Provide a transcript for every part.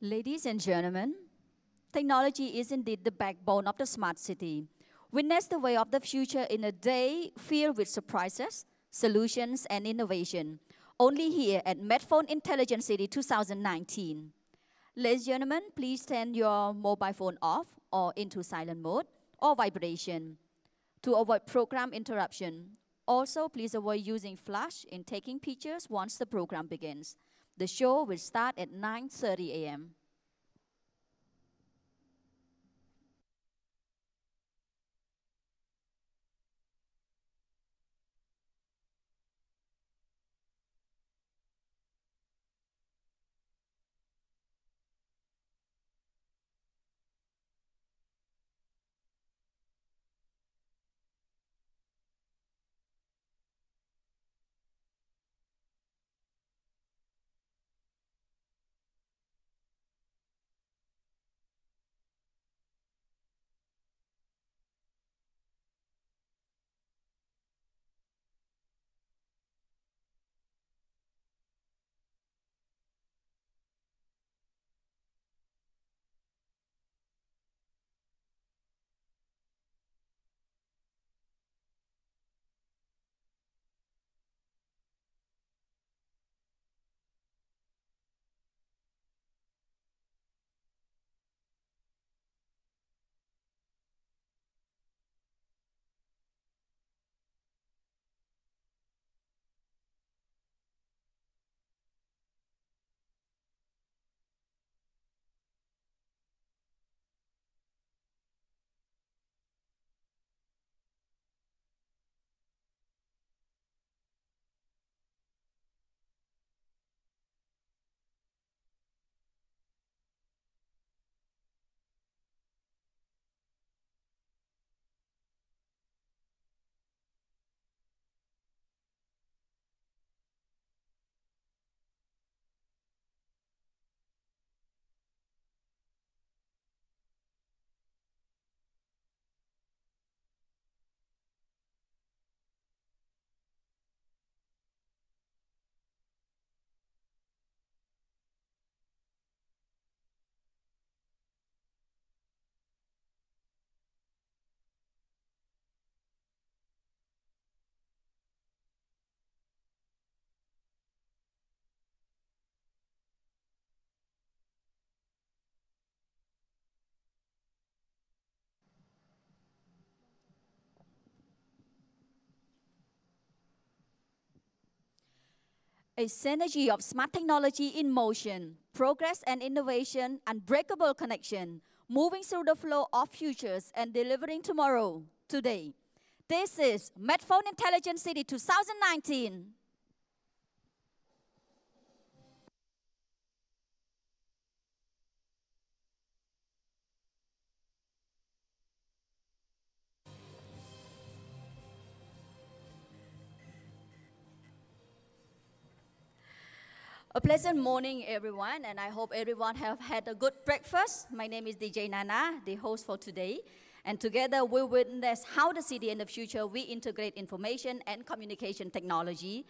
Ladies and gentlemen, technology is indeed the backbone of the smart city. Witness the way of the future in a day filled with surprises, solutions, and innovation. Only here at Metfone Intelligent City 2019. Ladies and gentlemen, please turn your mobile phone off or into silent mode or vibration to avoid program interruption. Also, please avoid using flash in taking pictures once the program begins. The show will start at 9:30 a.m. A synergy of smart technology in motion, progress and innovation, unbreakable connection, moving through the flow of futures and delivering tomorrow, today. This is Metfone Intelligent City 2019. A pleasant morning, everyone, and I hope everyone have had a good breakfast. My name is DJ Nana, the host for today, and together we witness how the city in the future we integrate information and communication technology,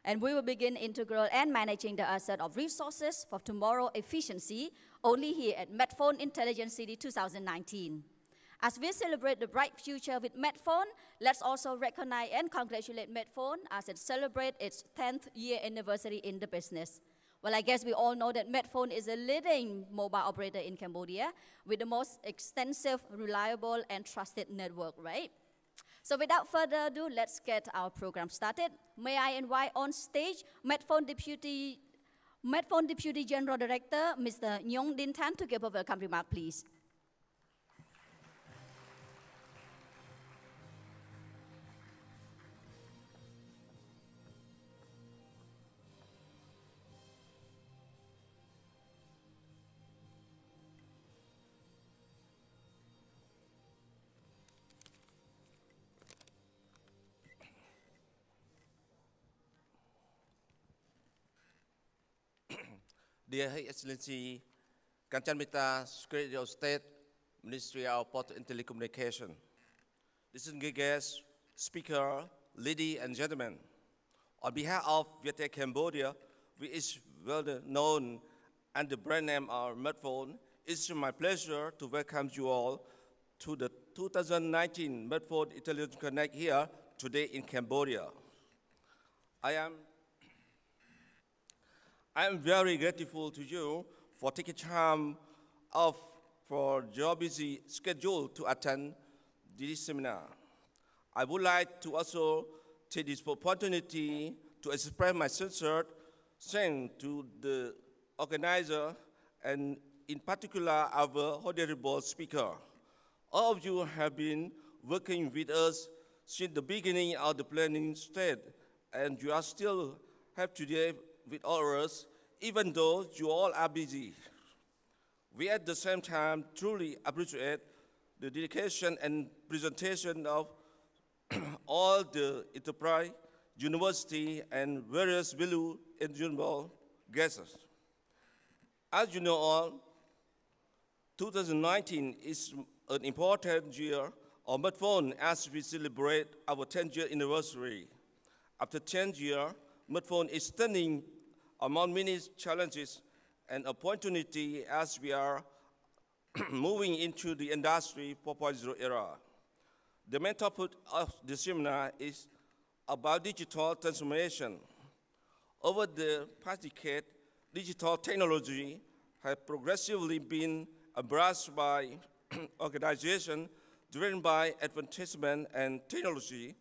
and we will begin integral and managing the asset of resources for tomorrow efficiency only here at Metfone Intelligent City 2019. As we celebrate the bright future with Metfone, let's also recognize and congratulate Metfone as it celebrates its 10th year anniversary in the business. Well, I guess we all know that Metfone is a leading mobile operator in Cambodia with the most extensive, reliable, and trusted network, right? So without further ado, let's get our program started. May I invite on stage Metfone Deputy General Director, Mr. Nyong Din Tan, to give a welcome remark, please. Dear His Excellency, Kanchan Mita, Secretary of State, Ministry of Port and Telecommunication, distinguished guests, speaker, ladies and gentlemen, on behalf of Viettel Cambodia, which is well known and the brand name are Metfone, it's my pleasure to welcome you all to the 2019 Metfone Intelligent Connect here today in Cambodia. I am very grateful to you for taking time off for your busy schedule to attend this seminar. I would like to also take this opportunity to express my sincere thanks to the organizer and in particular our honorable speaker. All of you have been working with us since the beginning of the planning stage, and you are still here today with all of us, even though you all are busy. We at the same time truly appreciate the dedication and presentation of all the enterprise, university, and various value eligible guests. As you know all, 2019 is an important year of Metfone as we celebrate our 10th-year anniversary. After 10 years, Metfone is standing among many challenges and opportunity as we are moving into the Industry 4.0 era. The main topic of the seminar is about digital transformation. Over the past decade, digital technology has progressively been embraced by organizations driven by advancement and technology,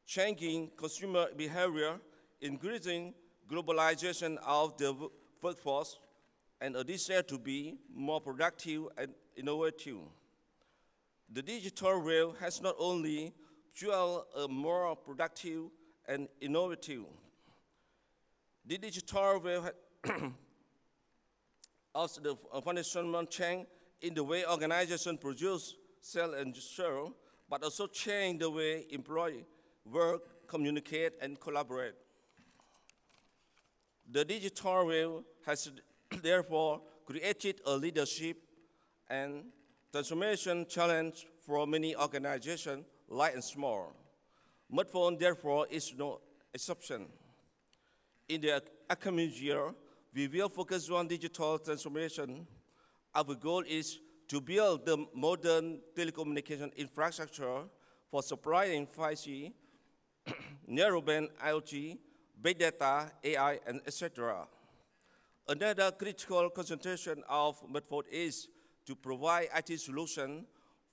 changing consumer behavior, increasing globalization of the workforce, and a desire to be more productive and innovative. The digital wave has not only fueled a more productive and innovative. The digital wave also the foundational change in the way organizations produce, sell, and share, but also change the way employees work, communicate, and collaborate. The digital wave has therefore created a leadership and transformation challenge for many organizations, large and small. Metfone, therefore, is no exception. In the upcoming year, we will focus on digital transformation. Our goal is to build the modern telecommunication infrastructure for supplying 5G, narrowband IoT, big data, AI, and etc. Another critical concentration of Metfone is to provide IT solutions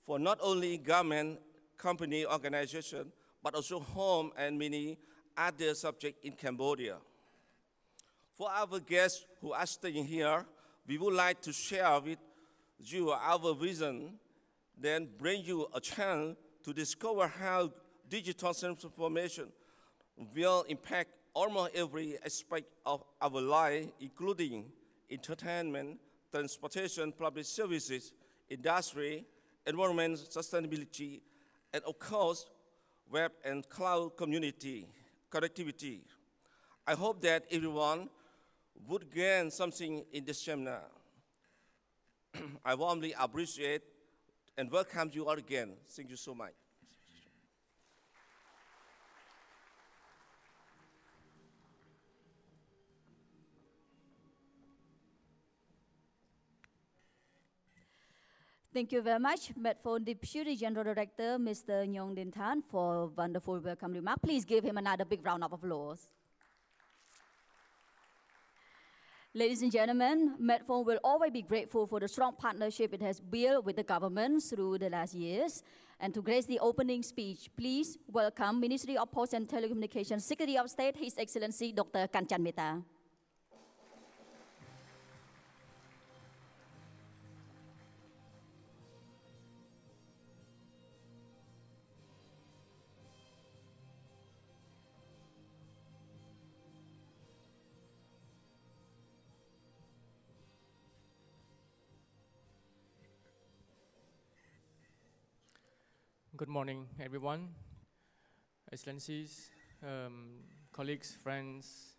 for not only government, company, organizations, but also home and many other subjects in Cambodia. For our guests who are staying here, we would like to share with you our vision, then bring you a chance to discover how digital transformation will impact almost every aspect of our life, including entertainment, transportation, public services, industry, environment, sustainability, and of course, web and cloud connectivity. I hope that everyone would gain something in this seminar. I warmly appreciate and welcome you all again. Thank you so much. Thank you very much, Metfone Deputy General Director, Mr. Nyong Din Than, for a wonderful welcome remark. Please give him another big round of applause. Ladies and gentlemen, Metfone will always be grateful for the strong partnership it has built with the government through the last years. And to grace the opening speech, please welcome Ministry of Posts and Telecommunications Secretary of State, His Excellency Dr. Kanchan Mehta. Good morning, everyone. Excellencies, colleagues, friends,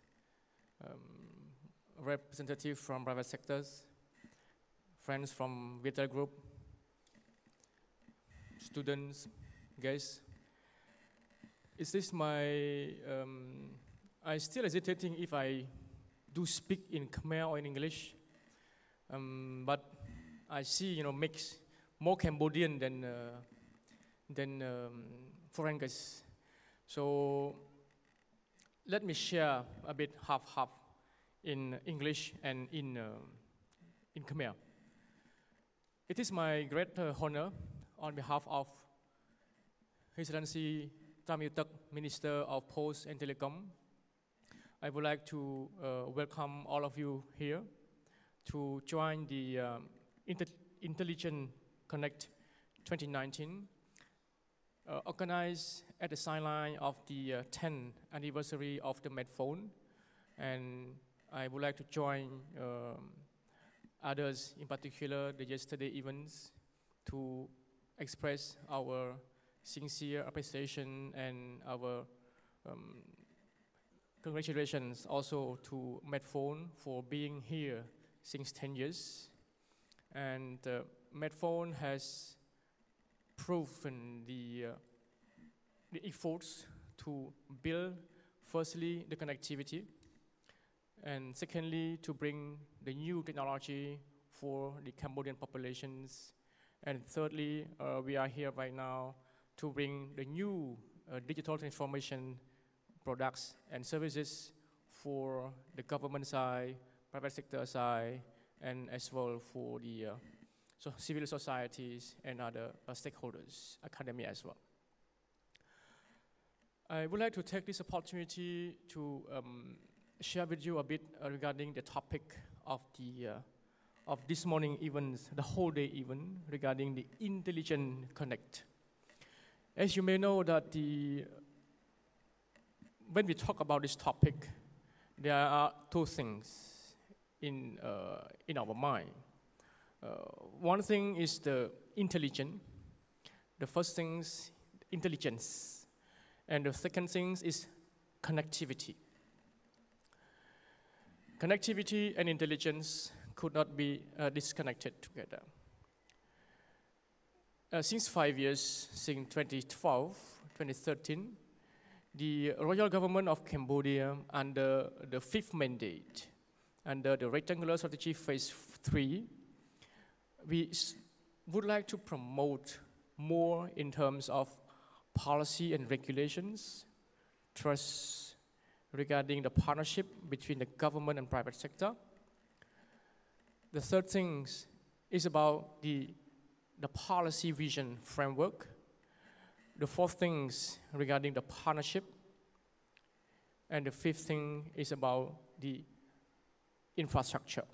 representatives from private sectors, friends from Vital Group, students, guests. Is this my, I'm still hesitating if I do speak in Khmer or in English. but I see, mix more Cambodian than foreigners. So let me share a bit half in English and in Khmer. It is my great honor on behalf of His Excellency Tramiltak, Minister of Post and Telecom. I would like to welcome all of you here to join the Intelligent Connect 2019, organized at the sideline of the 10th anniversary of the Metfone. And I would like to join others, in particular the yesterday events, to express our sincere appreciation and our congratulations also to Metfone for being here since 10 years. And Metfone has proven the efforts to build, firstly, the connectivity, and secondly, to bring the new technology for the Cambodian populations. And thirdly, we are here right now to bring the new digital transformation products and services for the government side, private sector side, and as well for the civil societies and other stakeholders, academy as well. I would like to take this opportunity to share with you a bit regarding the topic of this morning events, the whole day event regarding the Intelligent Connect. As you may know that when we talk about this topic, there are two things in our mind. One thing is the intelligent. The first thing is intelligence. And the second thing is connectivity. Connectivity and intelligence could not be disconnected together. Since 5 years, since 2012, 2013, the Royal Government of Cambodia, under the fifth mandate, under the Rectangular Strategy Phase 3, we would like to promote more in terms of policy and regulations, trust regarding the partnership between the government and private sector. The third thing is about the policy vision framework. The fourth thing is regarding the partnership. And the fifth thing is about the infrastructure.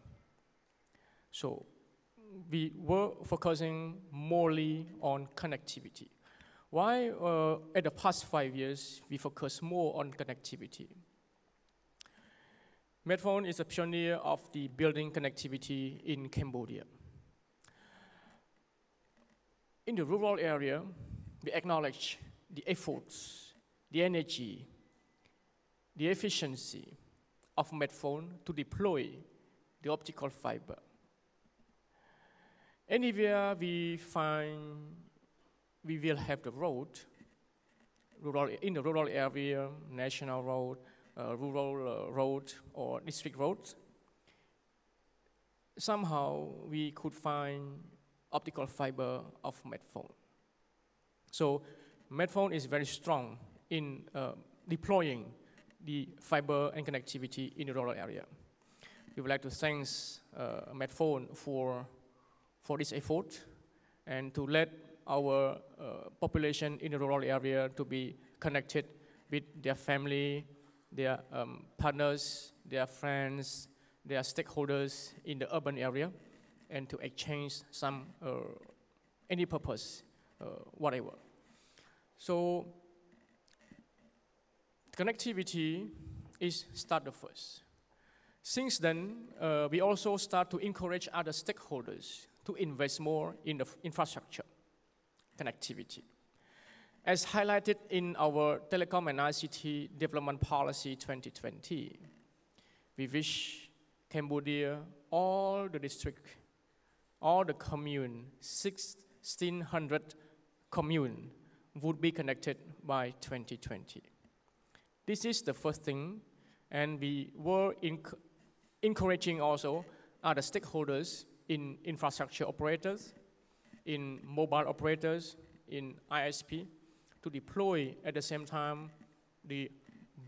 So we were focusing morely on connectivity. Why at the past 5 years we focus more on connectivity? Metfone is a pioneer of the building connectivity in Cambodia. In the rural area, we acknowledge the efforts, the energy, the efficiency of Metfone to deploy the optical fiber. Anywhere we find we will have the road, in the rural area, national road, rural road, or district road, somehow we could find optical fiber of Metfone. So Metfone is very strong in deploying the fiber and connectivity in the rural area. We would like to thank Metfone for this effort and to let our population in the rural area to be connected with their family, their partners, their friends, their stakeholders in the urban area, and to exchange some, any purpose, whatever. So connectivity is started first. Since then, we also start to encourage other stakeholders to invest more in the infrastructure connectivity. As highlighted in our Telecom and ICT Development Policy 2020, we wish Cambodia, all the district, all the commune, 1,600 commune would be connected by 2020. This is the first thing, and we were encouraging also are the stakeholders in infrastructure operators, in mobile operators, in ISP, to deploy at the same time the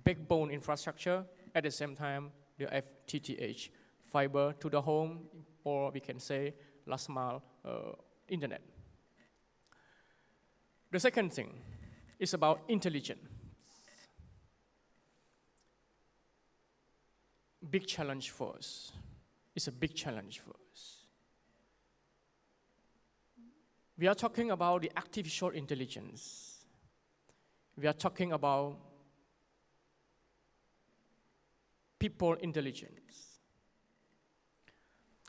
backbone infrastructure, at the same time the FTTH, fiber to the home, or we can say last mile internet. The second thing is about intelligence. Big challenge for us. It's a big challenge for us. We are talking about the artificial intelligence. We are talking about people intelligence.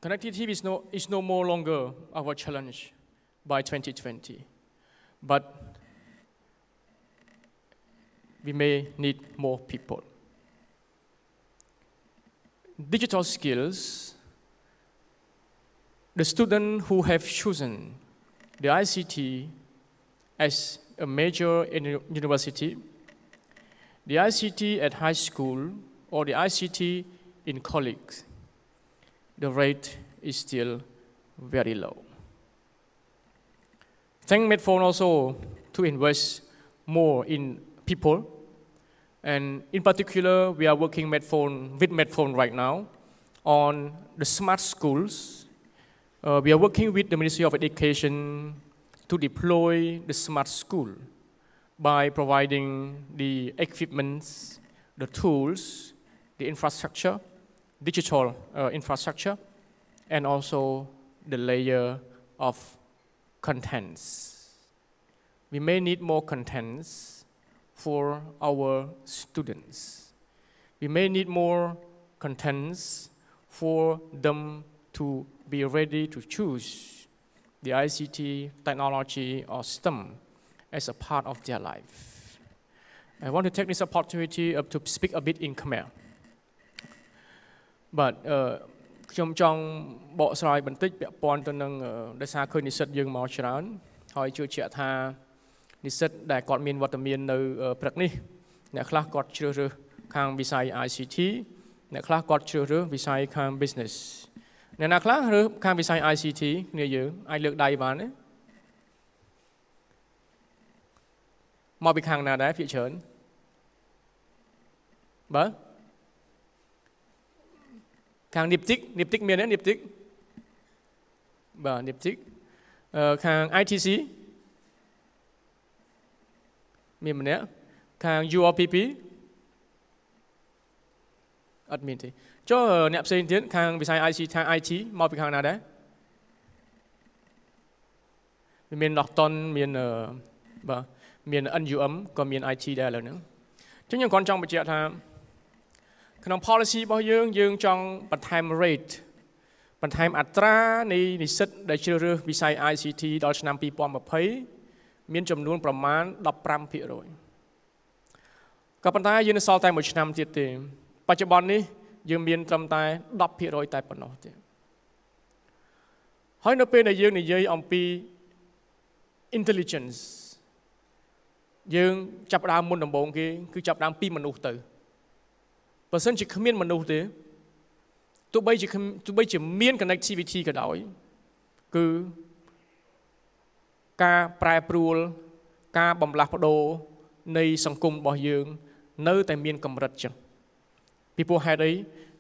Connectivity is no more longer our challenge by 2020, but we may need more people. Digital skills, the students who have chosen the ICT as a major in university, the ICT at high school, or the ICT in college, the rate is still very low. Thank Metfone also to invest more in people. And in particular, we are working with Metfone right now on the smart schools. We are working with the Ministry of Education to deploy the smart school by providing the equipments, the tools, the infrastructure, digital infrastructure, and also the layer of contents. We may need more contents for our students. We may need more contents for them to be ready to choose the ICT technology or STEM as a part of their life. I want to take this opportunity to speak a bit in Khmer. But ខ្ញុំចង់បកស្រាយបន្តិចពាក់ព័ន្ធទៅនឹងដោយសារឃើញនិស្សិតយើងមកច្រើនហើយជឿជាក់ថានិស្សិតដែលគាត់មានវត្តមាននៅព្រឹកនេះអ្នកខ្លះគាត់ជ្រើសរើសខាងវិស័យ ICT អ្នកខ្លះគាត់ជ្រើសរើសវិស័យខាង business អ្នកណាខ្លះរើសខាងវិស័យ ICT គ្នាយើងអាចលើកដៃបានទេមកពីខាងណាដែរភាគច្រើនបើខាង Niptic មានទេ Niptic បាទ Niptic ខាង ITC មានម្នាក់ខាង URPP អត់មានទេចុះអ្នកផ្សេងទៀតខាងវិស័យ IC ខាង IT មកពីខាងណាដែរមាន Norton មានបាទមាន NUM ក៏មាន IT ដែរឥឡូវហ្នឹងអញ្ចឹងខ្ញុំគ្រាន់ចង់បញ្ជាក់ថាក្នុង policy របស់យើងចង់បន្ថែម rate បន្ថែមអត្រានៃនិស្សិតដែលជ្រើសរើសវិស័យ ICT ដល់ឆ្នាំ2020មានចំនួនប្រមាណ 15% ក៏ប៉ុន្តែយើងនៅសល់តែមួយឆ្នាំទៀតទេបច្ចុប្បន្ននេះយើងមានត្រឹមតែ 10% តែប៉ុណ្ណោះទេហើយនៅពេលដែលយើងនិយាយអំពី intelligence យើងចាប់ផ្ដើមមុនដំបូងគេគឺចាប់ផ្ដើមពីមនុស្សទៅបើសិនជាគ្មានមនុស្សទេទោះបីជាមាន connectivity ក៏ដោយគឺការប្រែប្រួលការបំលាស់ប្ដូរនៃសង្គមរបស់យើងនៅតែមានកម្រិតចឹងពីព្រោះហេតុអី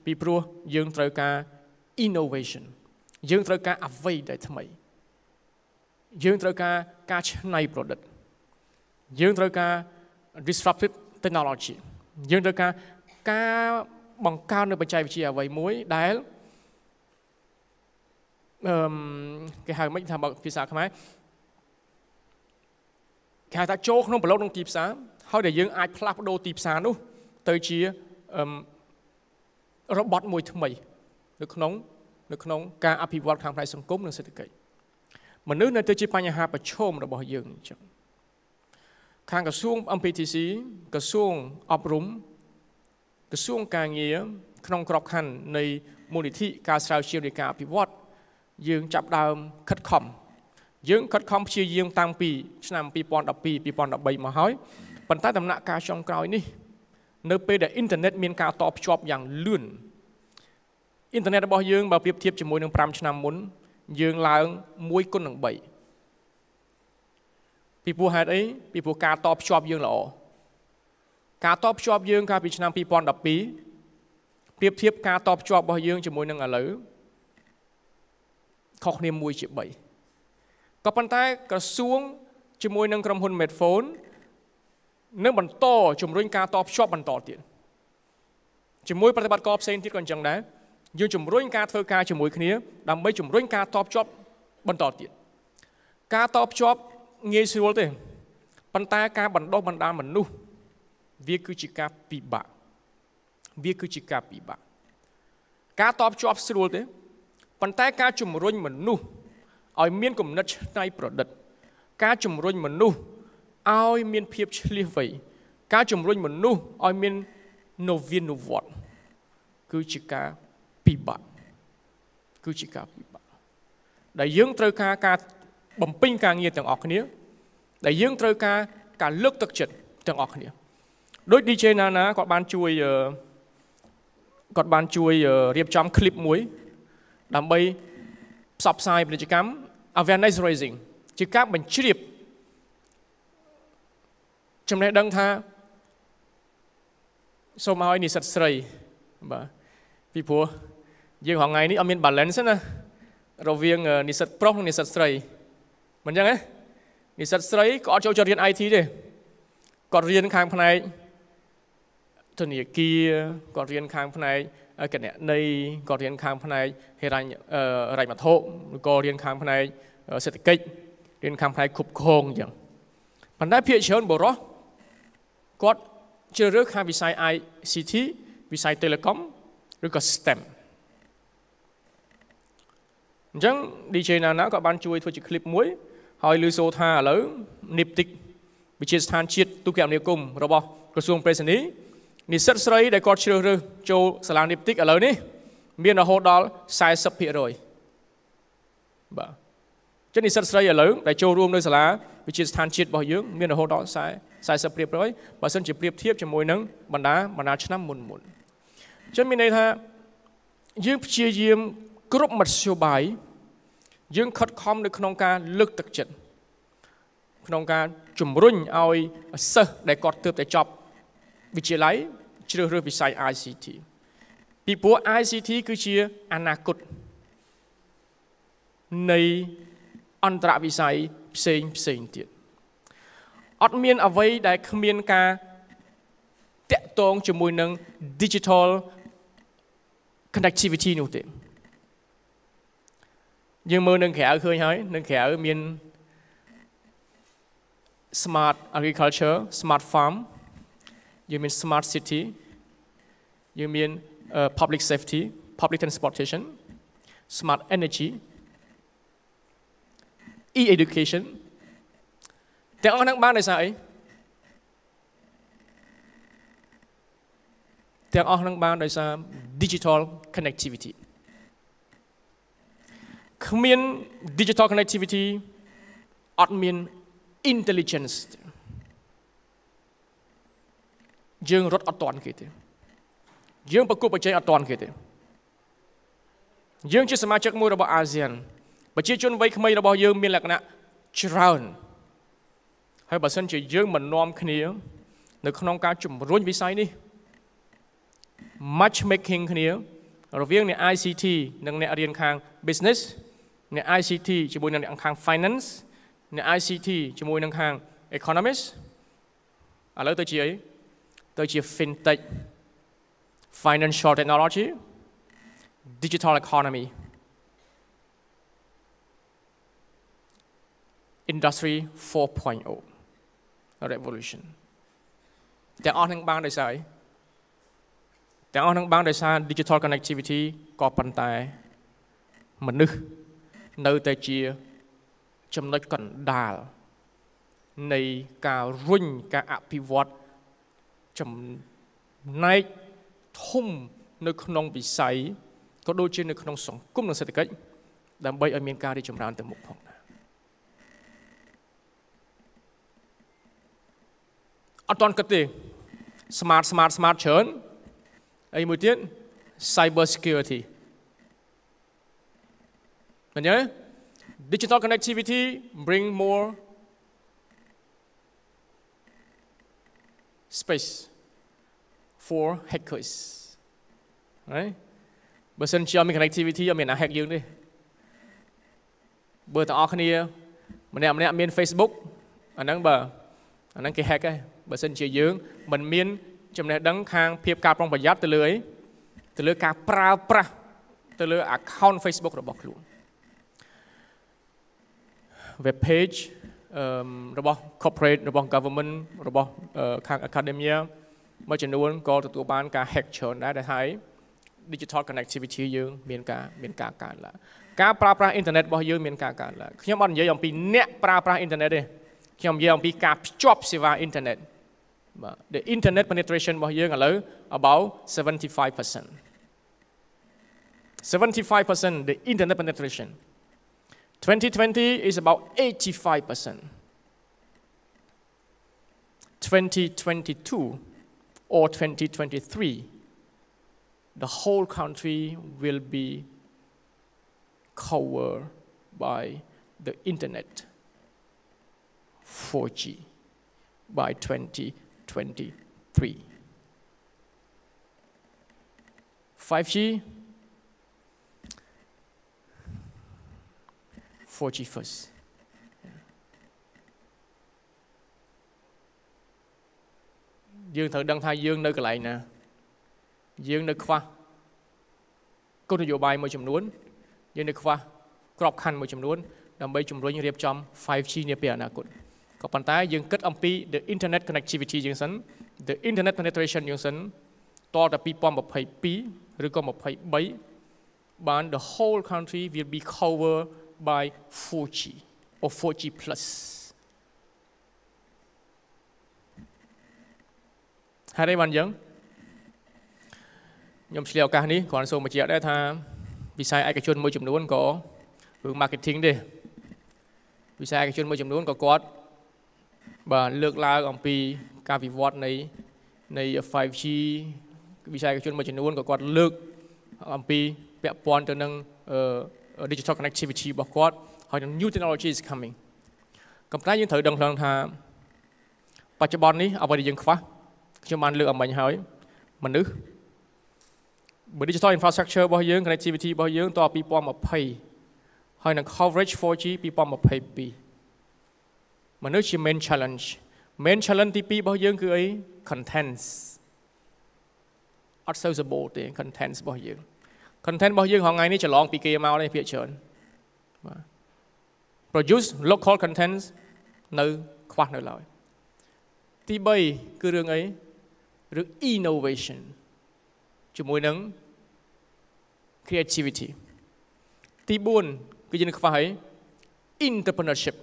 ពីព្រោះយើងត្រូវការ innovation យើងត្រូវការអ្វីដែលថ្មីយើងត្រូវការការច្នៃប្រឌិតយើងត្រូវការ disruptive technology យើងត្រូវការបង្កើននៅបច្ចេកវិទ្យាអ្វីមួយដែលគេហៅមិនថាភាសាខ្មែរគេហៅថាចូលក្នុងប្រឡូកក្នុងទីផ្សារហើយដែលយើងអាចផ្លាស់ប្ដូរទីផ្សារនោះទៅជារបត់មួយថ្មីនៅក្នុងការអភិវឌ្ឍខាងផ្នែកសង្គមនិងសេដ្ឋកិច្ចមនុស្សនៅទៅជាបញ្ហាប្រឈមរបស់យើងអញ្ចឹងខាងក្រសួង MPTC ក្រសួងអប់រំក្រសួងការងារក្នុងក្របខ័ណ្ឌនៃមូលនិធិការស្រាវជ្រាវនៃការអភិវឌ្ឍយើងចាប់ដើមខិតខំព្យាយាមតាំងពីឆ្នាំ2012 2013មកហើយប៉ុន្តែដំណាក់កាលចុងក្រោយនេះនៅពេលដែលអ៊ីនធឺណិតមានការតភ្ជាប់យ៉ាងលឿន internet របស់យើងបើប្រៀបធៀបជាមួយនឹង5ឆ្នាំមុនយើងឡើង1គុណនឹង3ពីព្រោះហេតុអីពីព្រោះការតបភ្ជាប់យើងល្អការតបភ្ជាប់យើងកាលពីឆ្នាំ2012ប្រៀបធៀបការតបភ្ជាប់របស់យើងជាមួយនឹងឥឡូវខុសគ្នា1ជា3ក៏ប៉ុន្តែក្រសួងជាមួយនឹងក្រុមហ៊ុន Metfone នឹងបន្តជំរុញការតបភ្ជាប់បន្តទៀតជាមួយប្រតិបត្តិការផ្សេងទៀតក៏អញ្ចឹងដែរយើងជំរុញការធ្វើការជាមួយគ្នាដើម្បីជំរុញការតបភ្ជាប់បន្តទៀតការតបភ្ជាប់ងាយស្រួលទេប៉ុន្តែការបណ្ដុះបណ្ដាលមនុស្សវាគឺជាការពិបាកការតបភ្ជាប់ស្រួលទេប៉ុន្តែការជំរុញមនុស្សឲ្យមានគំនិតច្នៃប្រឌិតការជំរុញមនុស្សឲ្យមានភាពឆ្លៀសវៃការជំរុញមនុស្សឲ្យមាននវានុវត្តន៍គឺជាការពិបាកដែលយើងត្រូវការបំពេញការងារទាំងអស់គ្នាដែលយើងត្រូវការលើកទឹកចិត្តទាំងអស់គ្នាដោយ DJ Nana គាត់បានជួយរៀបចំคลิปមួយដើម្បីផ្សព្វផ្សាយពាណិជ្ជកម្ម awareness raising ជាការបញ្ជ្រាបចំណេះដឹងថាសូមឲ្យនិស្សិតស្រីបាទពីព្រោះយើងរហងៃនេះអត់មាន balance ណារវាងនិស្សិតប្រុសនិងនិស្សិតស្រីមិនអញ្ចឹងទេនិស្សិតស្រីក៏អត់ចូលចិត្តរៀន IT ទេគាត់រៀនខាងផ្នែកធនាគារគាត់រៀនខាងផ្នែកគណនេយ្យគាត់រៀនខាងផ្នែកហិរញ្ញវត្ថុឬក៏រៀនខាងផ្នែកសេដ្ឋកិច្ចរៀនខាងផ្នែកគ្រប់គ្រងអញ្ចឹងប៉ុន្តែភាគច្រើនបុរសគាត់ជ្រើសរើសខាងវិស័យ ICT វិស័យ Telecom ឬក៏ STEM អញ្ចឹង DJ Nana ក៏បានជួយធ្វើជា clip មួយហើយលើសូថាឥឡូវ NIPTIC វិទ្យាស្ថានជាតិទូរគមនាគមន៍របស់ក្រសួងប្រៃសណីនិស្សិតស្រីដែលគាត់ជ្រើសរើសចូលសាលា NIPTIC ឥឡូវនេះមានរហូតដល់ 40% បាទចឹងនិស្សិតស្រីឥឡូវដែលចូលរួមនៅសាលាវិទ្យាស្ថានជាតិរបស់យើងមានរហូតដល់ 40% បើសិនជាប្រៀបធៀបជាមួយនឹងបណ្ដាឆ្នាំមុនចឹងមានន័យថាយើងព្យាយាមគ្រប់មធ្យោបាយយើងខិតខំនៅក្នុងការលើកទឹកចិត្តក្នុងការជំរុញឲ្យសិស្សដែលគាត់ទើបតែចប់វិទ្យាល័យជ្រើសរើសវិស័យ ICT ពីព្រោះ ICT គឺជាអនាគតនៃអន្តរវិស័យផ្សេងទៀតអត់មានអ្វីដែលគ្មានការតាក់ទងជាមួយនឹង digital connectivity នោះទេយើងមើលនឹងក្រៅឃើញហើយនឹងក្រៅមាន smart agriculture smart farm យើងមាន smart city យើងមាន public safety public transportation smart energy e-education ទាំងអស់ហ្នឹងបានដោយសារអីទាំងអស់ហ្នឹងបានដោយសារ digital connectivity គ្មាន digital connectivity អត់មាន intelligence យើងរត់អត់ទាន់គេទេយើងប្រកួតប្រជែងអត់ទាន់គេទេយើងជាសមាជិកមួយរបស់អាស៊ានប្រជាជនវ័យក្មេងរបស់យើងមានលក្ខណៈច្រើនហើយបើសិនជាយើងមិននាំគ្នានៅក្នុងការជំរុញវិស័យនេះ matchmaking គ្នារវាងអ្នក ICT និងអ្នករៀនខាង business អ្នក ICT ជាមួយនឹងអ្នកខាង finance អ្នក ICT ជាមួយនឹងខាង economist ឥឡូវទៅជាអីទៅជា fintech financial technology digital economy industry 4.0 revolution ទាំងអស់នឹងបានដោយសារទាំងអស់នឹងបានដោយសារ digital connectivity ក៏ប៉ុន្តែមនុស្សនៅតែជាចំណុចកណ្ដាលនៃការរុញការអភិវឌ្ឍចំណែកធំនៅក្នុងវិស័យក៏ដូចជានៅក្នុងសង្គមនិងសេដ្ឋកិច្ចដើម្បីឲ្យមានការរីកចម្រើនទៅមុខផងដែរអត់ទាន់គិតទេ smart ច្រើនអីមួយទៀត cyber security ឃើញទេ digital connectivity bring more space for hackers right បើសិនជាអត់មាន connectivity អត់មានអ្នក hack យើងទេបើទាំងអស់គ្នាម្នាក់មាន Facebook អាហ្នឹងគេ hack ហើយបើសិនជាយើងមិនមានចំណេះដឹងខាងភាពការប្រុងប្រយ័ត្នទៅលើអីទៅលើការប្រើប្រាស់ទៅលើ account Facebook របស់ខ្លួន web page របស់ corporate របស់ government របស់ខាង academia មួយចំនួនក៏ទទួលបានការ hack ច្រើនដែរដែលហើយ digital connectivity យើងមានការកើនឡើងការប្រើប្រាស់ internet របស់យើងមានការកើនឡើងខ្ញុំអត់និយាយអំពីអ្នកប្រើប្រាស់ internet ទេខ្ញុំនិយាយអំពីការភ្ជាប់សេវា internet បាទ the internet penetration របស់យើងឥឡូវ about 75% 75% the internet penetration 2020 is about 85%. 2022 or 2023, the whole country will be covered by the internet 4G by 2023. 5G, 4G first. យើងត្រូវដឹងថាយើងនៅកន្លែងណាយើងនៅខ្វះគោលនយោបាយមួយចំនួនយើងនៅខ្វះក្របខ័ណ្ឌមួយចំនួនដើម្បីជំរុញរៀបចំ 5G នាពេលអនាគតក៏ប៉ុន្តែយើងគិតអំពី the internet connectivity យើងសិន the internet penetration យើងសិនតតែ2022ឬក៏23បាន the whole country will be covered by 4G or 4G plus ហើយបានយ៉ាងខ្ញុំឆ្លៀវឱកាសនេះគ្រាន់សូមបញ្ជាក់ដែរថាវិស័យឯកជនមួយចំនួនក៏រឿង marketing ទេវិស័យឯកជនមួយចំនួនក៏គាត់បាទលើកឡើងអំពីការវិវត្តនៃ 5G វិស័យឯកជនមួយចំនួនក៏គាត់លើកអំពីពាក់ព័ន្ធទៅនឹងdigital connectivity របស់គាត់ហើយនឹង new technology is coming ក៏ប៉ុន្តែយើងត្រូវដឹងផងថាបច្ចុប្បន្ននេះអ្វីដែលយើងខ្វះខ្ញុំបានលើកអំបញ្ញហើយមនុស្សបើ digital infrastructure របស់យើង connectivity របស់យើងត2020ហើយនឹង coverage 4G 2022មនុស្សជា main challenge ទី2របស់យើងគឺអី contents អត់សូវសម្បូរទេ contents របស់យើង content របស់យើងហងៃនេះច្រឡងពីគេមកទេភាគច្រើនបាទ produce local contents នៅខ្វះនៅឡើយទី3គឺរឿងអីរឿង innovation ជាមួយនឹង creativity ទី4គឺយើងខ្វះអី entrepreneurship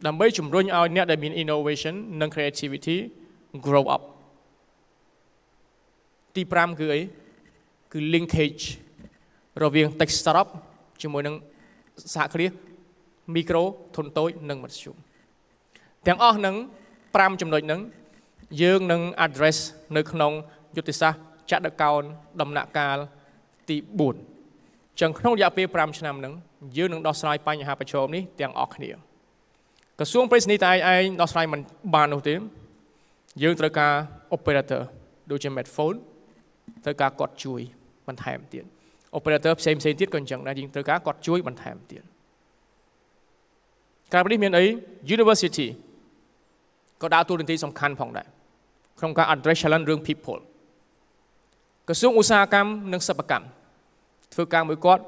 ដើម្បីជំរុញឲ្យអ្នកដែលមាន innovation និង creativity grow up ទី5គឺអីគឺ linkage រវាង tech startup ជាមួយនឹងសហគ្រាស micro ធុនតូចនិងមធ្យមទាំងអស់នឹង5ចំណុចហ្នឹងយើងនឹង address នៅក្នុងយុទ្ធសាស្ត្រចក្រកោណដំណាក់កាលទី4អញ្ចឹងក្នុងរយៈពេល5ឆ្នាំហ្នឹងយើងនឹងដោះស្រាយបញ្ហាប្រឈមនេះទាំងអស់គ្នាក្រសួងប្រៃសណីយ៍តែឯងដោះស្រាយមិនបាននោះទេយើងត្រូវការ operator ដូចជា Metfone ត្រូវការគាត់ជួយបន្ថែមទៀត operator ផ្សេងទៀតក៏អញ្ចឹងដែរយើងត្រូវការគាត់ជួយបន្ថែមទៀតក្រៅពីនេះមានអី university ក៏ដើរតួនាទីសំខាន់ផងដែរក្នុងការ address challenge រឿង people ក្រសួងឧស្សាហកម្មនិងសិប្បកម្មធ្វើការមួយគាត់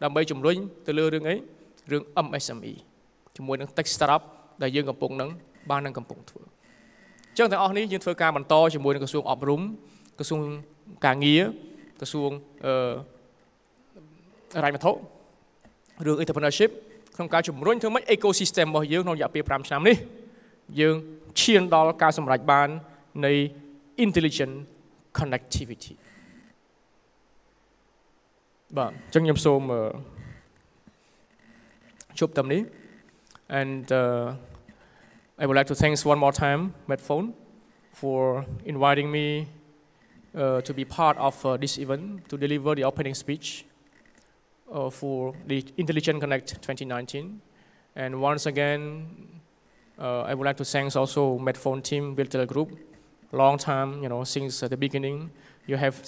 ដើម្បីជំរុញទៅលើរឿងអីរឿង MSME ជាមួយនឹង tech startup ដែលយើងកំពុងនឹងបាននឹងកំពុងធ្វើអញ្ចឹងទាំងអស់នេះយើងធ្វើការបន្តជាមួយនឹងក្រសួងអប់រំក្រសួងការងារក្រសួងរ៉ាយវត្ថុរឿង entrepreneurship ក្នុងការជំរុញធ្វើម៉េច ecosystem របស់យើងក្នុងរយៈពេល5ឆ្នាំនេះយើងឈានដល់ការសម្រេចបាននៃ intelligent connectivity បាទអញ្ចឹងខ្ញុំសូមជប់តាមនេះ and I would like to thank one more time Metfone for inviting me to be part of this event to deliver the opening speech for the Intelligent Connect 2019. And once again, I would like to thank also Metfone team, Virtual Group. Long time, since the beginning, you have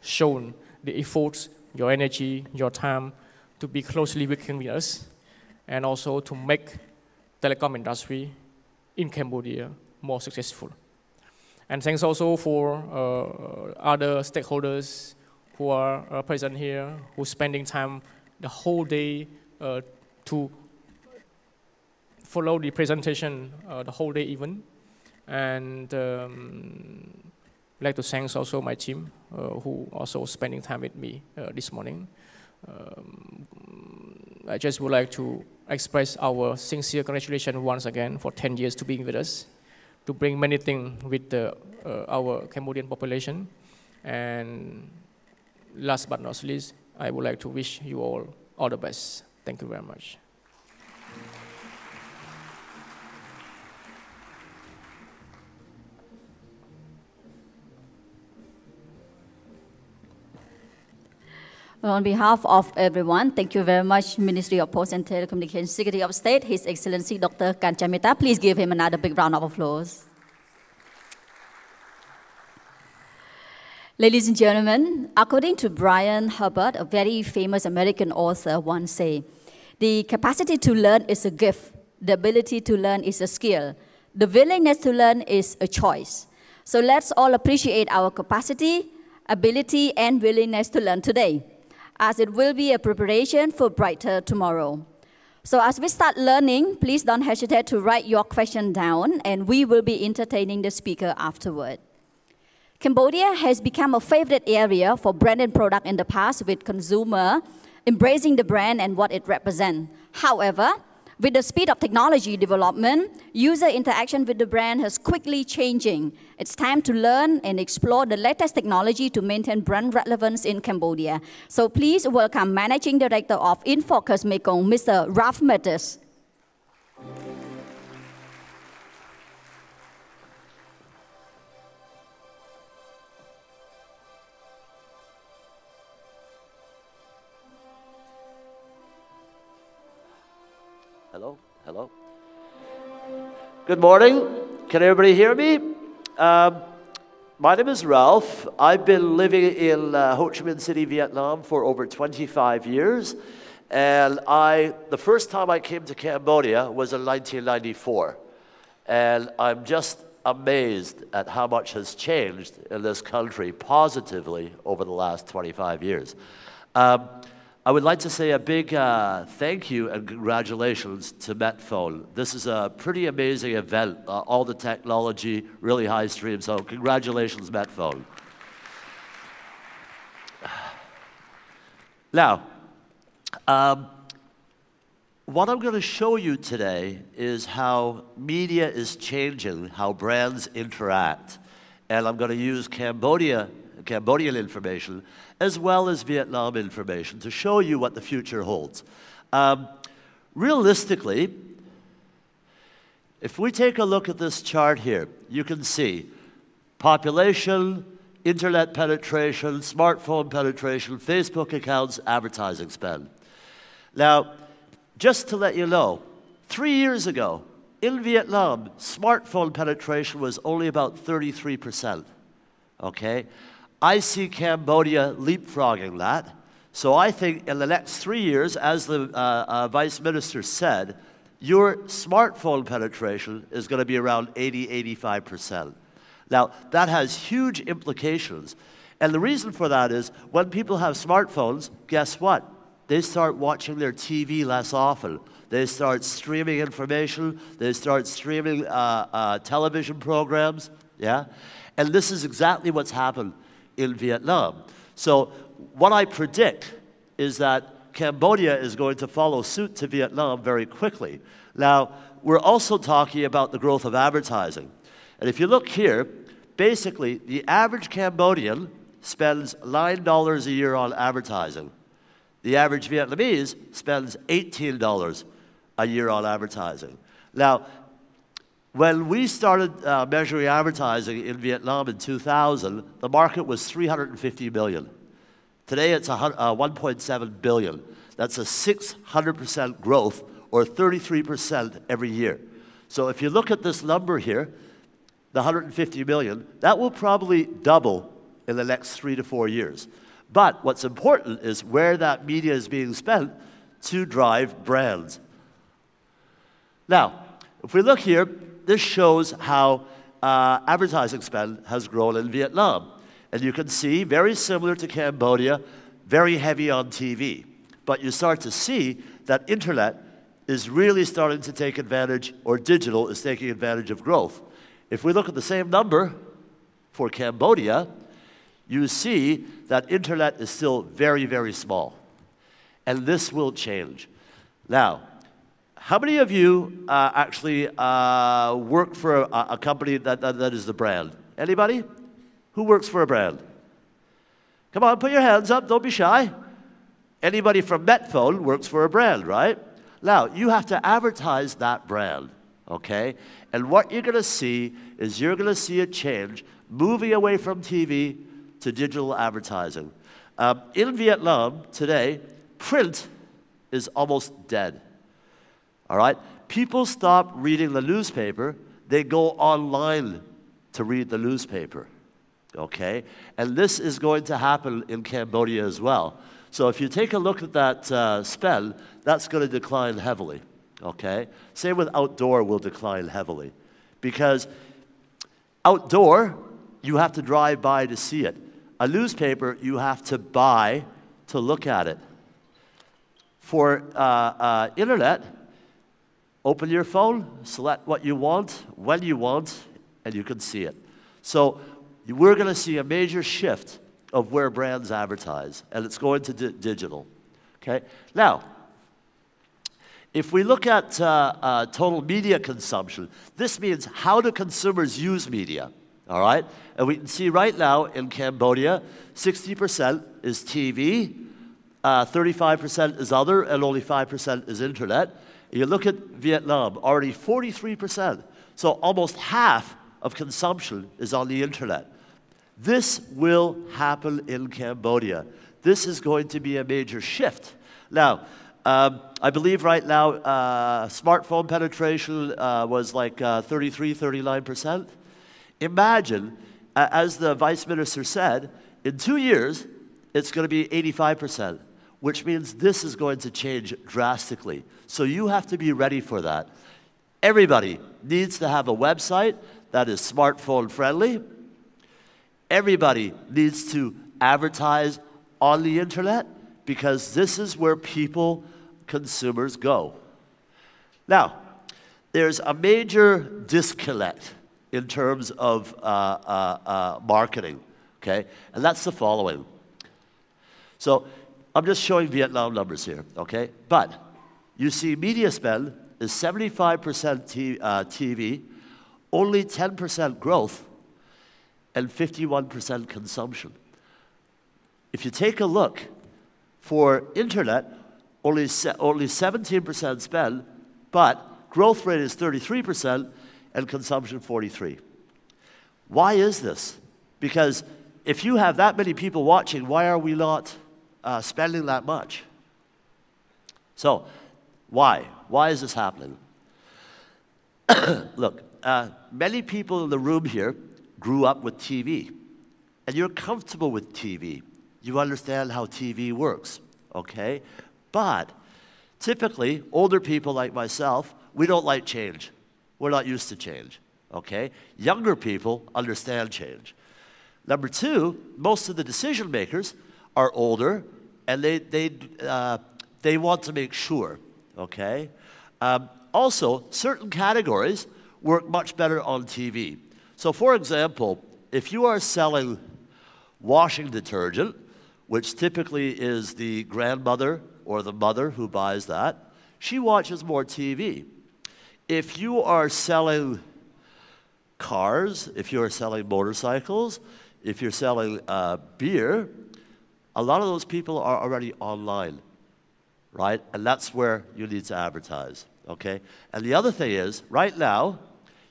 shown the efforts, your energy, your time to be closely working with us, and also to make telecom industry in Cambodia more successful. And thanks also for other stakeholders who are present here, who are spending time the whole day to follow the presentation the whole day even. And I'd like to thank also my team who also spending time with me this morning. I just would like to express our sincere congratulations once again for 10 years to being with us, to bring many things with our Cambodian population. And last but not least, I would like to wish you all the best. Thank you very much. Well, on behalf of everyone, thank you very much, Ministry of Posts and Telecommunications, Secretary of State, His Excellency Dr. Kanchameta. Please give him another big round of applause. Ladies and gentlemen, according to Brian Herbert, a very famous American author, once said, the capacity to learn is a gift, the ability to learn is a skill, the willingness to learn is a choice. So let's all appreciate our capacity, ability, and willingness to learn today, as it will be a preparation for brighter tomorrow. So as we start learning, please don't hesitate to write your question down, and we will be entertaining the speaker afterward. Cambodia has become a favorite area for branded product in the past, with consumer embracing the brand and what it represents. However, with the speed of technology development, user interaction with the brand has quickly changing. It's time to learn and explore the latest technology to maintain brand relevance in Cambodia. So please welcome Managing Director of InFocus Mekong, Mr. Ralph Mettes. Hello, hello. Good morning. Can everybody hear me? My name is Ralph. I've been living in Ho Chi Minh City, Vietnam for over 25 years. And the first time I came to Cambodia was in 1994. And I'm just amazed at how much has changed in this country positively over the last 25 years. I would like to say a big thank you and congratulations to Metfone. This is a pretty amazing event. All the technology, really high stream, so congratulations, Metfone. Now, what I'm going to show you today is how media is changing, how brands interact. And I'm going to use Cambodian information as well as Vietnam information to show you what the future holds. Realistically, if we take a look at this chart here, you can see population, internet penetration, smartphone penetration, Facebook accounts, advertising spend. Now, just to let you know, 3 years ago, in Vietnam, smartphone penetration was only about 33%, okay? I see Cambodia leapfrogging that. So I think in the next 3 years, as the Vice Minister said, your smartphone penetration is going to be around 80–85%. Now, that has huge implications. And the reason for that is when people have smartphones, guess what? They start watching their TV less often. They start streaming information. They start streaming television programs, yeah? And this is exactly what's happened in Vietnam. So what I predict is that Cambodia is going to follow suit to Vietnam very quickly. Now, we're also talking about the growth of advertising. And if you look here, basically, the average Cambodian spends $9 a year on advertising. The average Vietnamese spends $18 a year on advertising. Now, when we started measuring advertising in Vietnam in 2000, the market was $350 million. Today it's $1.7 billion. That's a 600% growth, or 33% every year. So if you look at this number here, the 150 million, that will probably double in the next 3 to 4 years. But what's important is where that media is being spent to drive brands. Now, if we look here, this shows how advertising spend has grown in Vietnam. And you can see, very similar to Cambodia, very heavy on TV. But you start to see that internet is really starting to take advantage, or digital is taking advantage of growth. If we look at the same number for Cambodia, you see that internet is still very, very small. And this will change. Now, how many of you actually work for a company that is the brand? Anybody? Who works for a brand? Come on, put your hands up, don't be shy. Anybody from Metfone works for a brand, right? Now, you have to advertise that brand, okay? And what you're gonna see is you're gonna see a change moving away from TV to digital advertising. In Vietnam today, print is almost dead, all right? People stop reading the newspaper, they go online to read the newspaper, okay? And this is going to happen in Cambodia as well. So if you take a look at that spend, that's going to decline heavily, okay? Same with outdoor will decline heavily. Because outdoor, you have to drive by to see it. A newspaper, you have to buy to look at it. For internet, open your phone, select what you want, when you want, and you can see it. So we're going to see a major shift of where brands advertise, and it's going to digital, okay? Now, if we look at total media consumption, this means how do consumers use media, all right? And we can see right now in Cambodia, 60% is TV, 35% is other, and only 5% is internet. You look at Vietnam, already 43%. So almost half of consumption is on the internet. This will happen in Cambodia. This is going to be a major shift. Now, I believe right now smartphone penetration was like 33, 39%. Imagine, as the Vice Minister said, in 2 years, it's going to be 85%, which means this is going to change drastically. So you have to be ready for that. Everybody needs to have a website that is smartphone friendly. Everybody needs to advertise on the internet because this is where people, consumers go. Now, there's a major disconnect in terms of marketing, okay? And that's the following. So I'm just showing Vietnam numbers here, okay? But you see media spend is 75% TV, only 10% growth, and 51% consumption. If you take a look for internet, only 17% spend, but growth rate is 33% and consumption 43%. Why is this? Because if you have that many people watching, why are we not spending that much? So, why? Why is this happening? Look, many people in the room here grew up with TV, and you're comfortable with TV. You understand how TV works, okay? But typically, older people like myself, we don't like change. We're not used to change, okay? Younger people understand change. Number two, most of the decision makers are older, and they want to make sure, okay? Also, certain categories work much better on TV. So for example, if you are selling washing detergent, which typically is the grandmother or the mother who buys that, she watches more TV. If you are selling cars, if you are selling motorcycles, if you're selling beer, a lot of those people are already online, right? And that's where you need to advertise, okay? And the other thing is, right now,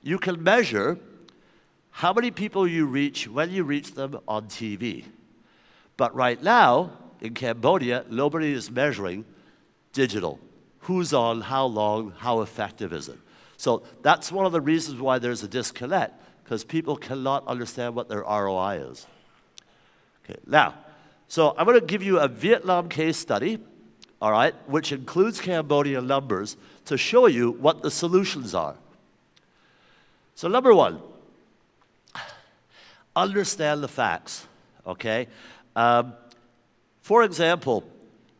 you can measure how many people you reach when you reach them on TV. But right now, in Cambodia, nobody is measuring digital. Who's on, how long, how effective is it? So that's one of the reasons why there's a disconnect, because people cannot understand what their ROI is. Okay, now, so I'm going to give you a Vietnam case study, all right, which includes Cambodian numbers to show you what the solutions are. So number one, understand the facts, okay? For example,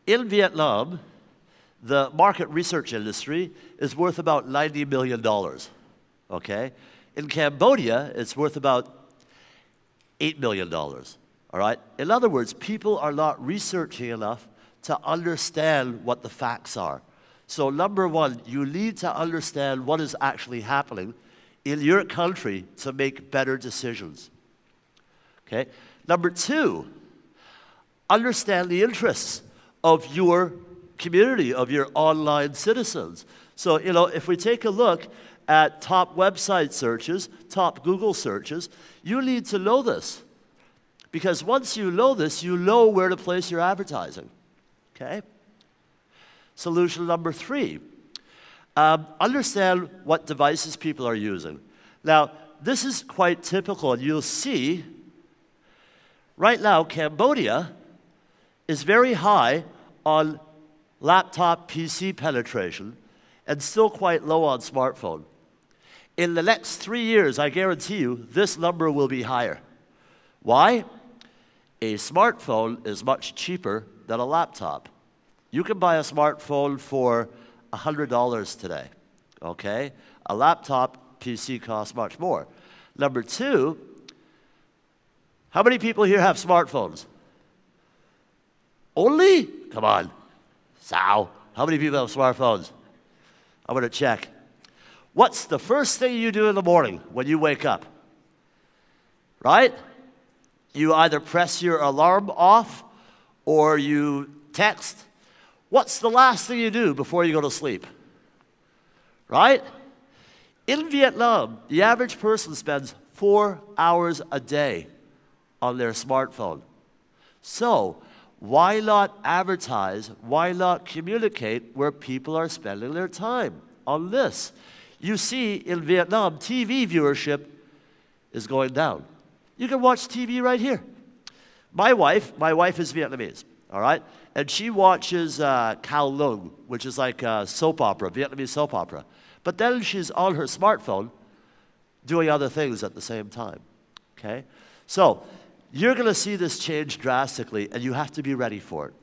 in Vietnam, the market research industry is worth about $90 million, okay? In Cambodia, it's worth about $8 million, all right? In other words, people are not researching enough to understand what the facts are. So number one, you need to understand what is actually happening in your country to make better decisions, okay? Number two, understand the interests of your community, of your online citizens. So, you know, if we take a look at top website searches, top Google searches, you need to know this. Because once you know this, you know where to place your advertising, okay? Solution number three, understand what devices people are using. Now, this is quite typical, and you'll see right now Cambodia is very high on laptop PC penetration and still quite low on smartphone. In the next 3 years, I guarantee you, this number will be higher. Why? A smartphone is much cheaper than a laptop. You can buy a smartphone for $100 today, okay? A laptop PC costs much more. Number two, how many people here have smartphones? Only? Come on. How many people have smartphones? I'm going to check. What's the first thing you do in the morning when you wake up? Right? You either press your alarm off or you text. What's the last thing you do before you go to sleep? Right? In Vietnam, the average person spends 4 hours a day on their smartphone. So, why not advertise, why not communicate where people are spending their time on this? You see, in Vietnam, TV viewership is going down. You can watch TV right here. My wife is Vietnamese, all right? And she watches Cao Lung, which is like a soap opera, Vietnamese soap opera. But then she's on her smartphone doing other things at the same time, okay? So, you're going to see this change drastically, and you have to be ready for it.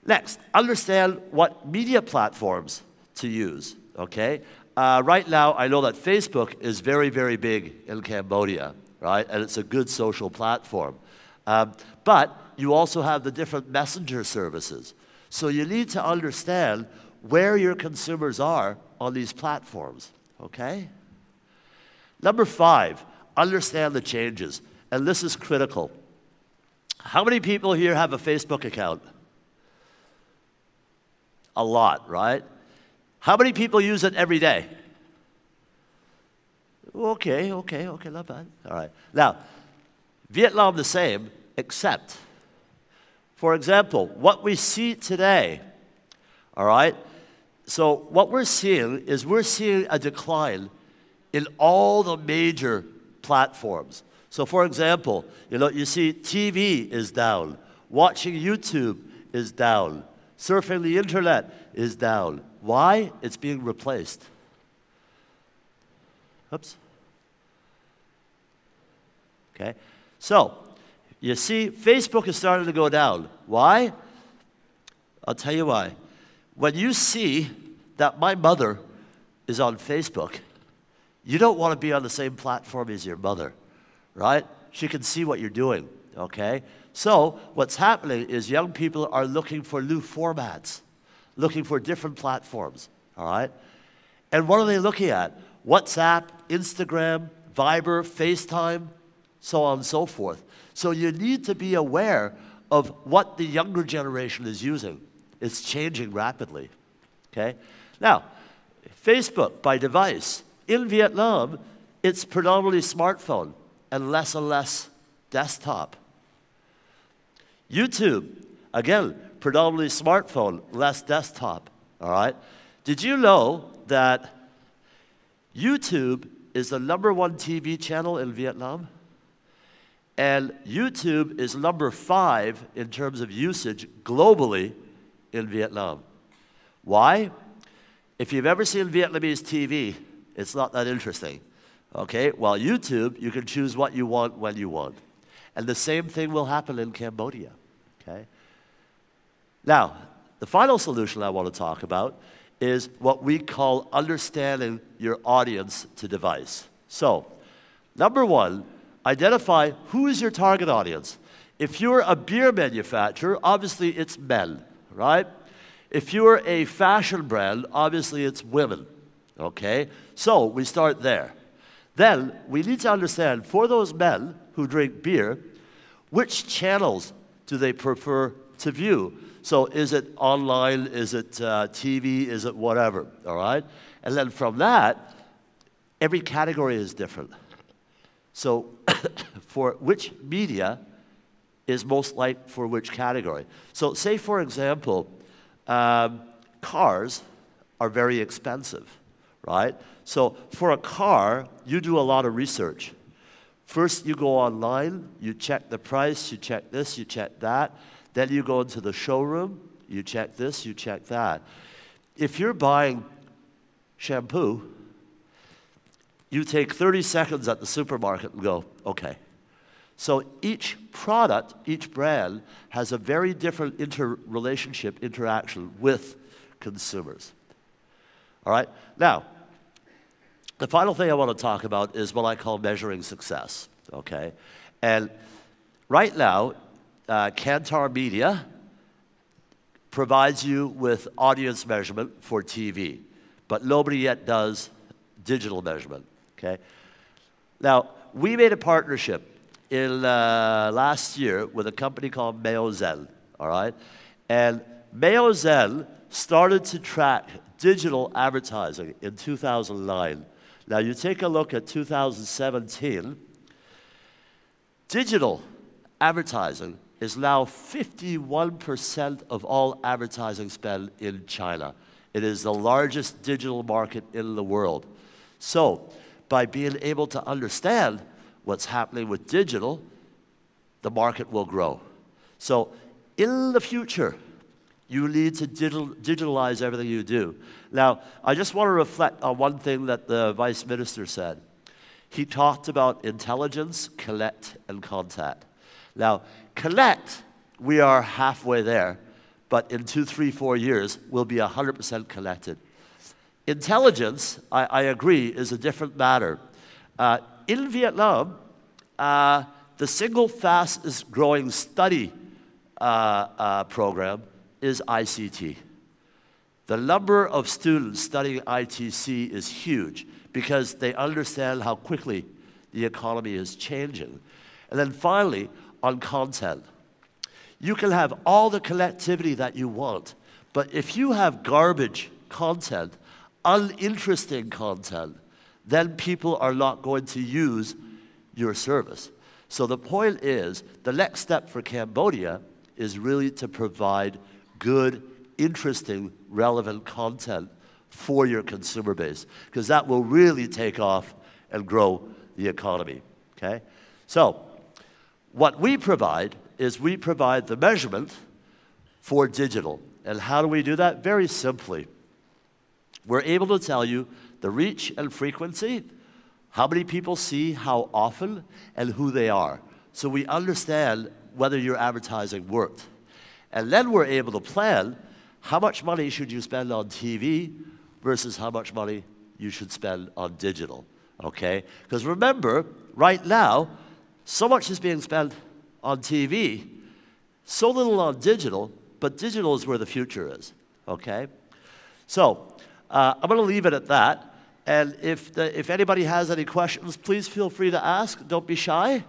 Next, understand what media platforms to use, okay? Right now, I know that Facebook is very, very big in Cambodia, right? And it's a good social platform. But you also have the different messenger services. So you need to understand where your consumers are on these platforms, okay? Number five, understand the changes, and this is critical. How many people here have a Facebook account? A lot, right? How many people use it every day? Okay, not bad. All right. Now, Vietnam the same, except, for example, what we see today, all right? So what we're seeing is we're seeing a decline in all the major platforms. So for example, you know, you see TV is down, watching YouTube is down, surfing the internet is down. Why? It's being replaced. Oops. Okay, so you see Facebook is starting to go down. Why? I'll tell you why. When you see that my mother is on Facebook, you don't want to be on the same platform as your mother, right? She can see what you're doing, okay? So what's happening is young people are looking for new formats, looking for different platforms, all right? And what are they looking at? WhatsApp, Instagram, Viber, FaceTime, so on and so forth. So you need to be aware of what the younger generation is using. It's changing rapidly, okay? Now, Facebook by device. In Vietnam, it's predominantly smartphone and less desktop. YouTube, again, predominantly smartphone, less desktop, all right? Did you know that YouTube is the #1 TV channel in Vietnam? And YouTube is #5 in terms of usage globally in Vietnam. Why? If you've ever seen Vietnamese TV, it's not that interesting. Okay, while YouTube, you can choose what you want when you want. And the same thing will happen in Cambodia. Okay? Now, the final solution I want to talk about is what we call understanding your audience to device. So, #1, identify who is your target audience. If you're a beer manufacturer, obviously it's men, right? If you're a fashion brand, obviously it's women, okay? So we start there. Then we need to understand, for those men who drink beer, which channels do they prefer to view? So is it online, is it TV, is it whatever, all right? And then from that, every category is different. So for which media is most like for which category? So say, for example, cars are very expensive, right? So for a car, you do a lot of research. First, you go online, you check the price, you check this, you check that. Then you go into the showroom, you check this, you check that. If you're buying shampoo, you take 30 seconds at the supermarket and go, okay. So each product, each brand, has a very different interaction with consumers. All right? Now, the final thing I want to talk about is what I call measuring success, okay? And right now, Kantar Media provides you with audience measurement for TV, but nobody yet does digital measurement, okay? Now, we made a partnership in last year with a company called Metfone, all right? And Metfone started to track digital advertising in 2009. Now, you take a look at 2017, digital advertising is now 51% of all advertising spend in China. It is the largest digital market in the world. So, by being able to understand what's happening with digital, the market will grow. So, in the future, you need to digitalize everything you do. Now, I just want to reflect on one thing that the Vice Minister said. He talked about intelligence, connect, and contact. Now, connect, we are halfway there, but in 2, 3, 4 years, we'll be 100% connected. Intelligence, I agree, is a different matter. In Vietnam, the single fastest growing study program is ICT. The number of students studying ITC is huge because they understand how quickly the economy is changing. And then finally, on content. You can have all the connectivity that you want, but if you have garbage content, uninteresting content, then people are not going to use your service. So the point is, the next step for Cambodia is really to provide good, interesting, relevant content for your consumer base, because that will really take off and grow the economy, okay? So, what we provide is we provide the measurement for digital. And how do we do that? Very simply. We're able to tell you the reach and frequency, how many people see, how often, and who they are. So we understand whether your advertising worked. And then we're able to plan how much money should you spend on TV versus how much money you should spend on digital, okay? Because remember, right now, so much is being spent on TV, so little on digital, but digital is where the future is, okay? So, I'm going to leave it at that. And if anybody has any questions, please feel free to ask. Don't be shy.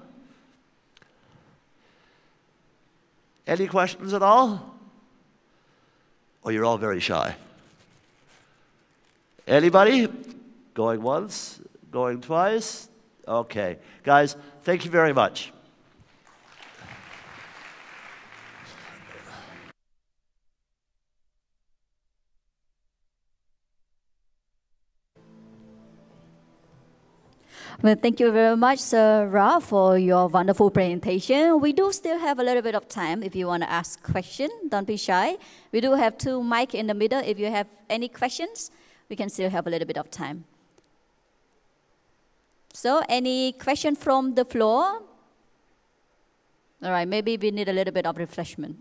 Any questions at all? Or you're all very shy? Anybody? Going once? Going twice? Okay. Guys, thank you very much. Well, thank you very much, Sir Ra, for your wonderful presentation. We do still have a little bit of time if you want to ask questions. Don't be shy. We do have 2 mics in the middle. If you have any questions, we can still have a little bit of time. So, any question from the floor? All right, maybe we need a little bit of refreshment.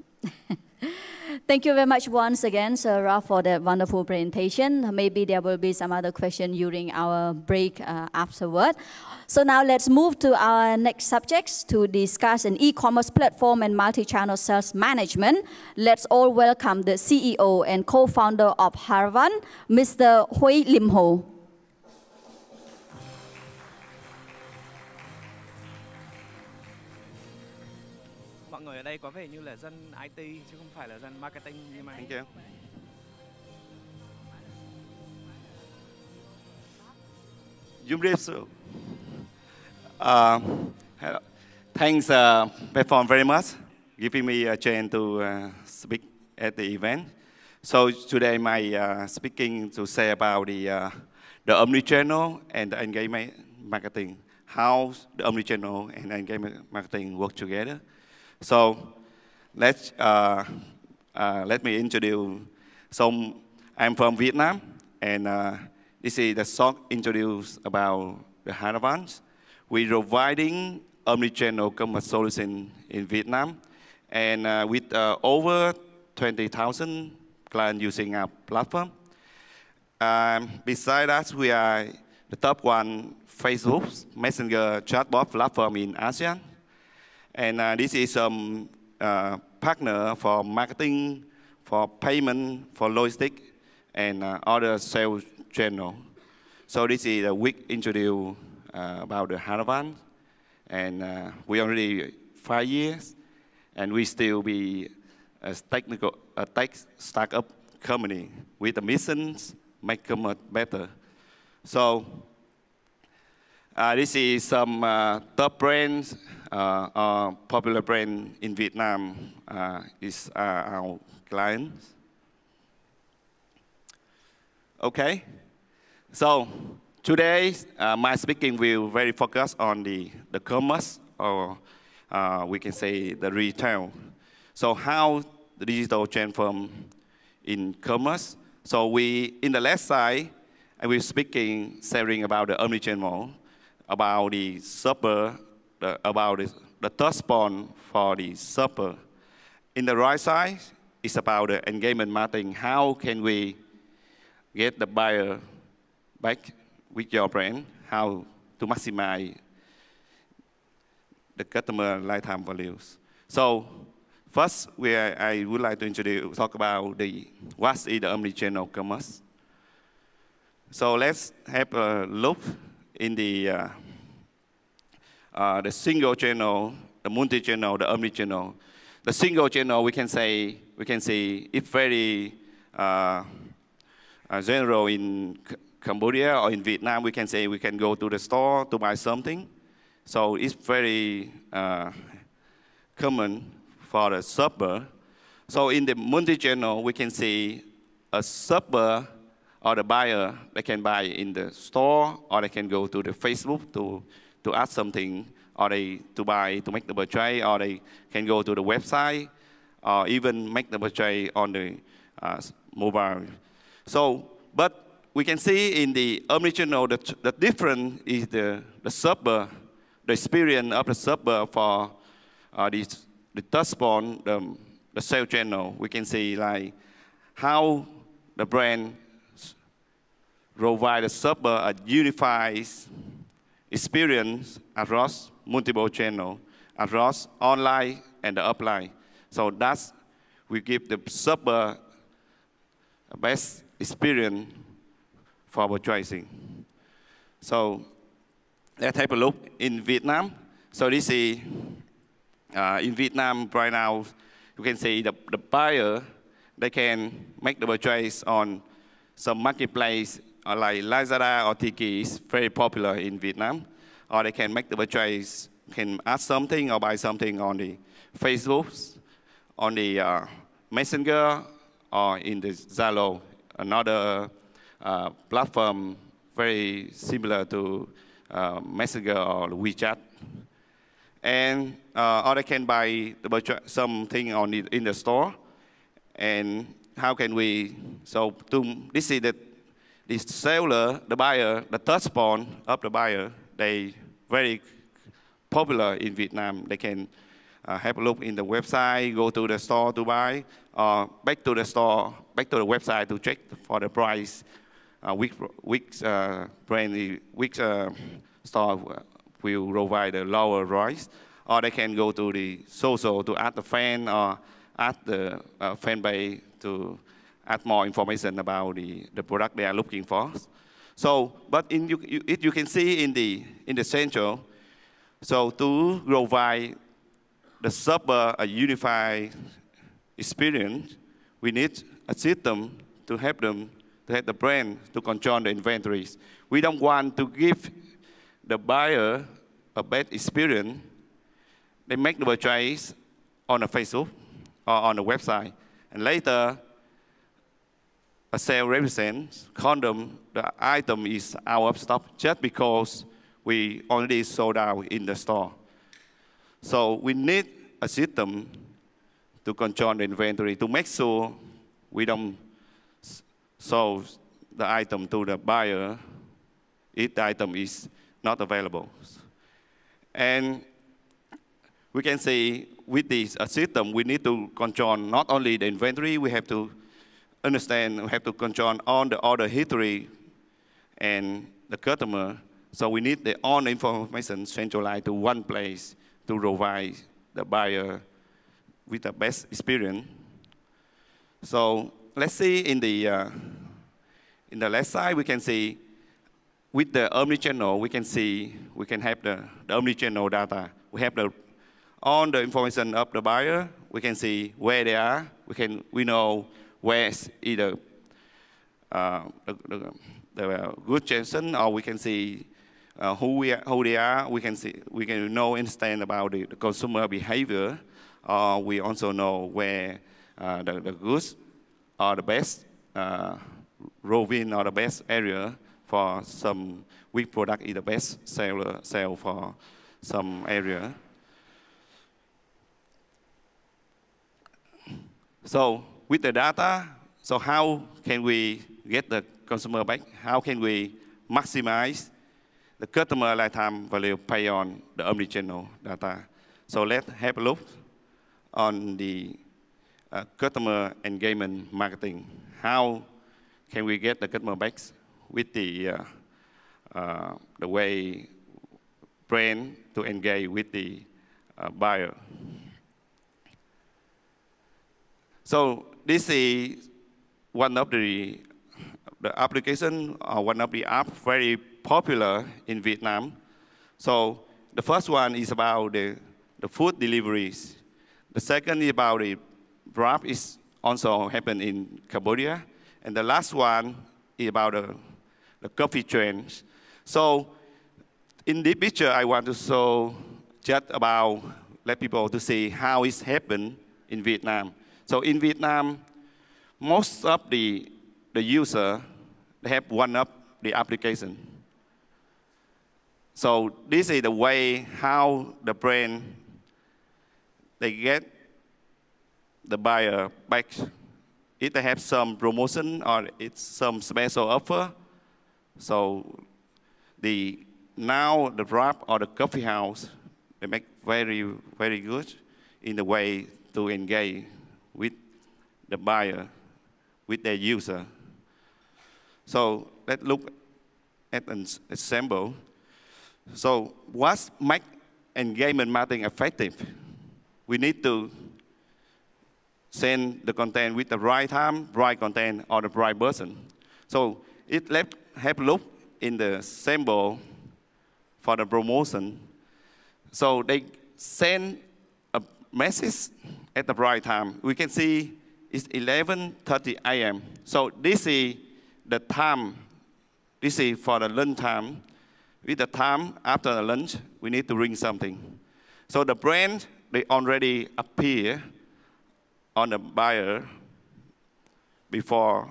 Thank you very much once again, Sir Ra, for that wonderful presentation. Maybe there will be some other question during our break afterward. So now let's move to our next subjects to discuss an e-commerce platform and multi-channel sales management. Let's all welcome the CEO and co-founder of Haravan, Mr. Huy Lim Ho. Mọi người ở đây có vẻ như là dân IT chứ không phải là dân marketing như mà. Thank you. Thanks, Metfone, very much, giving me a chance to speak at the event. So today, my speaking to say about the omnichannel and the engagement marketing, how the omnichannel and engagement marketing work together. So let me introduce. So I'm from Vietnam, and this is the short introduce about the Haravan. We're providing omnichannel commerce solution in Vietnam, and with over 20,000 clients using our platform. Besides that, we are the top 1 Facebook Messenger chatbot platform in ASEAN. And this is some partner for marketing, for payment, for logistics, and other sales channel. So this is a quick introduction about the Haravan. And we already 5 years, and we still be a tech startup company with the missions make commerce better. So this is some top brands, popular brand in Vietnam is our clients. Okay, so today my speaking will very focus on the commerce, or we can say the retail. So how the digital transform in commerce. So we, in the left side, I will speaking, sharing about the omnichannel, about the shopper, about the touch point for the shopper. In the right side, it's about the engagement marketing. How can we get the buyer back with your brand? How to maximize the customer lifetime values. So first, I would like to talk about what is the omnichannel commerce. So let's have a look in the single channel, the multi-channel, the omni-channel. The single channel, we can see it's very general in Cambodia or in Vietnam. We can say we can go to the store to buy something. So it's very common for the shopper. So in the multi-channel, we can see a shopper or the buyer, they can buy in the store, or they can go to the Facebook to add something, or to make the purchase, or they can go to the website, or even make the purchase on the mobile. So, but we can see in the omnichannel, the difference is the shopper, the experience of the shopper for the touch point, the sales channel. We can see like how the brand provide the shopper a unified experience across multiple channels, across online and the offline. So that's, we give the shopper a best experience for purchasing. So let's take a look in Vietnam. So this is, in Vietnam right now, you can see the buyer, they can make the purchase on some marketplace like Lazada or Tiki is very popular in Vietnam. Or they can make the purchase, can add something or buy something on the Facebook, on the Messenger, or in the Zalo, another platform very similar to Messenger or WeChat. And or they can buy something in the store. And how can we, so this is the seller, the buyer, the touch point of the buyer, they very popular in Vietnam. They can have a look in the website, go to the store to buy, or back to the store, back to the website to check for the price, which brand, which store will provide the lower price. Or they can go to the social to add the fan or add the fan page to add more information about the product they are looking for. So, but you can see in the central, so to provide the server a unified experience, we need a system to help them, to help the brand to control the inventories. We don't want to give the buyer a bad experience. They make the purchase on a Facebook or on the website, and later a sales representative call them the item is out of stock just because we already sold out in the store. So we need a system to control the inventory to make sure we don't sell the item to the buyer if the item is not available. And we can see with this system, we need to control not only the inventory, we have to understand, we have to control all the order history and the customer. So we need all the information centralized to one place to provide the buyer with the best experience. So let's see in the left side, we can see with the omnichannel, we can see, we can have the omnichannel data. We have all the information of the buyer. We can see where they are. We know where is either the good person, or we can see who they are. We can understand about the consumer behavior. We also know where the goods are the best roving or the best area for some weak product is the best sell for some area. So with the data, so how can we get the consumer back? How can we maximize the customer lifetime value based on the omnichannel data? So let's have a look on the customer engagement marketing. How can we get the customer back with the way brand to engage with the buyer? So this is one of the application, or one of the apps very popular in Vietnam. So the first one is about the food deliveries. The second is about the Grab, is also happen in Cambodia. And the last one is about the coffee trends. So in this picture, I want to show just about, let people to see how it's happened in Vietnam. So in Vietnam, most of the user, they have one of the application. So this is the way how the brand, they get the buyer back. If they have some promotion or it's some special offer, so now the Grab or the coffee house, they make very, very good in the way to engage with the buyer, with their user. So let's look at an example. So what makes engagement marketing effective? We need to send the content with the right time, right content, or the right person. So let's have a look in the sample for the promotion. So they send a message at the right time. We can see it's 11:30 a.m. So this is the time. This is for the lunch time. With the time after the lunch, we need to ring something. So the brand, they already appear on the buyer before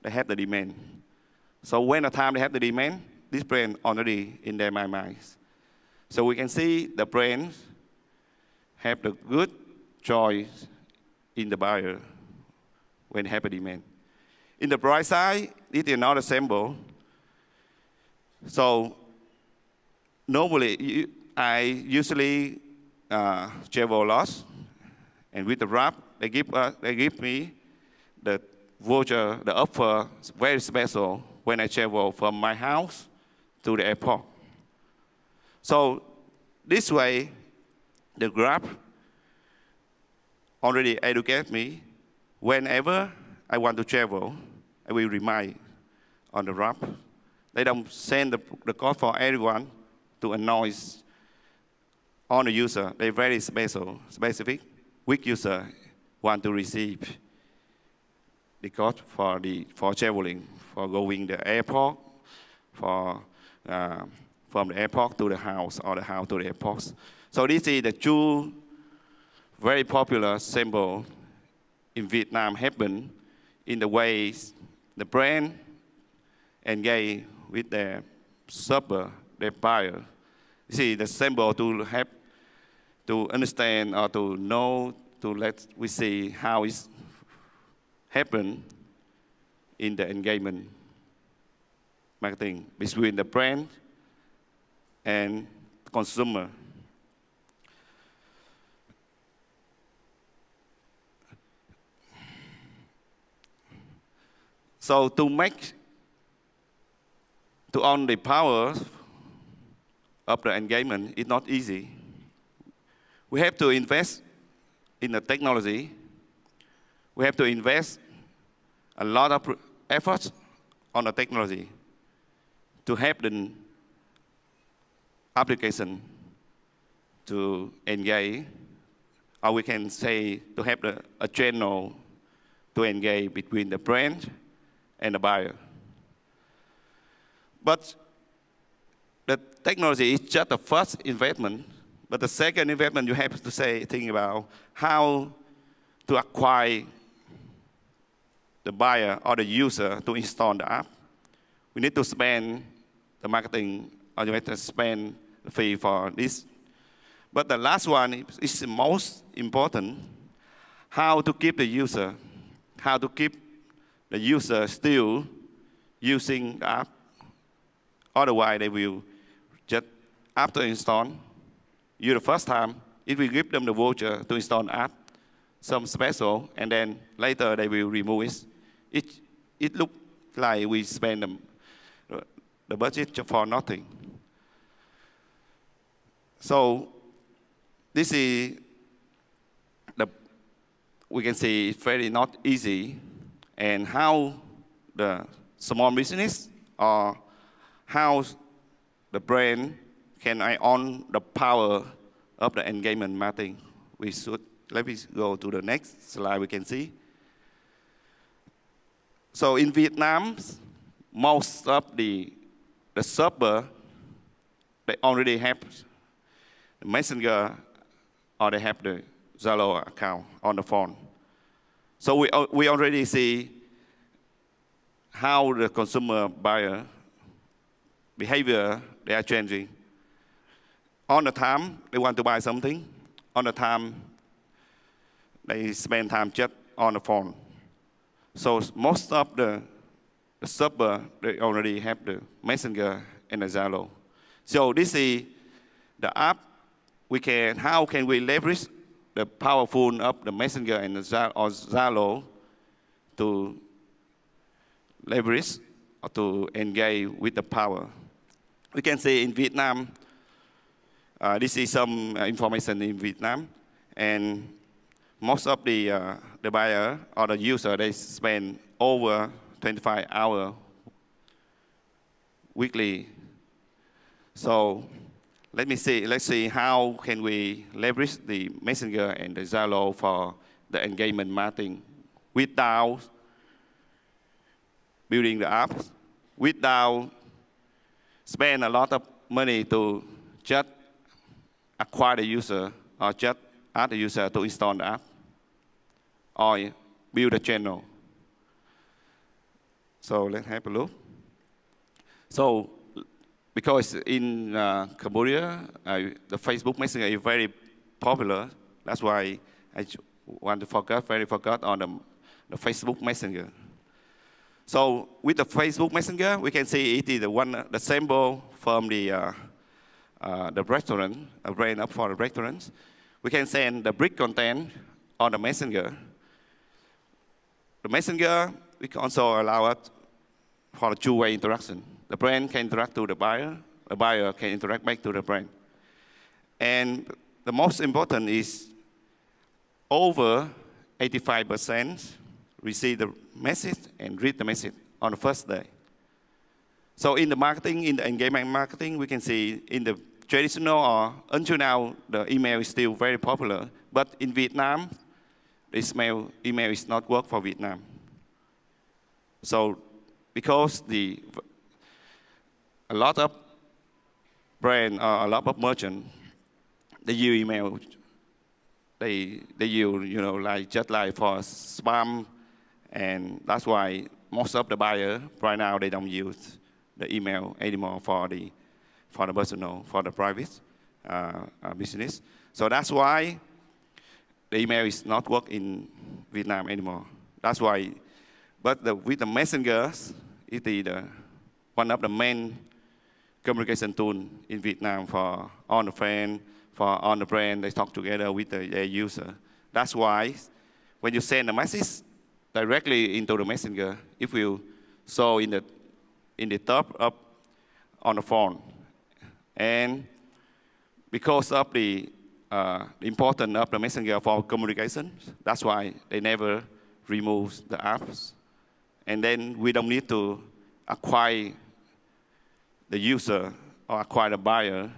they have the demand. So when the time they have the demand, this brand already in their minds. So we can see the brands have the good choice in the buyer when have a demand. In the bright side, it is another symbol. So normally, I usually travel a lot, and with the wrap, they give me the voucher, the offer, very special when I travel from my house to the airport. So this way, the Grab already educate me. Whenever I want to travel, I will remind on the wrap. They don't send the code for everyone to annoy all the user. They're very specific. Which user want to receive the code for traveling, for going to the airport, for from the airport to the house or the house to the airport. So this is the two very popular symbol in Vietnam happen in the ways the brand engage with their shopper, their buyer. You see the symbol to have to understand or to know, to let we see how it's happen in the engagement marketing between the brand and consumer. So to own the power of the engagement is not easy. We have to invest in the technology. We have to invest a lot of efforts on the technology to help the application to engage, or we can say to have a channel to engage between the brand and the buyer. But the technology is just the first investment. But the second investment, you have to think about how to acquire the buyer or the user to install the app. We need to spend the marketing, or you have to spend the fee for this. But the last one is the most important, how to keep the user, how to keep the user still using the app. Otherwise, they will just, after install, the first time, it will give them the voucher to install the app, some special, and then later they will remove it. It looks like we spend the budget for nothing. So this is we can see it's very not easy, and how the small business or how the brand can I own the power of the engagement marketing. Let me go to the next slide we can see. So in Vietnam, most of the shopper, they already have the messenger or they have the Zalo account on the phone. So we already see how the consumer buyer behavior, they are changing. On the time, they want to buy something. On the time, they spend time just on the phone. So most of the shopper, they already have the messenger and the Zalo. So this is the app. How can we leverage the powerful of the messenger and the Zalo to leverage or to engage with the power? We can see in Vietnam, this is some information in Vietnam, and most of the buyer or the user, they spend over 25 hours weekly. So let's see how can we leverage the messenger and the Zalo for the engagement marketing without building the apps, without spend a lot of money to just acquire the user or just ask the user to install the app or build a channel. So let's have a look. So because in Cambodia, the Facebook Messenger is very popular. That's why I want to focus on the Facebook Messenger. So with the Facebook Messenger, we can see it is the sample from the restaurant, a brand up for the restaurants. We can send the brick content on the Messenger. The Messenger, we can also allow it for a two-way interaction. The brand can interact to the buyer can interact back to the brand. And the most important is over 85% receive the message and read the message on the first day. So in the marketing, in the engagement marketing, we can see in the traditional or until now, the email is still very popular. But in Vietnam, this email is not work for Vietnam. So because a lot of brand or a lot of merchant, they use email. They use, like just like for spam, and that's why most of the buyer right now they don't use the email anymore for the personal, for the private business. So that's why the email is not work in Vietnam anymore. That's why, but with the messengers, it is one of the main communication tool in Vietnam for all the friends, for all the brand. They talk together with their user. That's why when you send a message directly into the messenger, it will show in the top up on the phone. And because of the importance of the messenger for communication, that's why they never remove the apps. And then we don't need to acquire the user or acquire the buyer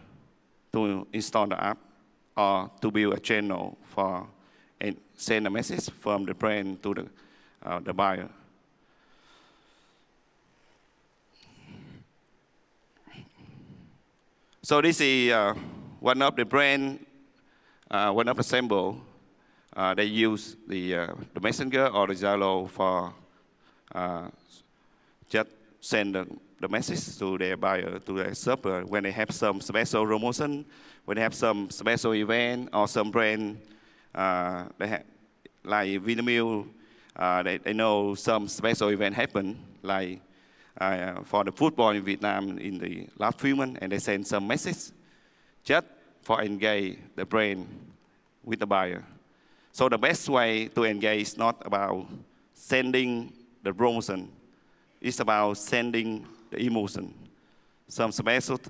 to install the app or to build a channel for and send a message from the brand to the buyer. So this is one of the brand, one of the sample. They use the messenger or the Zalo for just send the message to their buyer, to their shopper, when they have some special promotion, when they have some special event or some brand, they have, like Vinamilk, they know some special event happen, like for the football in Vietnam in the last few months, and they send some message just for engage the brand with the buyer. So the best way to engage is not about sending the promotion, it's about sending the emotion. Some special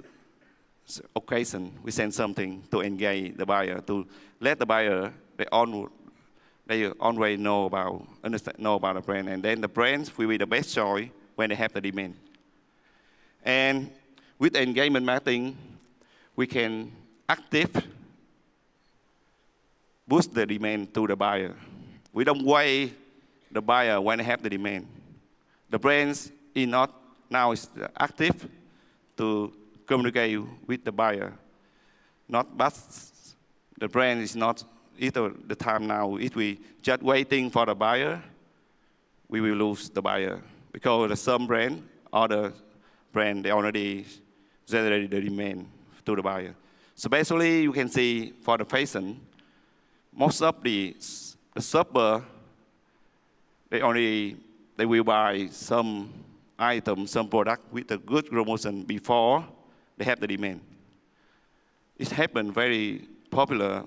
occasion, we send something to engage the buyer, to let the buyer, they already know about the brand, and then the brands will be the best choice when they have the demand. And with engagement marketing, we can active boost the demand to the buyer. We don't wait the buyer when they have the demand. The brands is not now is active to communicate with the buyer. But the brand is not either the time now. If we just waiting for the buyer, we will lose the buyer because some brand, other brand, they already generated the demand to the buyer. So basically, you can see for the fashion, most of the shopper, they will buy some item, some product with a good promotion before they have the demand. It happened very popular,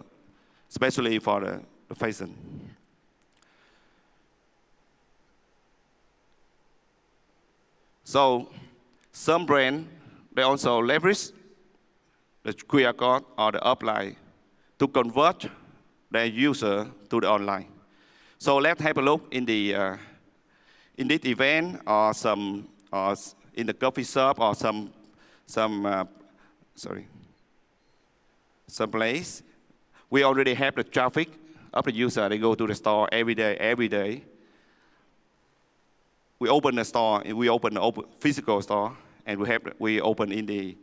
especially for the fashion. So some brand, they also leverage the QR code or the offline to convert their user to the online. So let's have a look in the in this event or in the coffee shop or some place. We already have the traffic of the user. They go to the store every day. We open the store, we open the physical store, and we open in the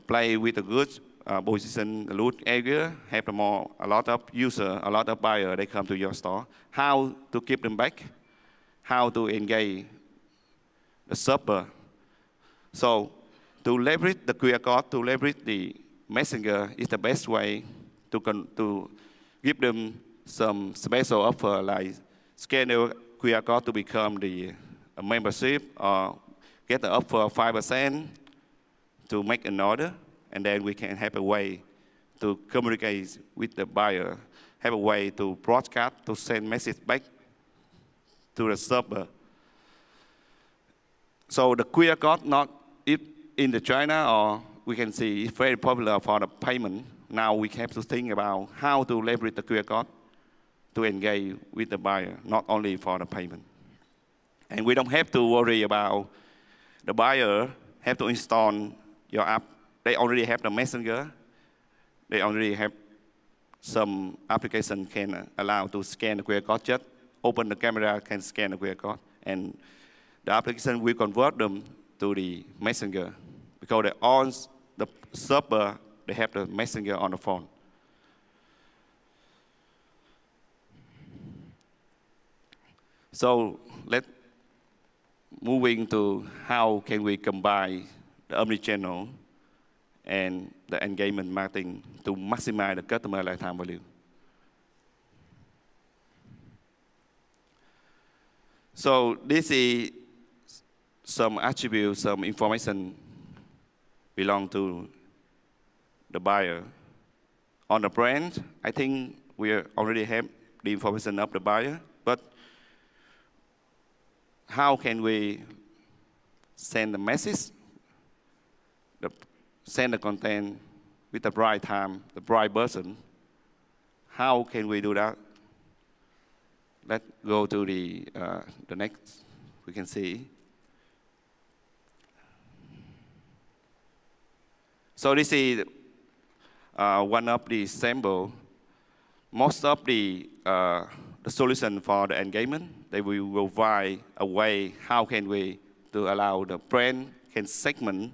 play with the goods, position the loot area, have a lot of user, a lot of buyer, they come to your store. How to keep them back? How to engage the shopper? So to leverage the QR code, to leverage the messenger is the best way to give them some special offer, like scan the QR code to become a membership, or get the offer of 5% to make an order, and then we can have a way to communicate with the buyer, have a way to broadcast, to send message back to the server. So the QR code, not in the China, or we can see it's very popular for the payment. Now we have to think about how to leverage the QR code to engage with the buyer, not only for the payment. And we don't have to worry about the buyer have to install your app. They already have the messenger. They already have some application can allow to scan the QR code. Just open the camera, can scan the QR code, and the application will convert them to the messenger, because they on the server, they have the messenger on the phone. So let's moving to how can we combine the omnichannel and the engagement marketing to maximize the customer lifetime value. So this is some attributes, some information belong to the buyer. On the brand, I think we already have the information of the buyer, but how can we send the message, send the content with the right time, the right person? How can we do that? Let's go to the next, we can see. So this is one of the sample. Most of the solution for the engagement, they will provide a way how can we to allow the brand can segment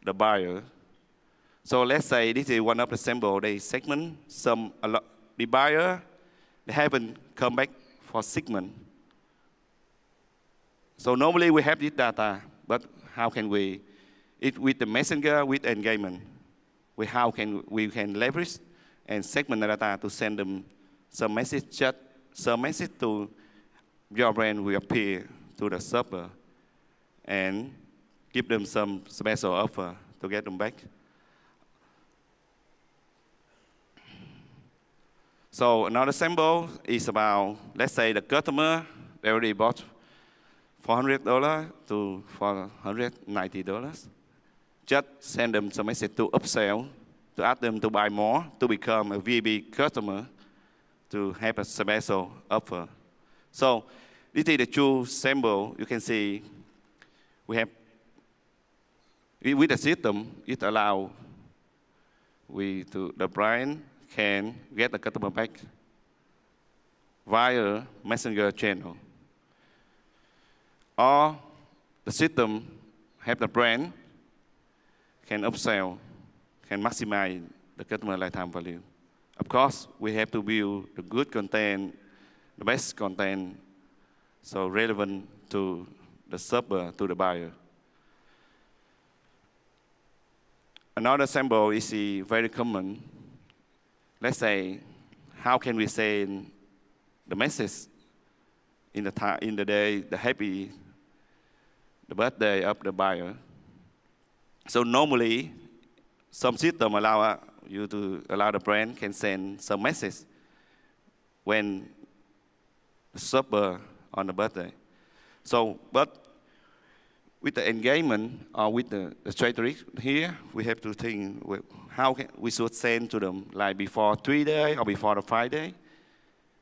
the buyer. So let's say this is one of the sample. They segment the buyer. They haven't come back for segment. So normally we have this data, but how can we? It with the messenger, with engagement, we can leverage and segment the data to send them some message chat, some message to your brand will appear to the server and give them some special offer to get them back. So another sample is about, let's say the customer, they already bought $400 to $490. Just send them some message to upsell, to ask them to buy more, to become a VIP customer, to have a special offer. So this is the two sample. You can see we have, with the system, it allows the brand can get the customer back via messenger channel. Or the system have the brand can upsell, can maximize the customer lifetime value. Of course, we have to build the good content, the best content, so relevant to the server, to the buyer. Another sample is very common. Let's say, how can we send the message in the day, the birthday of the buyer? So normally, some system allow the brand can send some message when the server on the birthday. So, but with the engagement or with the strategy here, we have to think how we should send to them, like before 3 days or before the 5 days,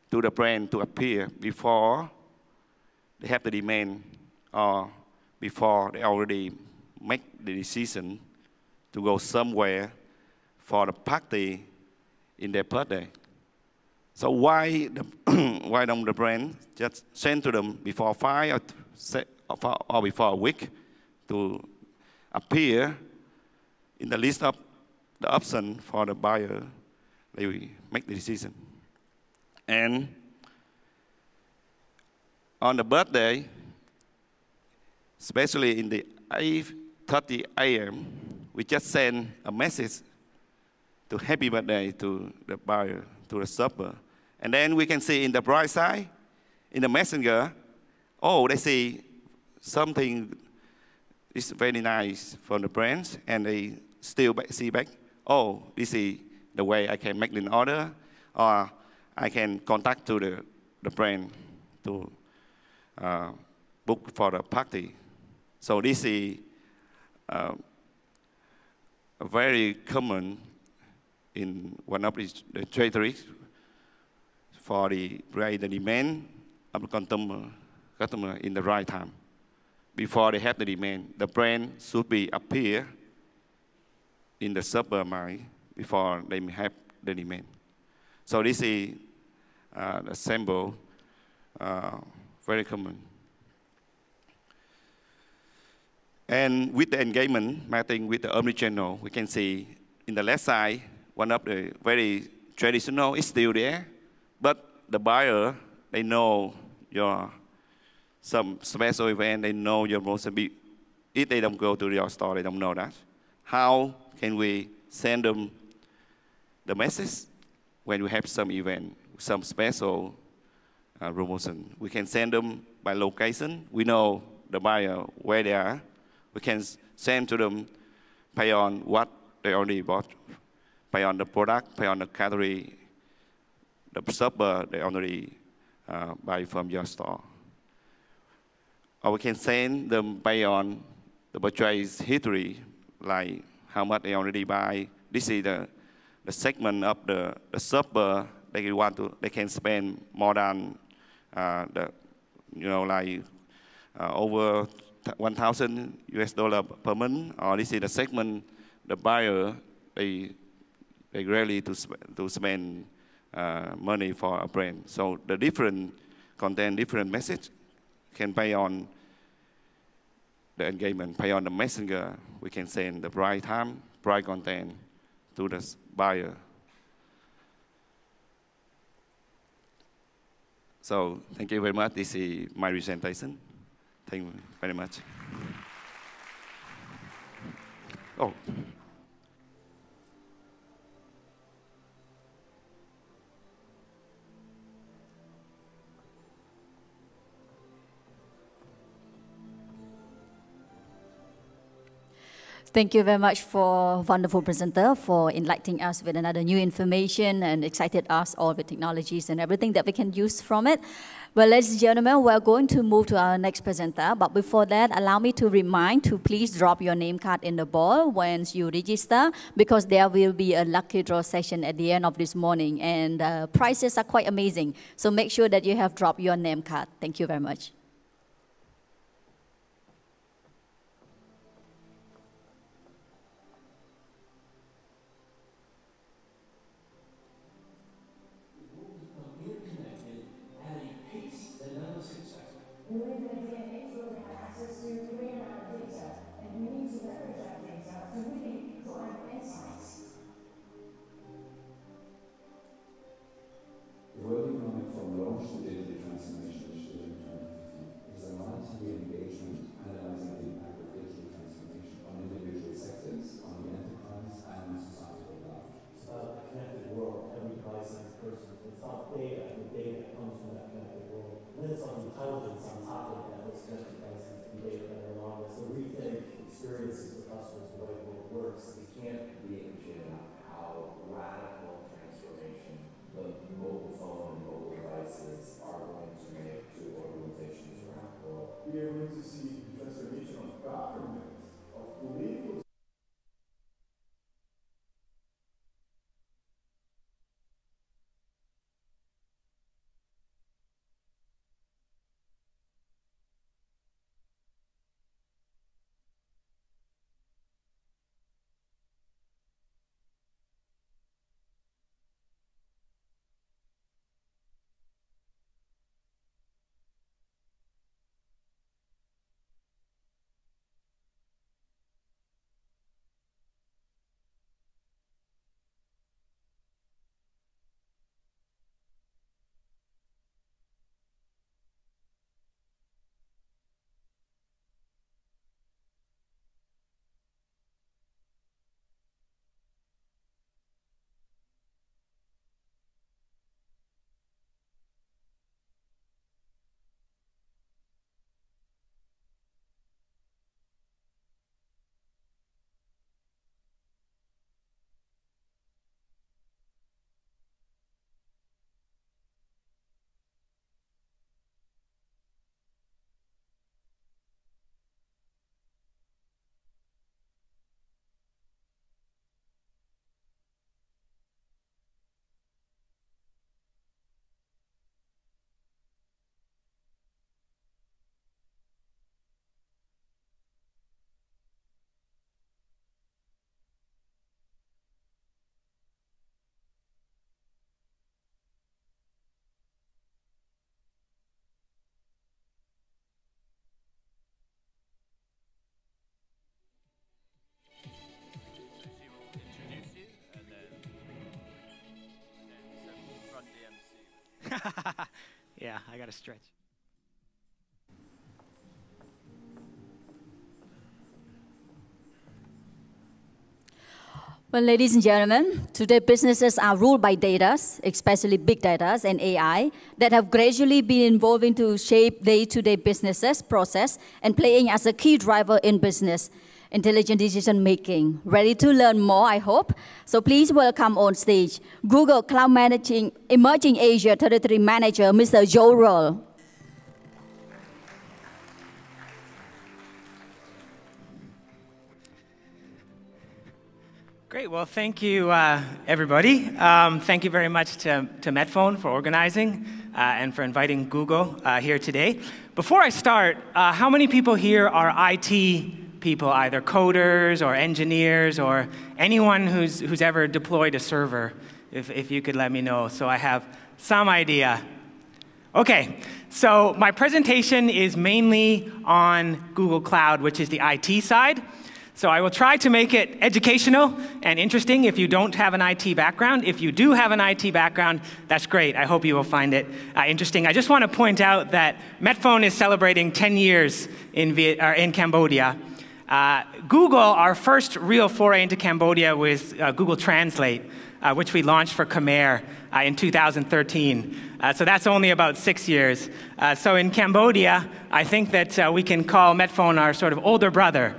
to the brand to appear before they have the demand or before they already make the decision to go somewhere for the party in their birthday. So why don't the brand just send to them before 5 or before a week to appear in the list of the option for the buyer? They will make the decision. And on the birthday, especially in the 8th 8:30 a.m., we just send a message to happy birthday to the buyer, to the shopper. And then we can see in the bright side, in the messenger, oh, they see something is very nice from the brands, and they still see back, oh, this is the way I can make an order, or I can contact to the brand to book for the party. So this is very common in one of the trades for the demand of the customer in the right time. Before they have the demand, the brand should be appear in the shopper mind before they have the demand. So this is the sample, very common. And with the engagement marketing with the omnichannel, we can see in the left side, one of the very traditional is still there, but the buyer, they know your some special event, they know your promotion. If they don't go to your store, they don't know that. How can we send them the message when we have some event, some special promotion? We can send them by location. We know the buyer where they are. We can send to them pay on what they already bought, pay on the product, pay on the category, the shopper they already buy from your store. Or we can send them pay on the purchase history, like how much they already buy. This is the segment of the shopper they can spend more than over $1,000 per month, or this is the segment the buyer they ready to spend money for a brand. So the different content, different message can pay on the engagement, pay on the messenger. We can send the right time, right content to the buyer. So thank you very much. This is my presentation. Thank you very much. Oh. Thank you very much for wonderful presenter for enlightening us with another new information and excited us all with technologies and everything that we can use from it. Well, ladies and gentlemen, we're going to move to our next presenter. But before that, allow me to remind to please drop your name card in the bowl once you register, because there will be a lucky draw session at the end of this morning, and prices are quite amazing. So make sure that you have dropped your name card. Thank you very much. I got to stretch. Well, ladies and gentlemen, today businesses are ruled by data, especially big data and AI, that have gradually been evolving to shape day-to-day businesses process and playing as a key driver in business intelligent decision making. Ready to learn more, I hope? So please welcome on stage Google Cloud Managing Emerging Asia Territory Manager, Mr. Joe Roll. Great. Well, thank you, everybody. Thank you very much to Metfone for organizing and for inviting Google here today. Before I start, how many people here are IT people, either coders or engineers or anyone who's ever deployed a server? If you could let me know, so I have some idea. Okay, so my presentation is mainly on Google Cloud, which is the IT side. So I will try to make it educational and interesting if you don't have an IT background. If you do have an IT background, that's great. I hope you will find it interesting. I just want to point out that Metfone is celebrating 10 years in Cambodia. Google, our first real foray into Cambodia was Google Translate, which we launched for Khmer in 2013. So that's only about 6 years. So in Cambodia, I think that we can call Metfone our sort of older brother.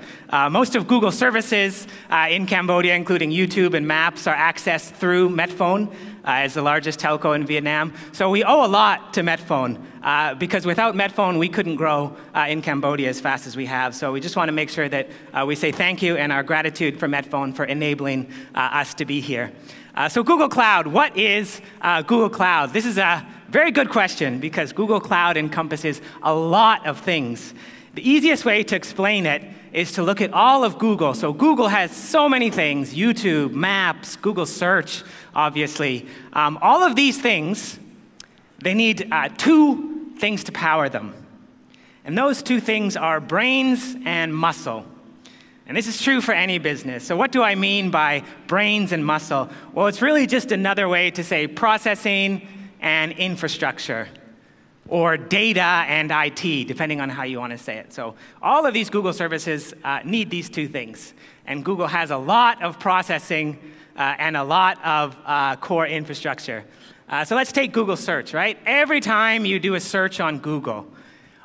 Most of Google services in Cambodia, including YouTube and Maps, are accessed through Metfone as the largest telco in Vietnam. So we owe a lot to Metfone because without Metfone, we couldn't grow in Cambodia as fast as we have. So we just want to make sure that we say thank you and our gratitude for Metfone for enabling us to be here. So Google Cloud, what is Google Cloud? This is a very good question because Google Cloud encompasses a lot of things. The easiest way to explain it is to look at all of Google. So Google has so many things, YouTube, Maps, Google Search, obviously. All of these things, they need two things to power them. And those two things are brains and muscle. And this is true for any business. So what do I mean by brains and muscle? Well, it's really just another way to say processing and infrastructure, or data and IT, depending on how you want to say it. So all of these Google services need these two things. And Google has a lot of processing and a lot of core infrastructure. So let's take Google Search, right? Every time you do a search on Google,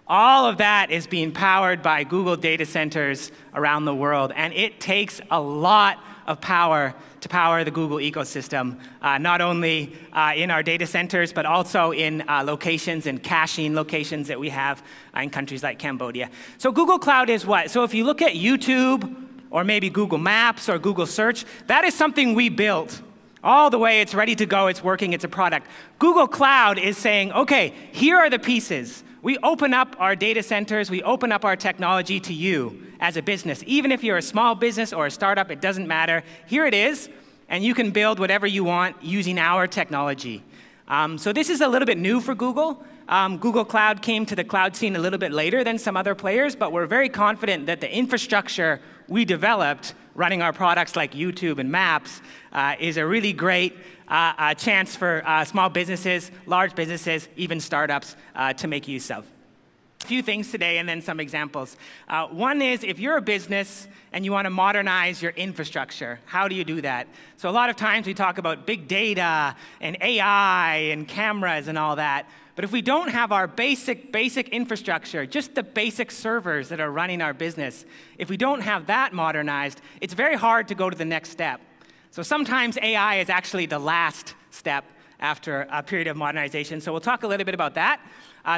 all of that is being powered by Google data centers around the world. And it takes a lot of power to power the Google ecosystem, not only in our data centers, but also in locations and caching locations that we have in countries like Cambodia. So Google Cloud is what? So if you look at YouTube, or maybe Google Maps or Google Search, that is something we built. All the way, it's ready to go, it's working, it's a product. Google Cloud is saying, okay, here are the pieces. We open up our data centers, we open up our technology to you as a business. Even if you're a small business or a startup, it doesn't matter. Here it is, and you can build whatever you want using our technology. So this is a little bit new for Google. Google Cloud came to the cloud scene a little bit later than some other players, but we're very confident that the infrastructure we developed running our products like YouTube and Maps is a really great chance for small businesses, large businesses, even startups to make use of. A few things today and then some examples. One is if you're a business and you want to modernize your infrastructure, how do you do that? So a lot of times we talk about big data and AI and cameras and all that. But if we don't have our basic infrastructure, just the basic servers that are running our business, if we don't have that modernized, it's very hard to go to the next step. So sometimes AI is actually the last step after a period of modernization. So we'll talk a little bit about that.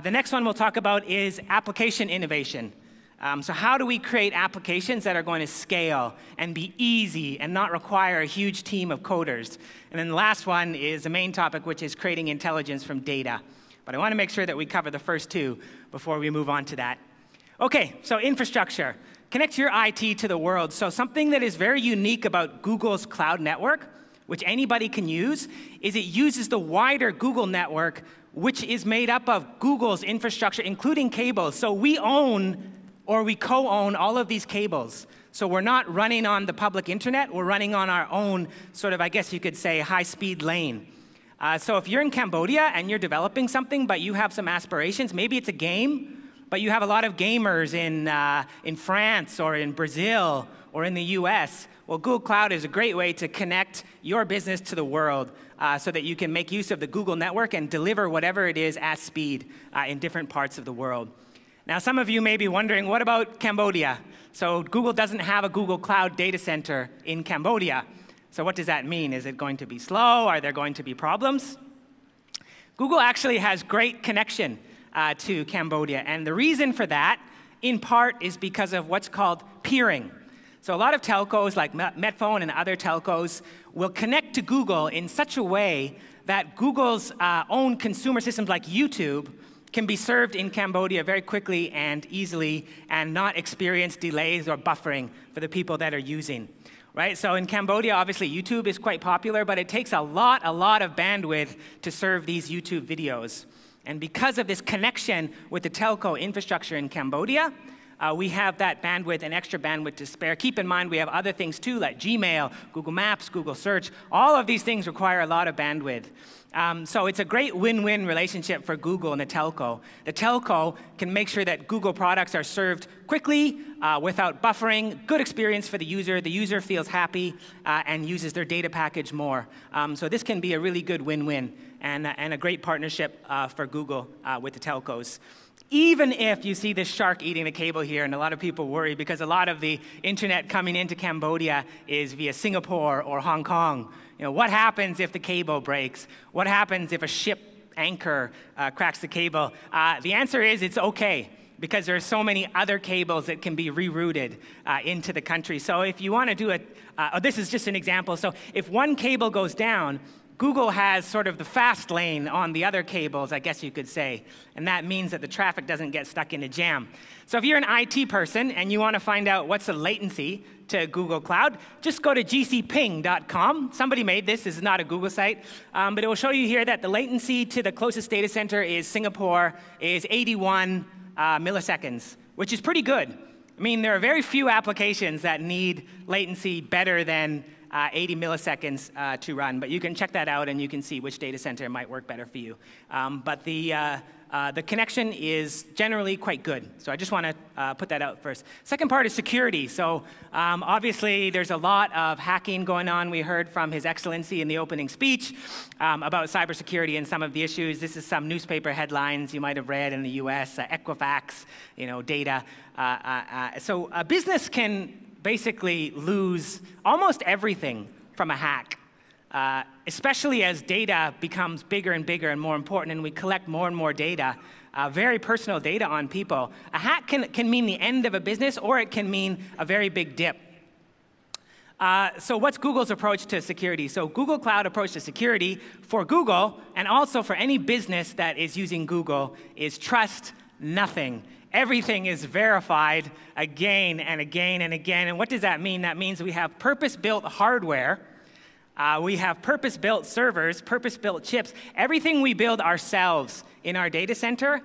The next one we'll talk about is application innovation. So how do we create applications that are going to scale and be easy and not require a huge team of coders? And then the last one is the main topic, which is creating intelligence from data. But I want to make sure that we cover the first two before we move on to that. Okay, so infrastructure. Connect your IT to the world. So something that is very unique about Google's cloud network, which anybody can use, is it uses the wider Google network, which is made up of Google's infrastructure, including cables. So we own or we co-own all of these cables. So we're not running on the public internet, we're running on our own sort of, I guess you could say, high-speed lane. So if you're in Cambodia and you're developing something, but you have some aspirations, maybe it's a game, but you have a lot of gamers in France or in Brazil or in the US, well, Google Cloud is a great way to connect your business to the world so that you can make use of the Google network and deliver whatever it is at speed in different parts of the world. Now, some of you may be wondering, what about Cambodia? So Google doesn't have a Google Cloud data center in Cambodia. So what does that mean? Is it going to be slow? Are there going to be problems? Google actually has great connection to Cambodia. And the reason for that, in part, is because of what's called peering. So a lot of telcos, like Metfone and other telcos, will connect to Google in such a way that Google's own consumer systems like YouTube can be served in Cambodia very quickly and easily and not experience delays or buffering for the people that are using. Right? So in Cambodia, obviously, YouTube is quite popular, but it takes a lot of bandwidth to serve these YouTube videos. And because of this connection with the telco infrastructure in Cambodia, we have that bandwidth and extra bandwidth to spare. Keep in mind, we have other things too, like Gmail, Google Maps, Google Search. All of these things require a lot of bandwidth. So it's a great win-win relationship for Google and the telco. The telco can make sure that Google products are served quickly, without buffering, good experience for the user feels happy, and uses their data package more. So this can be a really good win-win and a great partnership for Google with the telcos. Even if you see this shark eating the cable here, and a lot of people worry because a lot of the internet coming into Cambodia is via Singapore or Hong Kong. You know, what happens if the cable breaks? What happens if a ship anchor cracks the cable? The answer is it's okay, because there are so many other cables that can be rerouted into the country. So if you want to do it, this is just an example. So if one cable goes down, Google has sort of the fast lane on the other cables, I guess you could say. And that means that the traffic doesn't get stuck in a jam. So if you're an IT person and you want to find out what's the latency to Google Cloud, just go to gcping.com. Somebody made this. This is not a Google site. But it will show you here that the latency to the closest data center is Singapore is 81 milliseconds, which is pretty good. I mean, there are very few applications that need latency better than 80 milliseconds to run. But you can check that out, and you can see which data center might work better for you. But the connection is generally quite good. So I just want to put that out first. Second part is security. So obviously, there's a lot of hacking going on. We heard from His Excellency in the opening speech about cybersecurity and some of the issues. This is some newspaper headlines you might have read in the US, Equifax, data. So a business can basically lose almost everything from a hack, especially as data becomes bigger and bigger and more important, and we collect more and more data, very personal data on people. A hack can mean the end of a business, or it can mean a very big dip. So what's Google's approach to security? So Google Cloud approach to security for Google, and also for any business that is using Google, is trust nothing. Everything is verified again and again and again. And what does that mean? That means we have purpose-built hardware. We have purpose-built servers, purpose-built chips. Everything we build ourselves in our data center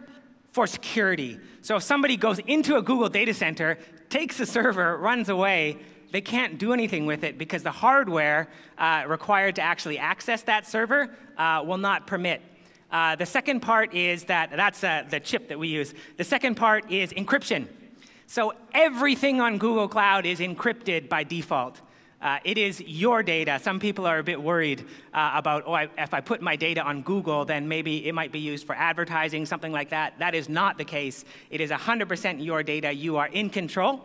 for security. So if somebody goes into a Google data center, takes the server, runs away, they can't do anything with it because the hardware required to actually access that server will not permit. The second part is that's the chip that we use. The second part is encryption. So everything on Google Cloud is encrypted by default. It is your data. Some people are a bit worried about, if I put my data on Google, then maybe it might be used for advertising, something like that. That is not the case. It is 100% your data. You are in control.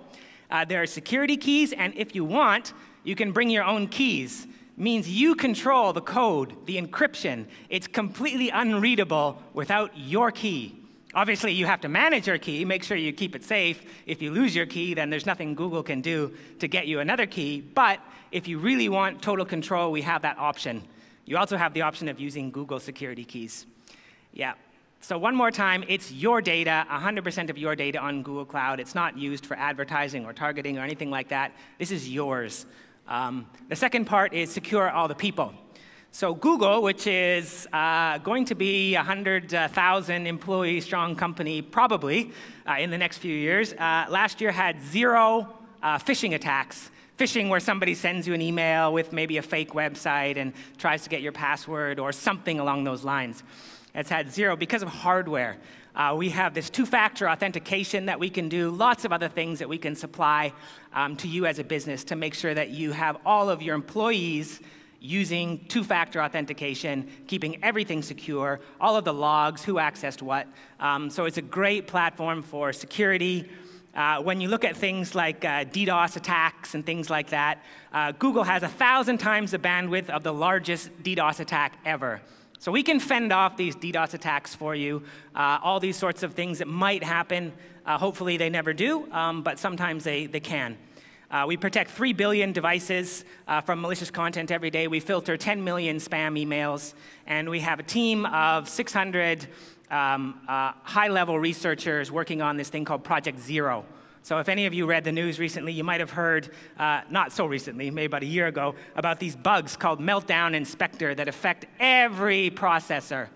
There are security keys, and if you want, you can bring your own keys. Means you control the code, the encryption. It's completely unreadable without your key. Obviously, you have to manage your key, make sure you keep it safe. If you lose your key, then there's nothing Google can do to get you another key. But if you really want total control, we have that option. You also have the option of using Google security keys. Yeah. So one more time, it's your data, 100% of your data on Google Cloud. It's not used for advertising or targeting or anything like that. This is yours. The second part is secure all the people. So Google, which is going to be a 100,000 employee strong company probably in the next few years, last year had 0 phishing attacks phishing where somebody sends you an email with maybe a fake website and tries to get your password or something along those lines. It's had zero because of hardware. We have this two-factor authentication that we can do, lots of other things that we can supply to you as a business to make sure that you have all of your employees using two-factor authentication, keeping everything secure, all of the logs, who accessed what. So it's a great platform for security. When you look at things like DDoS attacks and things like that, Google has 1,000 times the bandwidth of the largest DDoS attack ever. So we can fend off these DDoS attacks for you, all these sorts of things that might happen. Hopefully they never do, but sometimes they can. We protect 3 billion devices from malicious content every day. We filter 10 million spam emails. And we have a team of 600 high-level researchers working on this thing called Project Zero. So if any of you read the news recently, you might have heard, not so recently, maybe about a year ago, about these bugs called Meltdown and Spectre that affect every processor.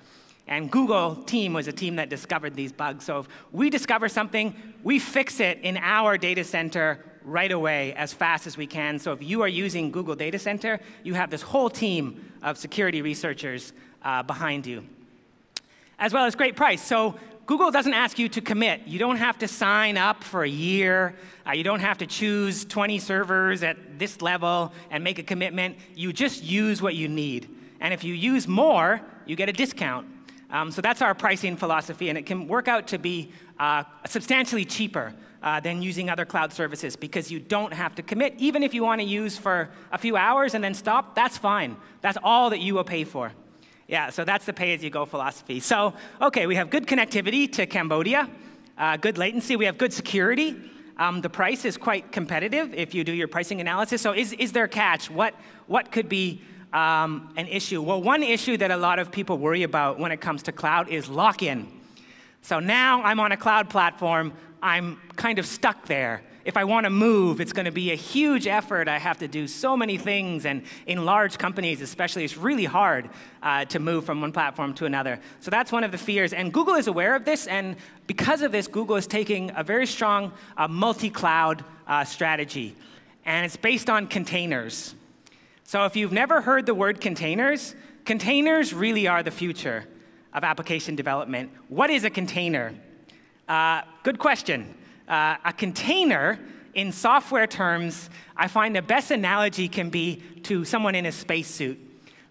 And Google team was a team that discovered these bugs. So if we discover something, we fix it in our data center right away as fast as we can. So if you are using Google Data Center, you have this whole team of security researchers behind you. As well as great price. So Google doesn't ask you to commit. You don't have to sign up for a year. You don't have to choose 20 servers at this level and make a commitment. You just use what you need. And if you use more, you get a discount. So that's our pricing philosophy, and it can work out to be substantially cheaper than using other cloud services because you don't have to commit. Even if you want to use for a few hours and then stop, that's fine. That's all that you will pay for. Yeah, so that's the pay-as-you-go philosophy. So, okay, we have good connectivity to Cambodia, good latency. We have good security. The price is quite competitive if you do your pricing analysis. So is there a catch? What could be an issue? Well, one issue that a lot of people worry about when it comes to cloud is lock-in. So now I'm on a cloud platform. I'm kind of stuck there. If I want to move, it's going to be a huge effort. I have to do so many things. And in large companies especially, it's really hard to move from one platform to another. So that's one of the fears. And Google is aware of this. And because of this, Google is taking a very strong multi-cloud strategy. And it's based on containers. So if you've never heard the word containers, containers really are the future of application development. What is a container? Good question. A container, in software terms, I find the best analogy can be to someone in a spacesuit.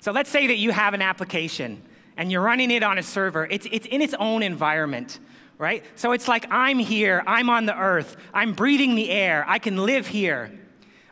So let's say that you have an application, and you're running it on a server. It's in its own environment, right? So it's like I'm here, I'm on the Earth, I'm breathing the air, I can live here.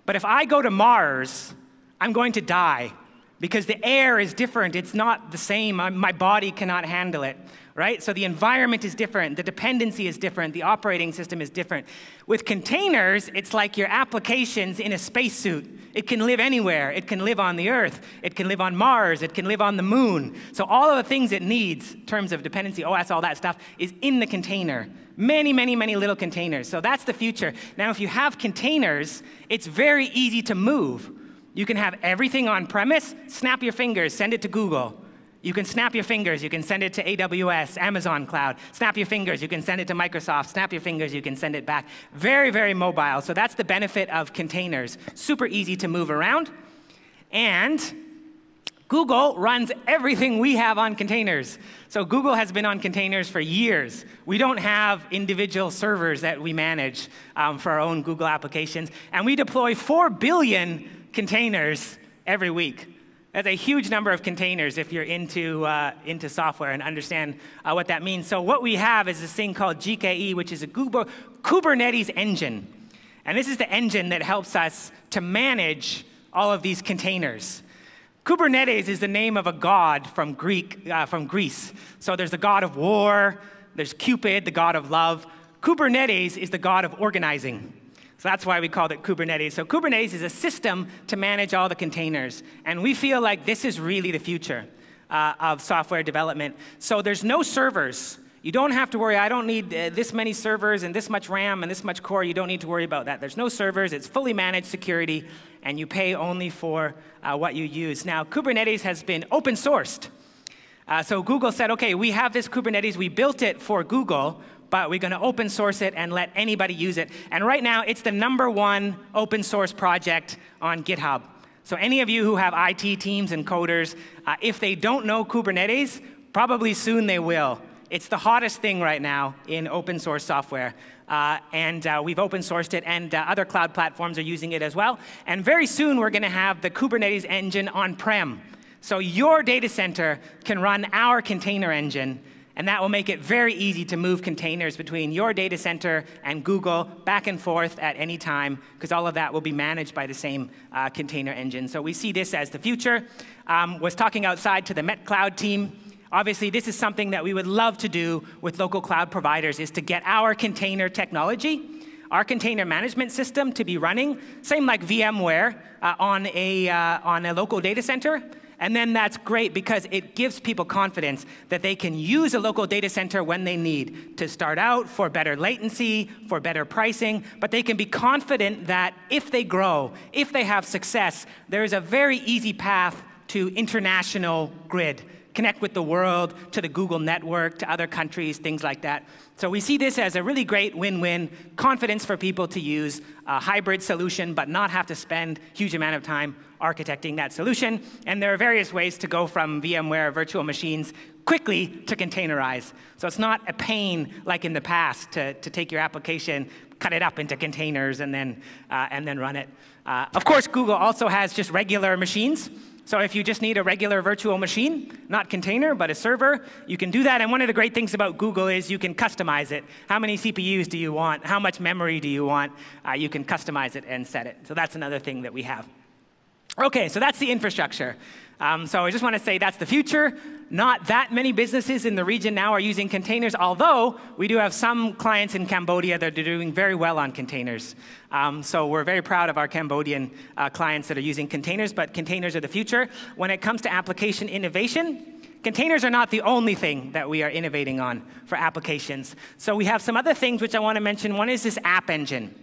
But if I go to Mars, I'm going to die because the air is different. It's not the same. My body cannot handle it. Right? So the environment is different, the dependency is different, the operating system is different. With containers, it's like your application's in a spacesuit. It can live anywhere. It can live on the Earth. It can live on Mars. It can live on the moon. So all of the things it needs in terms of dependency, OS, all that stuff, is in the container. Many, many, many little containers. So that's the future. Now, if you have containers, it's very easy to move. You can have everything on premise, snap your fingers, send it to Google. You can snap your fingers, you can send it to AWS, Amazon Cloud. Snap your fingers, you can send it to Microsoft. Snap your fingers, you can send it back. Very, very mobile. So that's the benefit of containers. Super easy to move around. And Google runs everything we have on containers. So Google has been on containers for years. We don't have individual servers that we manage for our own Google applications. And we deploy 4 billion containers every week. That's a huge number of containers if you're into software and understand what that means. So what we have is this thing called GKE, which is a Kubernetes engine. And this is the engine that helps us to manage all of these containers. Kubernetes is the name of a god from Greece. So there's the god of war, there's Cupid, the god of love. Kubernetes is the god of organizing. So that's why we called it Kubernetes. So Kubernetes is a system to manage all the containers. And we feel like this is really the future of software development. So there's no servers. You don't have to worry, I don't need this many servers and this much RAM and this much core. You don't need to worry about that. There's no servers. It's fully managed security. And you pay only for what you use. Now, Kubernetes has been open sourced. So Google said, OK, we have this Kubernetes. We built it for Google. but we're going to open source it and let anybody use it. And right now, it's the #1 open source project on GitHub. So any of you who have IT teams and coders, if they don't know Kubernetes, probably soon they will. It's the hottest thing right now in open source software. We've open sourced it, and other cloud platforms are using it as well. And very soon, we're going to have the Kubernetes engine on-prem. So your data center can run our container engine, and that will make it very easy to move containers between your data center and Google back and forth at any time, because all of that will be managed by the same container engine. So we see this as the future. Was talking outside to the Met Cloud team. Obviously, this is something that we would love to do with local cloud providers, is to get our container technology, our container management system to be running, same like VMware, on a local data center. And then that's great because it gives people confidence that they can use a local data center when they need to start out for better latency, for better pricing, but they can be confident that if they grow, if they have success, there is a very easy path to international grid. Connect with the world, to the Google network, to other countries, things like that. So we see this as a really great win-win, confidence for people to use a hybrid solution, but not have to spend a huge amount of time architecting that solution. And there are various ways to go from VMware virtual machines quickly to containerize. So it's not a pain like in the past to take your application, cut it up into containers, and then run it. Of course, Google also has just regular machines. So if you just need a regular virtual machine, not container, but a server, you can do that. And one of the great things about Google is you can customize it. How many CPUs do you want? How much memory do you want? You can customize it and set it. So that's another thing that we have. OK, so that's the infrastructure. So I just want to say that's the future. Not that many businesses in the region now are using containers, although we do have some clients in Cambodia that are doing very well on containers. So we're very proud of our Cambodian clients that are using containers, but containers are the future. When it comes to application innovation, containers are not the only thing that we are innovating on for applications. So we have some other things which I want to mention. One is this App Engine.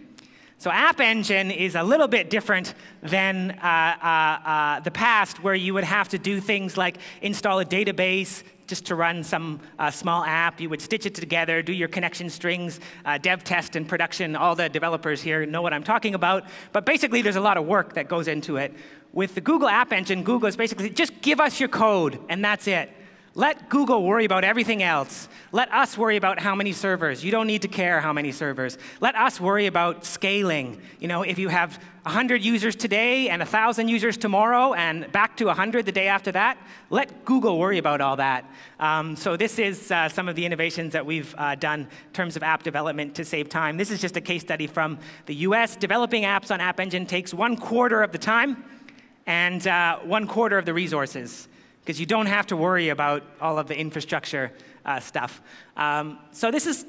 So App Engine is a little bit different than the past, where you would have to do things like install a database just to run some small app. You would stitch it together, do your connection strings, dev test and production. All the developers here know what I'm talking about. But basically, there's a lot of work that goes into it. With the Google App Engine, Google is basically, just give us your code, and that's it. Let Google worry about everything else. Let us worry about how many servers. You don't need to care how many servers. Let us worry about scaling. You know, if you have 100 users today and 1,000 users tomorrow and back to 100 the day after that, let Google worry about all that. So this is some of the innovations that we've done in terms of app development to save time. This is just a case study from the US. Developing apps on App Engine takes 1/4 of the time and 1/4 of the resources, because you don't have to worry about all of the infrastructure stuff. So this is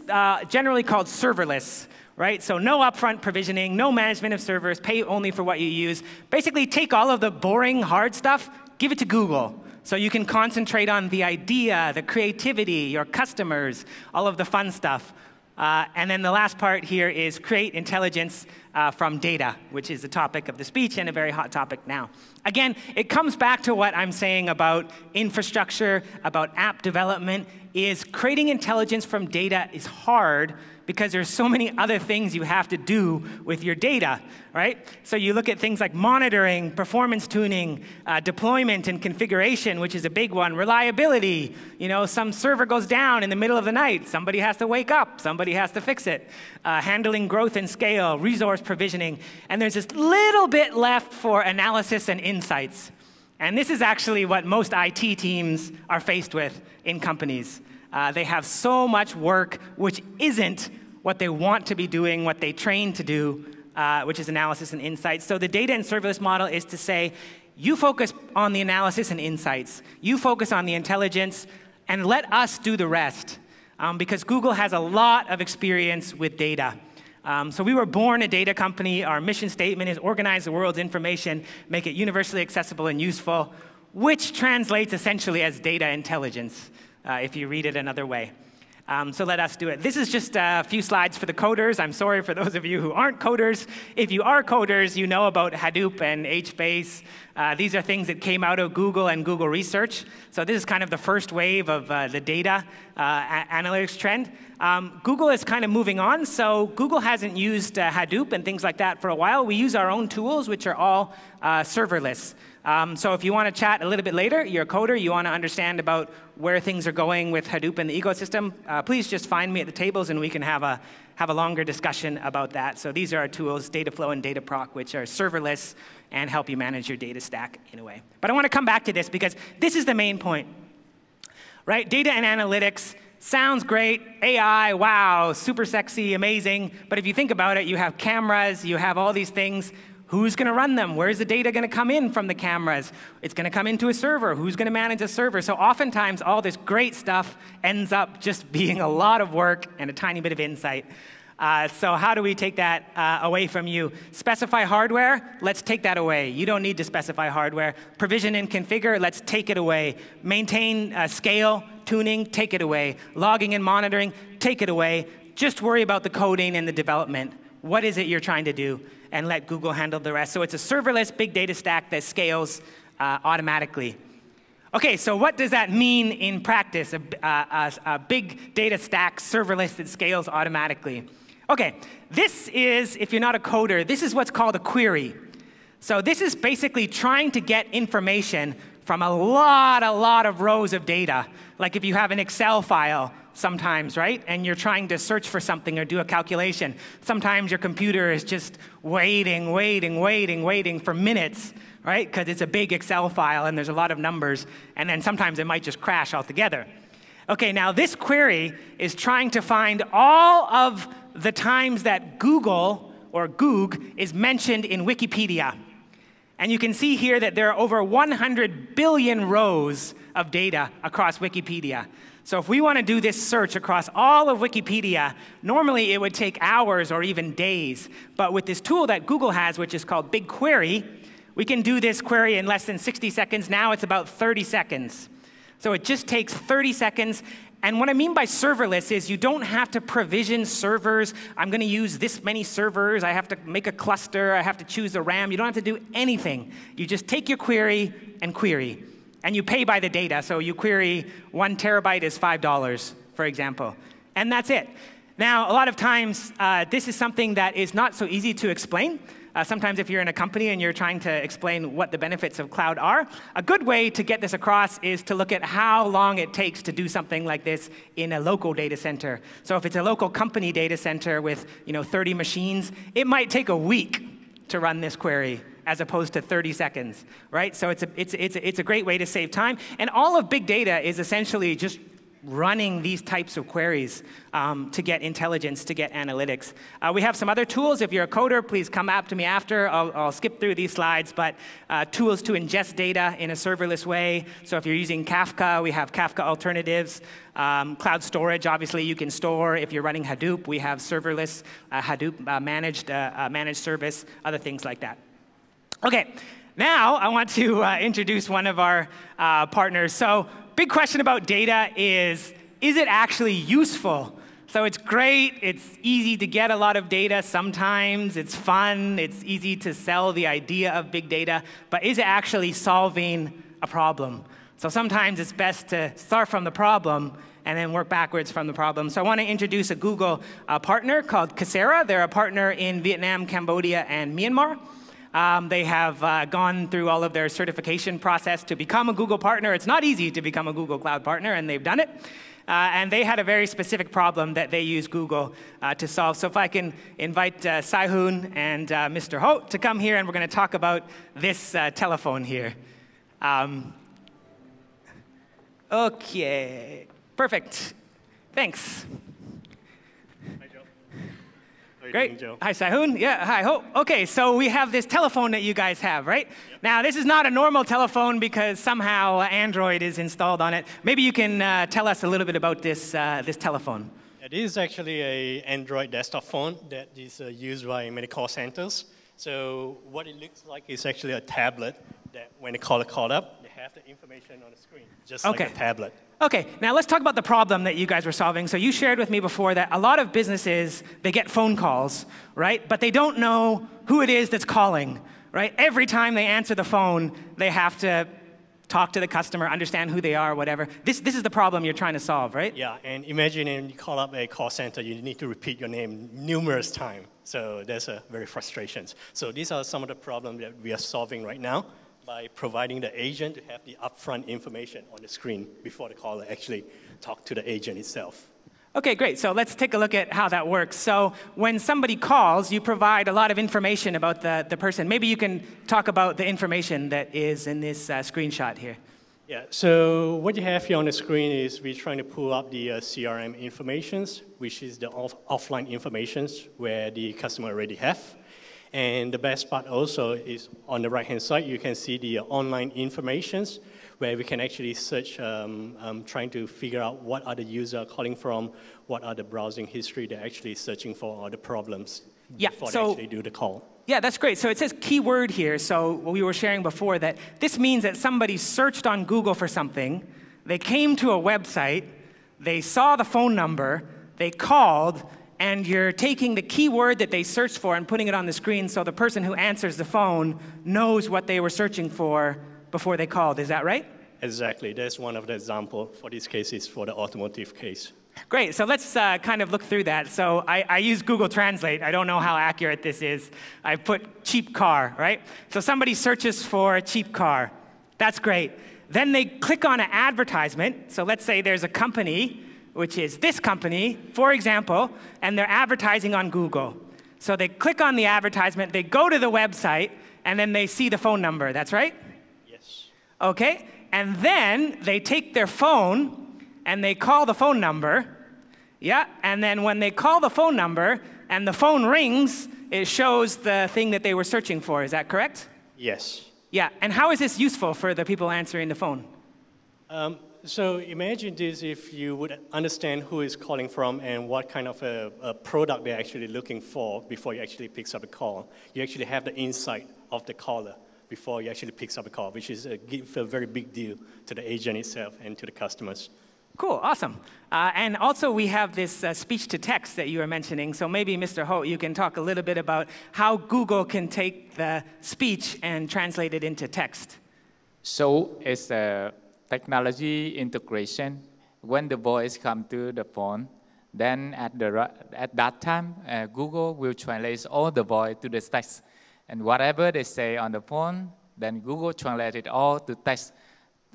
generally called serverless, right? So no upfront provisioning, no management of servers, pay only for what you use. Basically, take all of the boring, hard stuff, give it to Google. So you can concentrate on the idea, the creativity, your customers, all of the fun stuff. And then the last part here is create intelligence from data, which is the topic of the speech and a very hot topic now. Again, it comes back to what I'm saying about infrastructure, about app development, is creating intelligence from data is hard because there's so many other things you have to do with your data, right? So you look at things like monitoring, performance tuning, deployment and configuration, which is a big one, reliability. You know, some server goes down in the middle of the night. Somebody has to wake up. Somebody has to fix it. Handling growth and scale, resource provisioning. And there's this little bit left for analysis and insights. And this is actually what most IT teams are faced with in companies. They have so much work which isn't what they want to be doing, what they train to do, which is analysis and insights. So the data and serverless model is to say, you focus on the analysis and insights. You focus on the intelligence, and let us do the rest. Because Google has a lot of experience with data. So we were born a data company. Our mission statement is organize the world's information, make it universally accessible and useful, which translates essentially as data intelligence, if you read it another way. So let us do it. This is just a few slides for the coders. I'm sorry for those of you who aren't coders. If you are coders, you know about Hadoop and HBase. These are things that came out of Google and Google Research. So this is kind of the first wave of the data analytics trend. Google is kind of moving on. So Google hasn't used Hadoop and things like that for a while. We use our own tools, which are all serverless. So if you want to chat a little bit later, you're a coder, you want to understand about where things are going with Hadoop and the ecosystem, please just find me at the tables and we can have a longer discussion about that. So these are our tools, Dataflow and Dataproc, which are serverless and help you manage your data stack in a way. But I want to come back to this because this is the main point. Right? Data and analytics sounds great. AI, wow, super sexy, amazing. But if you think about it, you have cameras, you have all these things. Who's going to run them? Where's the data going to come in from the cameras? It's going to come into a server. Who's going to manage a server? So oftentimes, all this great stuff ends up just being a lot of work and a tiny bit of insight. So how do we take that away from you? Specify hardware, let's take that away. You don't need to specify hardware. Provision and configure, let's take it away. Maintain scale, tuning, take it away. Logging and monitoring, take it away. Just worry about the coding and the development. What is it you're trying to do? And let Google handle the rest. So it's a serverless big data stack that scales automatically. OK, so what does that mean in practice, a big data stack serverless that scales automatically? OK, this is, if you're not a coder, this is what's called a query. So this is basically trying to get information from a lot of rows of data. Like if you have an Excel file, sometimes, right? And you're trying to search for something or do a calculation. Sometimes your computer is just waiting for minutes, right? Because it's a big Excel file and there's a lot of numbers. And then sometimes it might just crash altogether. OK, now this query is trying to find all of the times that Google, or Goog, is mentioned in Wikipedia. And you can see here that there are over 100 billion rows of data across Wikipedia. So if we want to do this search across all of Wikipedia, normally it would take hours or even days. But with this tool that Google has, which is called BigQuery, we can do this query in less than 60 seconds. Now it's about 30 seconds. So it just takes 30 seconds. And what I mean by serverless is you don't have to provision servers. I'm going to use this many servers. I have to make a cluster. I have to choose the RAM. You don't have to do anything. You just take your query and query. And you pay by the data. So you query 1 terabyte is $5, for example. And that's it. Now, a lot of times, this is something that is not so easy to explain. Sometimes if you're in a company and you're trying to explain what the benefits of cloud are, a good way to get this across is to look at how long it takes to do something like this in a local data center. So if it's a local company data center with 30 machines, it might take a week to run this query, as opposed to 30 seconds, right? So it's a great way to save time. And all of big data is essentially just running these types of queries to get intelligence, to get analytics. We have some other tools. If you're a coder, please come up to me after. I'll skip through these slides, but tools to ingest data in a serverless way. So if you're using Kafka, we have Kafka alternatives. Cloud storage, obviously, you can store. If you're running Hadoop, we have serverless Hadoop managed service, other things like that. OK, now I want to introduce one of our partners. So big question about data is it actually useful? So it's great. It's easy to get a lot of data sometimes. It's fun. It's easy to sell the idea of big data. But is it actually solving a problem? So sometimes it's best to start from the problem and then work backwards from the problem. So I want to introduce a Google partner called Coursera. They're a partner in Vietnam, Cambodia, and Myanmar. They have gone through all of their certification process to become a Google partner. It's not easy to become a Google Cloud partner, and they've done it. And they had a very specific problem that they used Google to solve. So if I can invite Sai-Hoon and Mr. Ho to come here, and we're going to talk about this telephone here. OK, perfect. Thanks. Great. Hi, Sai-Hoon. Yeah, hi, Ho. OK, so we have this telephone that you guys have, right? Yep. Now, this is not a normal telephone because somehow Android is installed on it. Maybe you can tell us a little bit about this, this telephone. It is actually an Android desktop phone that is used by many call centers. So what it looks like is actually a tablet that when the caller called up, they have the information on the screen, just like a tablet. Okay, now let's talk about the problem that you guys were solving. So you shared with me before that a lot of businesses, they get phone calls, right? But they don't know who it is that's calling, right? Every time they answer the phone, they have to talk to the customer, understand who they are, whatever. This is the problem you're trying to solve, right? Yeah, and imagine when you call up a call center, you need to repeat your name numerous times. So that's a very frustration. So these are some of the problems that we are solving right now by providing the agent to have the upfront information on the screen before the caller actually talk to the agent itself. Okay, great. So let's take a look at how that works. So when somebody calls, you provide a lot of information about the person. Maybe you can talk about the information that is in this screenshot here. Yeah, so what you have here on the screen is we're trying to pull up the CRM informations, which is the offline informations where the customer already have. And the best part also is on the right-hand side, you can see the online informations where we can actually search, trying to figure out what are the user calling from, what are the browsing history they're actually searching for, or the problems before they actually do the call. Yeah, that's great. So it says keyword here. So we were sharing before that this means that somebody searched on Google for something, they came to a website, they saw the phone number, they called, and you're taking the keyword that they searched for and putting it on the screen so the person who answers the phone knows what they were searching for before they called. Is that right? Exactly. That's one of the examples for this case is for the automotive case. Great. So let's kind of look through that. So I use Google Translate. I don't know how accurate this is. I put cheap car, right? So somebody searches for a cheap car. That's great. Then they click on an advertisement. So let's say there's a company, which is this company, for example, and they're advertising on Google. So they click on the advertisement, they go to the website, and then they see the phone number. That's right? Yes. Okay. And then they take their phone and they call the phone number. Yeah. And then when they call the phone number and the phone rings, it shows the thing that they were searching for. Is that correct? Yes. Yeah. And how is this useful for the people answering the phone? So imagine this if you would understand who is calling from and what kind of a product they're actually looking for before you actually picks up a call. You actually have the insight of the caller before you actually picks up a call, which is give a very big deal to the agent itself and to the customers. Cool, awesome. And also we have this speech-to-text that you were mentioning. So maybe, Mr. Ho, you can talk a little bit about how Google can take the speech and translate it into text. So it's a technology integration. When the voice comes to the phone, then at that time, Google will translate all the voice to the text. And whatever they say on the phone, then Google translates it all to text.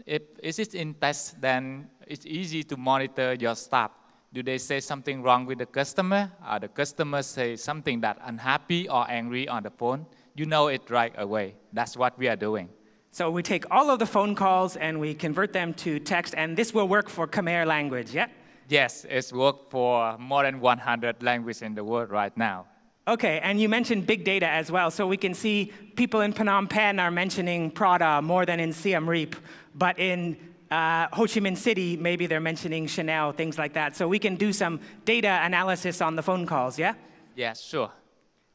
If it is in text, then it's easy to monitor your staff. Do they say something wrong with the customer? Or the customer say something that unhappy or angry on the phone? You know it right away. That's what we are doing. So we take all of the phone calls and we convert them to text, and this will work for Khmer language, yeah? Yes, it's worked for more than 100 languages in the world right now. Okay, and you mentioned big data as well. So we can see people in Phnom Penh are mentioning Prada more than in Siem Reap, but in Ho Chi Minh City, maybe they're mentioning Chanel, things like that. So we can do some data analysis on the phone calls, yeah? Yes, sure.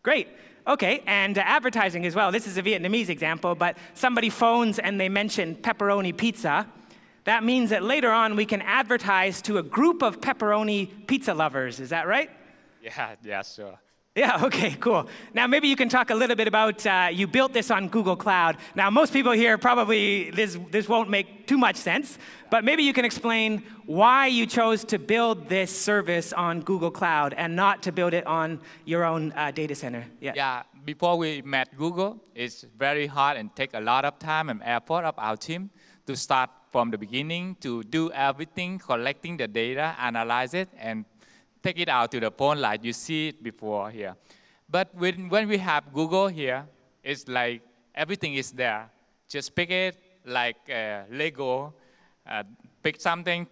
Great. Okay, and advertising as well. This is a Vietnamese example, but somebody phones and they mention pepperoni pizza. That means that later on we can advertise to a group of pepperoni pizza lovers. Is that right? Yeah, sure. Yeah, okay, cool. Now maybe you can talk a little bit about, you built this on Google Cloud. Now most people here probably, this won't make too much sense, but maybe you can explain why you chose to build this service on Google Cloud and not to build it on your own data center. Yeah, before we met Google, it's very hard and take a lot of time and effort of our team to start from the beginning to do everything, collecting the data, analyze it, and take it out to the phone like you see it before here. But when we have Google here, it's like everything is there. Just pick it like Lego, pick something,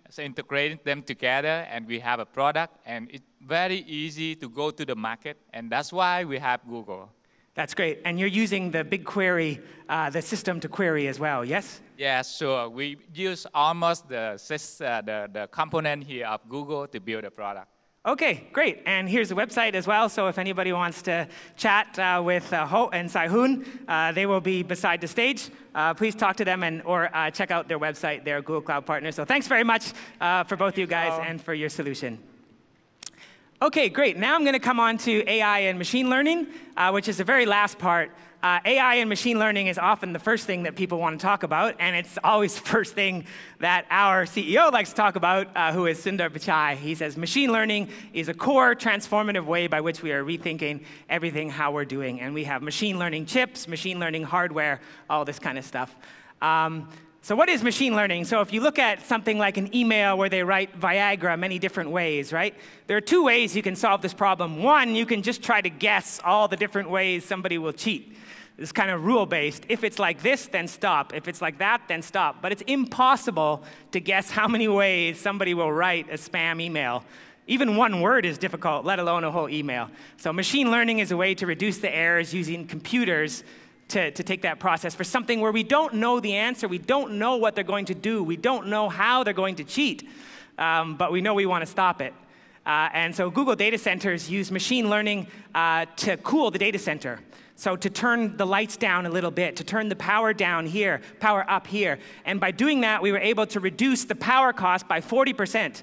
so integrate them together, and we have a product, and it's very easy to go to the market, and that's why we have Google. That's great. And you're using the BigQuery, the system to query as well, yes? Yeah, sure. We use almost the component here of Google to build a product. Okay, great. And here's the website as well. So if anybody wants to chat with Ho and Sai-Hoon, they will be beside the stage. Please talk to them or check out their website. They're a Google Cloud partner. So thanks very much for both you guys and for your solution. Okay, great. Now I'm going to come on to AI and machine learning, which is the very last part. AI and machine learning is often the first thing that people want to talk about, and it's always the first thing that our CEO likes to talk about, who is Sundar Pichai. He says machine learning is a core transformative way by which we are rethinking everything how we're doing. And we have machine learning chips, machine learning hardware, all this kind of stuff. So what is machine learning? So if you look at something like an email where they write Viagra many different ways, right? There are two ways you can solve this problem. One, you can just try to guess all the different ways somebody will cheat. It's kind of rule-based. If it's like this, then stop. If it's like that, then stop. But it's impossible to guess how many ways somebody will write a spam email. Even one word is difficult, let alone a whole email. So machine learning is a way to reduce the errors using computers to take that process for something where we don't know the answer, we don't know what they're going to do, we don't know how they're going to cheat, but we know we want to stop it. And so Google data centers use machine learning to cool the data center. So to turn the lights down a little bit, to turn the power down here, power up here. And by doing that, we were able to reduce the power cost by 40%.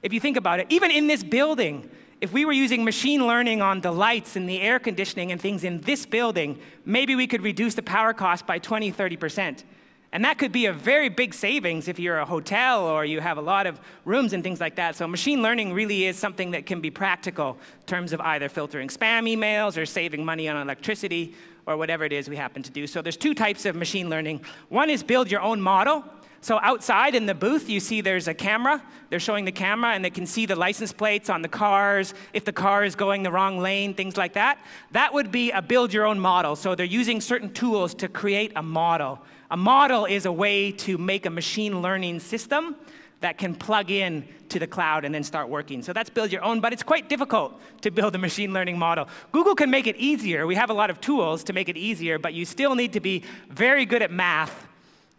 If you think about it, even in this building, if we were using machine learning on the lights and the air conditioning and things in this building, maybe we could reduce the power cost by 20, 30%. And that could be a very big savings if you're a hotel or you have a lot of rooms and things like that. So machine learning really is something that can be practical in terms of either filtering spam emails or saving money on electricity or whatever it is we happen to do. So there's two types of machine learning. One is build your own model. So outside in the booth, you see there's a camera. They're showing the camera, and they can see the license plates on the cars, if the car is going the wrong lane, things like that. That would be a build your own model. So they're using certain tools to create a model. A model is a way to make a machine learning system that can plug in to the cloud and then start working. So that's build your own, but it's quite difficult to build a machine learning model. Google can make it easier. We have a lot of tools to make it easier, but you still need to be very good at math,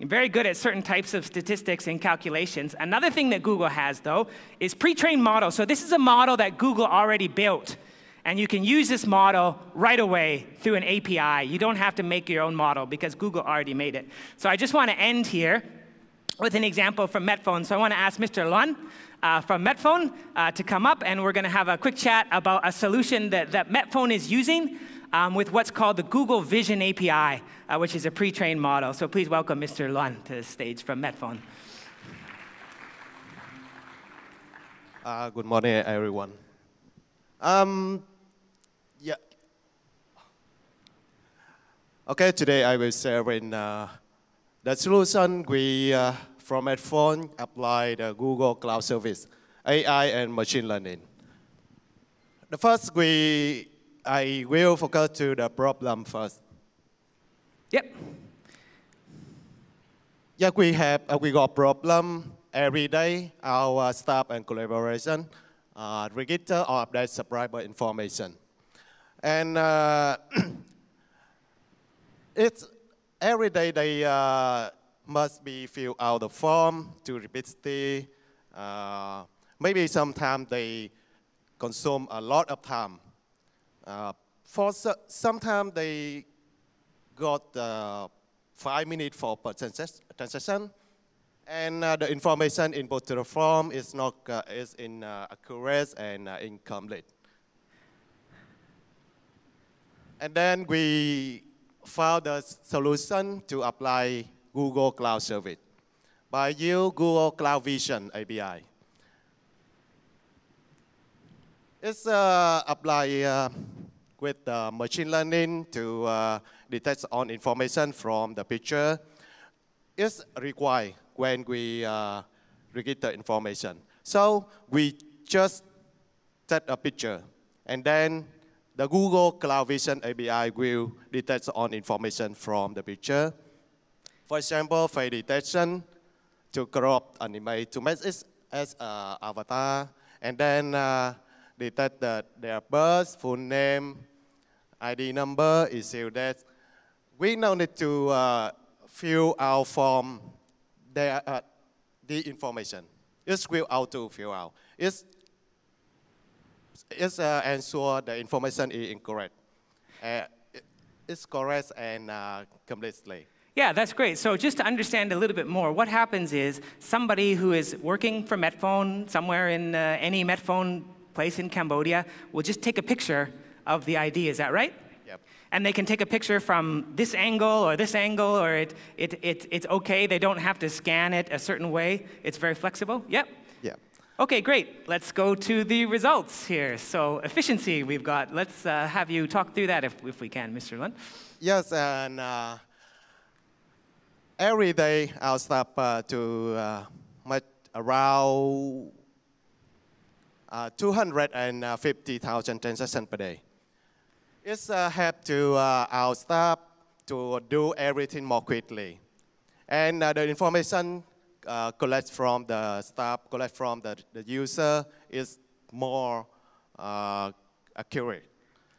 very good at certain types of statistics and calculations. Another thing that Google has, though, is pre-trained models. So this is a model that Google already built. And you can use this model right away through an API. You don't have to make your own model because Google already made it. So I just want to end here with an example from Metfone. So I want to ask Mr. Luan from Metfone to come up, and we're going to have a quick chat about a solution that Metfone is using with what's called the Google Vision API, which is a pre-trained model. So please welcome Mr. Luan to the stage from Metfone. Good morning, everyone. Yeah. Okay, today I will share in the solution we from Metfone apply the Google Cloud Service, AI and machine learning. The first I will focus to the problem first. Yep. Yeah, we got problem every day. Our staff and collaboration register or update subscriber information. And it's every day they must be fill out the form to repeat the, maybe sometimes they consume a lot of time. Sometimes they got 5 minutes for per transaction. And the information input to the form is not inaccurate and incomplete. And then we found a solution to apply Google Cloud Service by using Google Cloud Vision API. It's applied with machine learning to detect all information from the picture. It's required when we register information. So we just take a picture, and then the Google Cloud Vision API will detect all information from the picture. For example, face detection to crop an image to make it as an avatar, and then detect their birth, full name, ID number, issue date. We now need to fill out form the information. It will auto fill out. It's ensure the information is incorrect. It's correct and completely. Yeah, that's great. So just to understand a little bit more, what happens is somebody who is working for Metfone somewhere in any Metfone place in Cambodia will just take a picture of the ID. Is that right? Yep. And they can take a picture from this angle, or it's okay. They don't have to scan it a certain way. It's very flexible. Yep. Yeah. Okay, great. Let's go to the results here. So efficiency we've got. Let's have you talk through that if we can, Mr. Lund. Yes, and every day I'll stop to around 250,000 transactions per day. It's help to our staff to do everything more quickly. And the information collect from the staff, collect from the user is more accurate.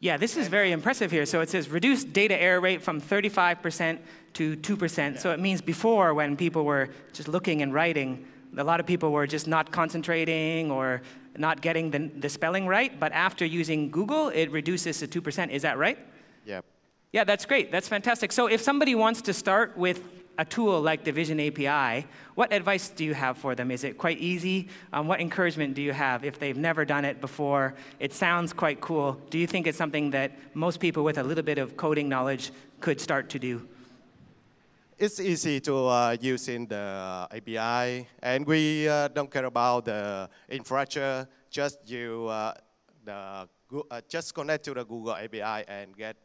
Yeah, this is very impressive here. So it says reduced data error rate from 35% to 2%. Yeah. So it means before, when people were just looking and writing, a lot of people were just not concentrating or not getting the spelling right. But after using Google, it reduces to 2%. Is that right? Yep. Yeah, that's great. That's fantastic. So if somebody wants to start with a tool like the Vision API, what advice do you have for them? Is it quite easy? What encouragement do you have if they've never done it before? It sounds quite cool. Do you think it's something that most people with a little bit of coding knowledge could start to do? It's easy to use in the API, and we don't care about the infrastructure. Just just connect to the Google API and get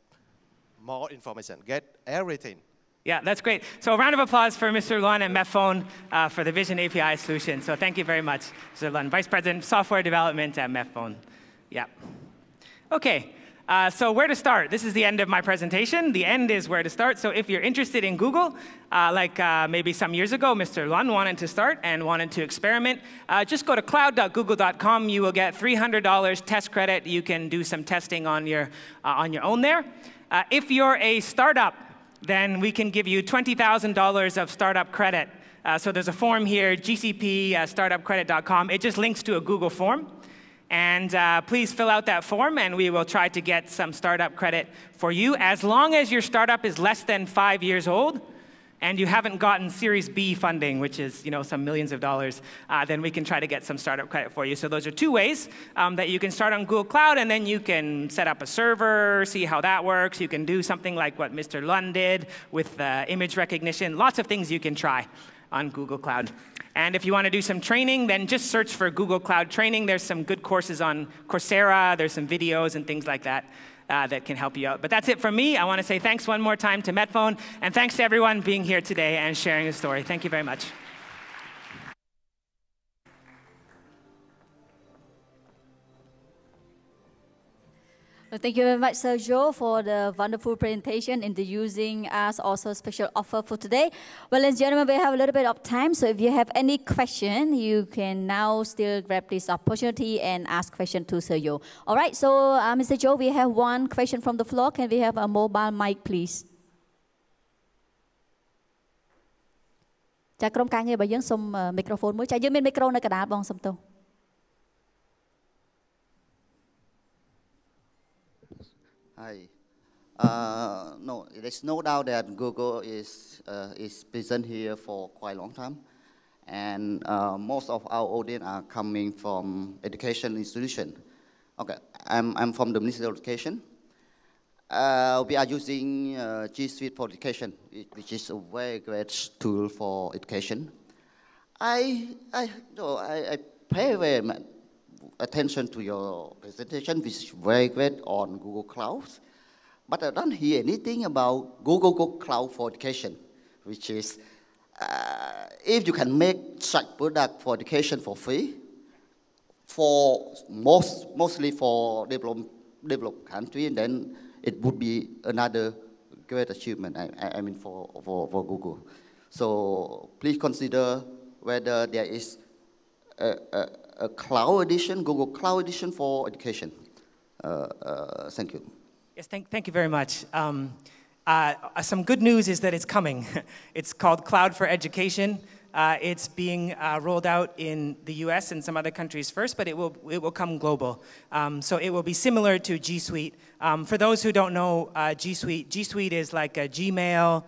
more information, get everything. Yeah, that's great. So a round of applause for Mr. Luan and Metfone for the Vision API solution. So thank you very much, Mr. Luan, Vice President, Software Development at Metfone. Yeah. Okay, so where to start? This is the end of my presentation. The end is where to start. So if you're interested in Google, like maybe some years ago, Mr. Luan wanted to start and wanted to experiment, just go to cloud.google.com. You will get $300 test credit. You can do some testing on your own there. If you're a startup, then we can give you $20,000 of startup credit. So there's a form here, gcp.startupcredit.com. It just links to a Google form. And please fill out that form, and we will try to get some startup credit for you. As long as your startup is less than 5 years old, and you haven't gotten Series B funding, which is some millions of dollars, then we can try to get some startup credit for you. So those are two ways that you can start on Google Cloud, and then you can set up a server, see how that works. You can do something like what Mr. Lund did with image recognition. Lots of things you can try on Google Cloud. And if you want to do some training, then just search for Google Cloud Training. There's some good courses on Coursera. There's some videos and things like that. That can help you out. But that's it from me. I want to say thanks one more time to Metfone, and thanks to everyone being here today and sharing a story. Thank you very much. Well, thank you very much, Sergio, for the wonderful presentation, introducing us also special offer for today. Well, ladies and gentlemen, we have a little bit of time, so if you have any question, you can now still grab this opportunity and ask question to Sergio. All right, so Mr. Joe, we have one question from the floor. Can we have a mobile mic, please? ចាក្រុមការងាររបស់យើងសូម microphone មួយចាយើងមាន micro នៅកណ្ដាលបងសូមទោស Hi. No, there's no doubt that Google is present here for quite a long time, and most of our audience are coming from education institution. Okay, I'm from the Ministry of Education. We are using G Suite for Education, which is a very great tool for education. I pay very much attention to your presentation, which is very great on Google Cloud. But I don't hear anything about Google Cloud for Education, which is if you can make such product for education for free, for mostly for developed country, then it would be another great achievement. I mean for Google. So please consider whether there is a cloud edition, Google Cloud edition for education. Thank you. Yes, thank you very much. Some good news is that it's coming. It's called Cloud for Education. It's being rolled out in the US and some other countries first, but it will come global. So it will be similar to G Suite. For those who don't know G Suite is like a Gmail,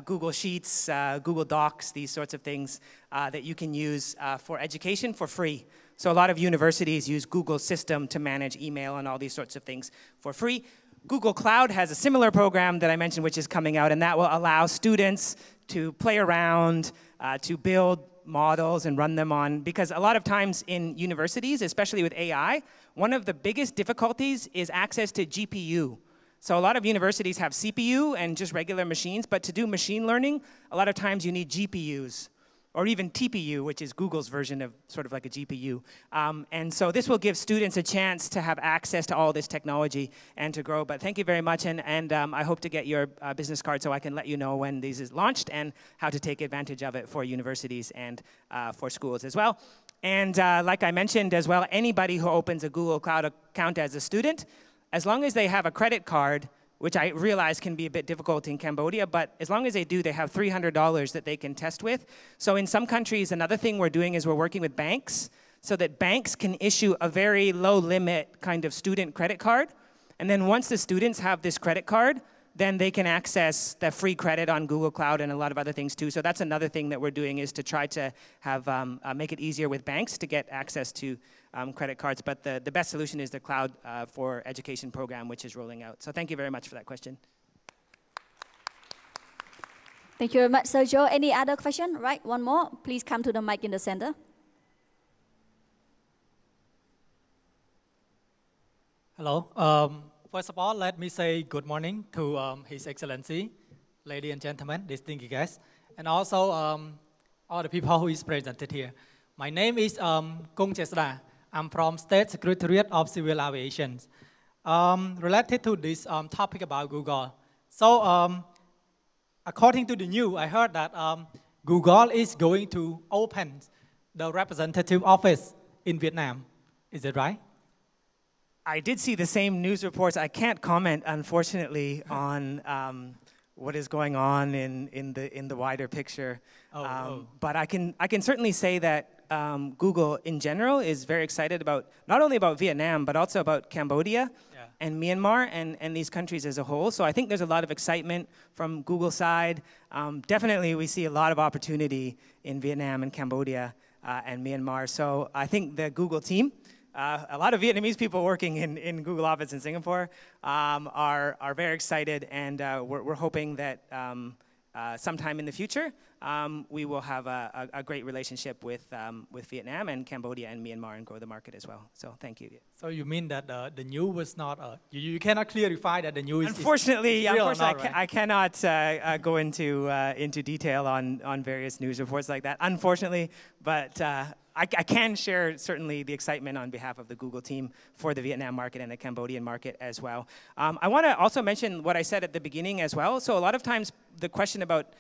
Google Sheets, Google Docs, these sorts of things that you can use for education for free. So a lot of universities use Google's system to manage email and all these sorts of things for free. Google Cloud has a similar program that I mentioned, which is coming out, and that will allow students to play around, to build models and run them on, because a lot of times in universities, especially with AI, one of the biggest difficulties is access to GPU. So a lot of universities have CPU and just regular machines, but to do machine learning, a lot of times you need GPUs, or even TPU, which is Google's version of sort of like a GPU. And so this will give students a chance to have access to all this technology and to grow. But thank you very much, and I hope to get your business card so I can let you know when this is launched and how to take advantage of it for universities and for schools as well. And like I mentioned as well, anybody who opens a Google Cloud account as a student, as long as they have a credit card, which I realize can be a bit difficult in Cambodia, but as long as they do, they have $300 that they can test with. So in some countries, another thing we're doing is we're working with banks so that banks can issue a very low limit kind of student credit card. And then once the students have this credit card, then they can access the free credit on Google Cloud and a lot of other things too. So that's another thing that we're doing, is to try to have make it easier with banks to get access to credit cards. But the best solution is the Cloud for Education program, which is rolling out. So thank you very much for that question. Thank you very much, Sergio. Any other question? Right, one more. Please come to the mic in the center. Hello. First of all, let me say good morning to His Excellency, ladies and gentlemen, distinguished guests, and also all the people who is presented here. My name is Kung Chesda. I'm from State Secretariat of Civil Aviation. Related to this topic about Google. So according to the news, I heard that Google is going to open the representative office in Vietnam. Is it right? I did see the same news reports. I can't comment, unfortunately, on what is going on in the wider picture. But I can certainly say that Google in general is very excited about not only about Vietnam but also about Cambodia and Myanmar and these countries as a whole. So I think there's a lot of excitement from Google's side. Definitely, we see a lot of opportunity in Vietnam and Cambodia and Myanmar. So I think the Google team. A lot of Vietnamese people working in Google office in Singapore are very excited, and we're hoping that sometime in the future we will have a great relationship with Vietnam and Cambodia and Myanmar and grow the market as well. So thank you. So you mean that the news was not, you cannot clarify that the news unfortunately, is real or not, right? I cannot go into detail on various news reports like that, unfortunately, but I can share certainly the excitement on behalf of the Google team for the Vietnam market and the Cambodian market as well. I want to also mention what I said at the beginning as well. So a lot of times the question about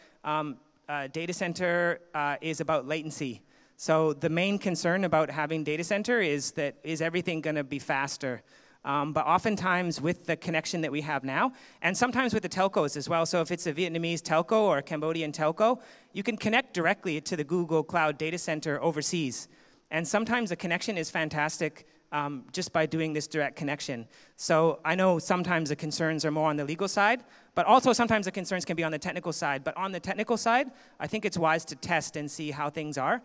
data center is about latency. So the main concern about having data center is that is everything going to be faster? But oftentimes with the connection that we have now, and sometimes with the telcos as well, so if it's a Vietnamese telco or a Cambodian telco, you can connect directly to the Google Cloud data center overseas. And sometimes the connection is fantastic just by doing this direct connection. So I know sometimes the concerns are more on the legal side, but also sometimes the concerns can be on the technical side. But on the technical side, I think it's wise to test and see how things are.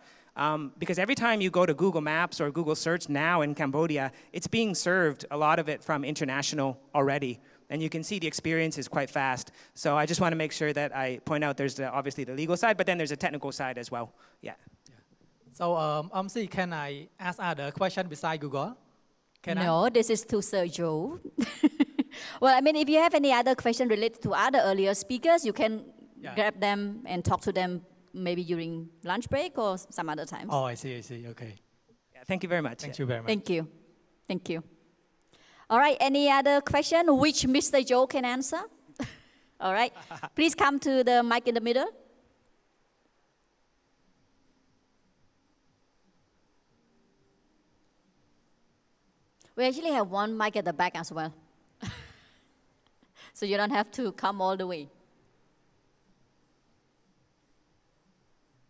Because every time you go to Google Maps or Google Search now in Cambodia, it's being served, a lot of it from international already. And you can see the experience is quite fast. So I just want to make sure that I point out there's obviously the legal side, but then there's a technical side as well. Yeah. So, can I ask other question beside Google? No, this is to Sergio. Well, I mean, if you have any other question related to other earlier speakers, you can grab them and talk to them maybe during lunch break or some other time. Oh, I see, okay. Yeah, thank you very much. Thank you very much. Thank you. All right, any other question which Mr. Joe can answer? All right, please come to the mic in the middle. We actually have one mic at the back as well. So you don't have to come all the way.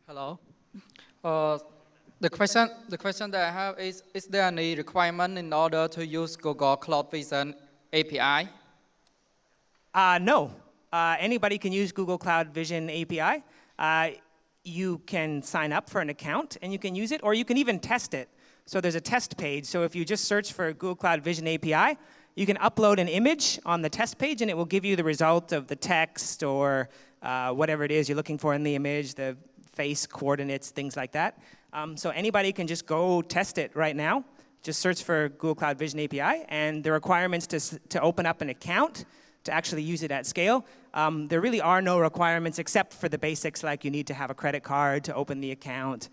Hello. The question that I have is there any requirement in order to use Google Cloud Vision API? No. Anybody can use Google Cloud Vision API. You can sign up for an account and you can use it, or you can even test it. So there's a test page. So if you just search for Google Cloud Vision API, you can upload an image on the test page and it will give you the result of the text or whatever it is you're looking for in the image, the face coordinates, things like that. So anybody can just go test it right now. Just search for Google Cloud Vision API, and the requirements to open up an account to actually use it at scale, there really are no requirements except for the basics, like you need to have a credit card to open the account,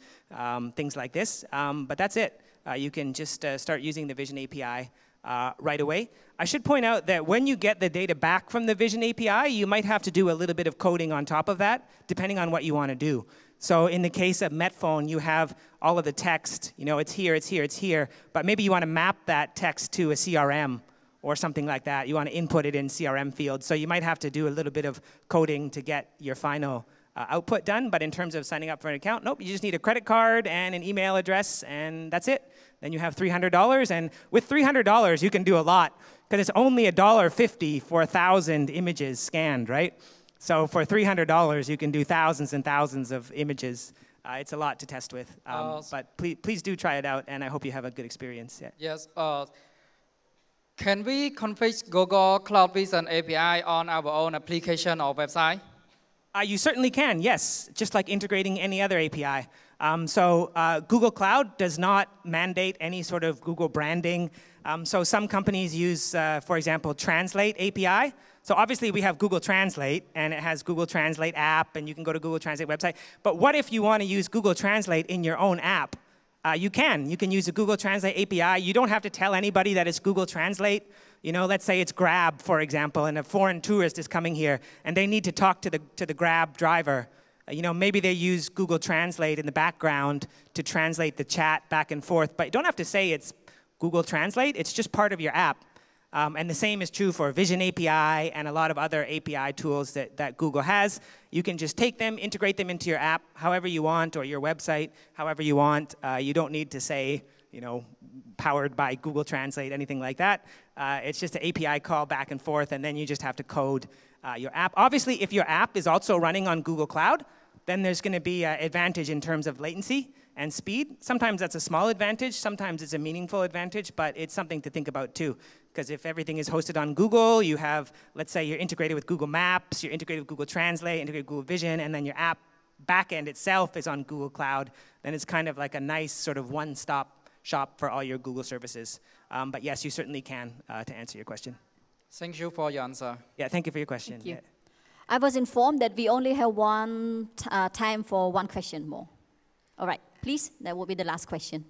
things like this. But that's it. You can just start using the Vision API right away. I should point out that when you get the data back from the Vision API, you might have to do a little bit of coding on top of that, depending on what you want to do. So in the case of Metfone, you have all of the text, you know, it's here, it's here, it's here, but maybe you want to map that text to a CRM or something like that. You want to input it in CRM fields. So you might have to do a little bit of coding to get your final output done. But in terms of signing up for an account, nope, you just need a credit card and an email address, and that's it. Then you have $300, and with $300, you can do a lot, because it's only $1.50 for 1,000 images scanned, right? So for $300, you can do thousands and thousands of images. It's a lot to test with. But please do try it out, and I hope you have a good experience. Yeah. Yes. Can we configure Google Cloud Vision API on our own application or website? You certainly can, yes, just like integrating any other API. Google Cloud does not mandate any sort of Google branding. So some companies use, for example, Translate API. So obviously we have Google Translate, and it has Google Translate app, and you can go to Google Translate website. But what if you want to use Google Translate in your own app? You can use a Google Translate API. You don't have to tell anybody that it's Google Translate. You know, let's say it's Grab, for example, and a foreign tourist is coming here, and they need to talk to the Grab driver. You know, maybe they use Google Translate in the background to translate the chat back and forth, but you don't have to say it's Google Translate. It's just part of your app. And the same is true for Vision API and a lot of other API tools that Google has. You can just take them, integrate them into your app however you want, or your website however you want. You don't need to say, you know, powered by Google Translate, anything like that. It's just an API call back and forth, and then you just have to code your app. Obviously, if your app is also running on Google Cloud, then there's going to be an advantage in terms of latency and speed. Sometimes that's a small advantage, sometimes it's a meaningful advantage, but it's something to think about too. Because if everything is hosted on Google, you have, let's say you're integrated with Google Maps, you're integrated with Google Translate, integrated with Google Vision, and then your app backend itself is on Google Cloud, then it's kind of like a nice sort of one-stop shop for all your Google services. But yes, you certainly can, to answer your question. Thank you for your answer. Yeah, thank you for your question. Thank you. Yeah. I was informed that we only have one time for one question more. All right, please, that will be the last question.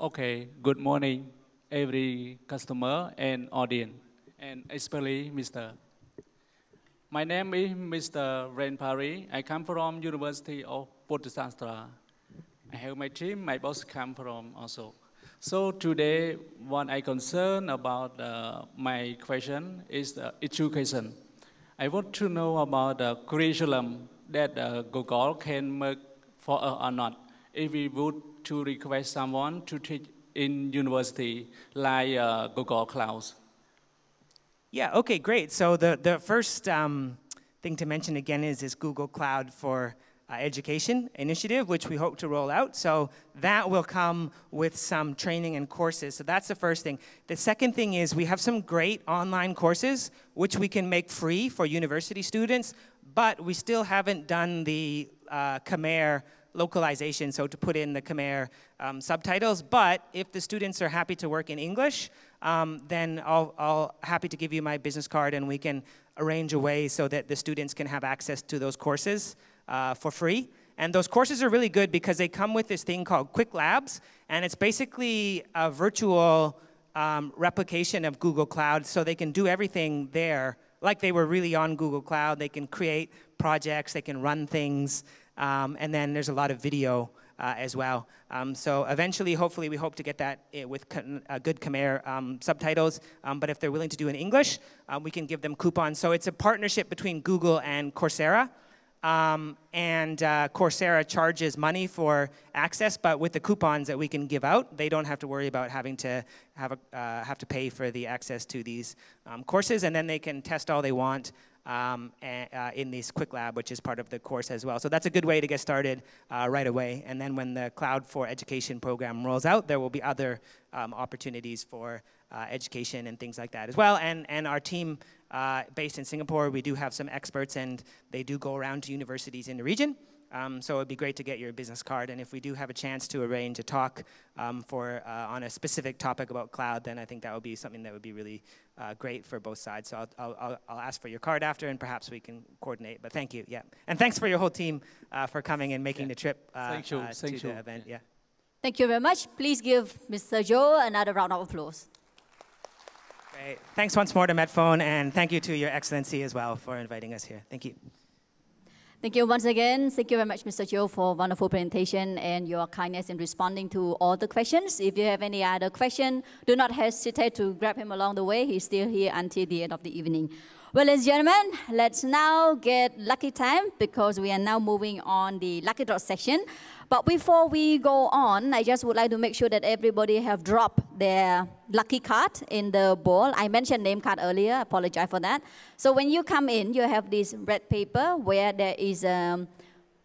Okay, good morning, every customer and audience, and especially Mr. My name is Mr. Ren Pari. I come from University of Potosastra. I have my team, my boss come from also. So today, what I concern about my question is education. I want to know about the curriculum that Google can make for us or not. If we would to request someone to teach in university like Google Clouds. Yeah, okay, great. So the first thing to mention again is Google Cloud for Education initiative, which we hope to roll out. So that will come with some training and courses. So that's the first thing. The second thing is we have some great online courses, which we can make free for university students, but we still haven't done the Khmer localization, so to put in the Khmer subtitles. But if the students are happy to work in English, then I'll happy to give you my business card, and we can arrange a way so that the students can have access to those courses for free. And those courses are really good because they come with this thing called Quick Labs, and it's basically a virtual replication of Google Cloud, so they can do everything there like they were really on Google Cloud. They can create projects, they can run things, and then there's a lot of video as well. So eventually, hopefully, we hope to get that with good Khmer subtitles. But if they're willing to do in English, we can give them coupons. So it's a partnership between Google and Coursera. Coursera charges money for access, but with the coupons that we can give out, they don't have to worry about having to have to pay for the access to these courses, and then they can test all they want in this quick lab, which is part of the course as well. So that's a good way to get started right away. And then when the Cloud for Education program rolls out, there will be other opportunities for education and things like that as well. And our team based in Singapore, we do have some experts, and they do go around to universities in the region. So it'd be great to get your business card. And if we do have a chance to arrange a talk on a specific topic about cloud, then I think that would be something that would be really great for both sides. So I'll ask for your card after, and perhaps we can coordinate. But thank you, yeah. And thanks for your whole team for coming and making the trip to the event. Yeah. Thank you very much. Please give Mr. Joe another round of applause. Great. Thanks once more to Metfone, and thank you to Your Excellency as well for inviting us here. Thank you. Thank you once again. Thank you very much, Mr. Joe, for a wonderful presentation and your kindness in responding to all the questions. If you have any other question, do not hesitate to grab him along the way. He's still here until the end of the evening. Well, ladies and gentlemen, let's now get lucky time, because we are now moving on the lucky draw section. But before we go on, I just would like to make sure that everybody have dropped their lucky card in the bowl. I mentioned name card earlier. I apologize for that. So when you come in, you have this red paper where there is a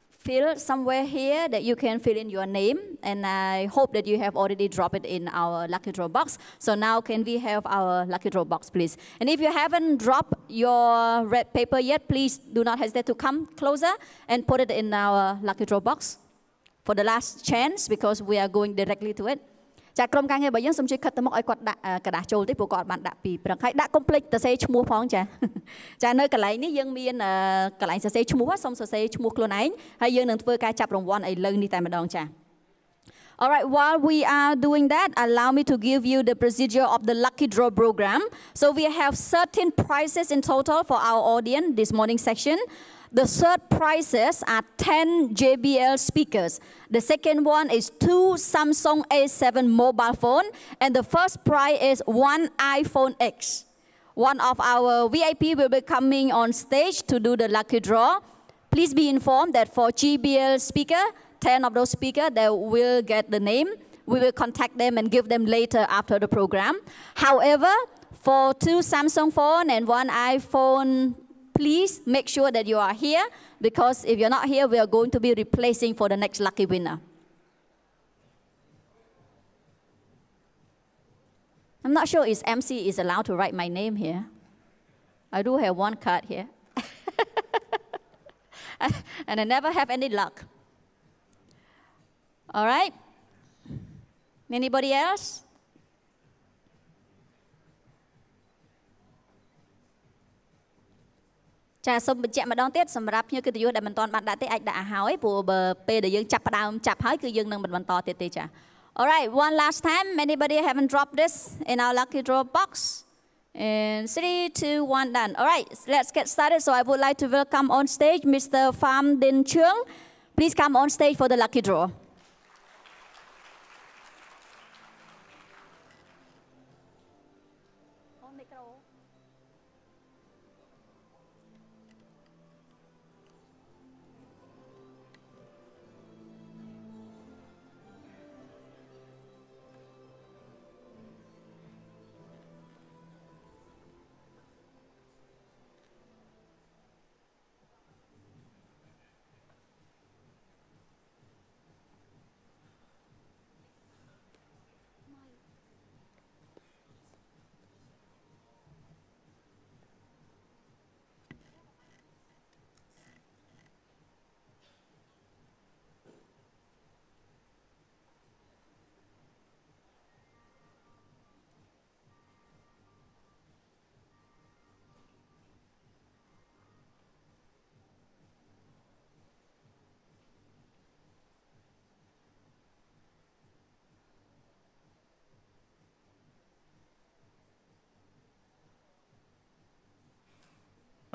field somewhere here that you can fill in your name. And I hope that you have already dropped it in our lucky draw box. So now can we have our lucky draw box, please? And if you haven't dropped your red paper yet, please do not hesitate to come closer and put it in our lucky draw box for the last chance, because we are going directly to it. ចាក្រុមការងាររបស់យើងសូមជួយខិតទៅមុខឲ្យគាត់ដាក់กระดาษចូលទេព្រោះគាត់បានដាក់ពីព្រឹកហើយដាក់កុំភ្លេចសរសេរឈ្មោះផងចាចានៅកន្លែងនេះយើងមានកន្លែងសរសេរឈ្មោះសូមសរសេរឈ្មោះខ្លួនឯងហើយយើងនឹងធ្វើការចាប់រង្វាន់ឥឡូវនេះតែម្ដងចា All right, while we are doing that, allow me to give you the procedure of the lucky draw program. So we have 13 prizes in total for our audience this morning section. The third prizes are 10 JBL speakers. The second one is 2 Samsung A7 mobile phone. And the first prize is 1 iPhone X. One of our VIP will be coming on stage to do the lucky draw. Please be informed that for JBL speaker, 10 of those speakers, they will get the name. We will contact them and give them later after the program. However, for 2 Samsung phone and 1 iPhone, please make sure that you are here, because if you're not here, we are going to be replacing for the next lucky winner. I'm not sure if MC is allowed to write my name here. I do have one card here. And I never have any luck. All right? Anybody else? Chaសូមបញ្ជាក់ម្ដងទៀតសម្រាប់ភ្ញៀវកិត្តិយសដែលមិនទាន់បានដាក់ទេអាចដាក់ឲ្យហើយព្រោះបើពេលដែលយើងចាប់ផ្ដើមចាប់ហើយគឺយើងនឹងមិនបន្តទៀតទេចា All right, one last time. Anybody haven't dropped this in our lucky draw box? And 3, 2, 1, done. All right, let's get started. So I would like to welcome on stage Mr. Pham Din Chung. Please come on stage for the lucky draw.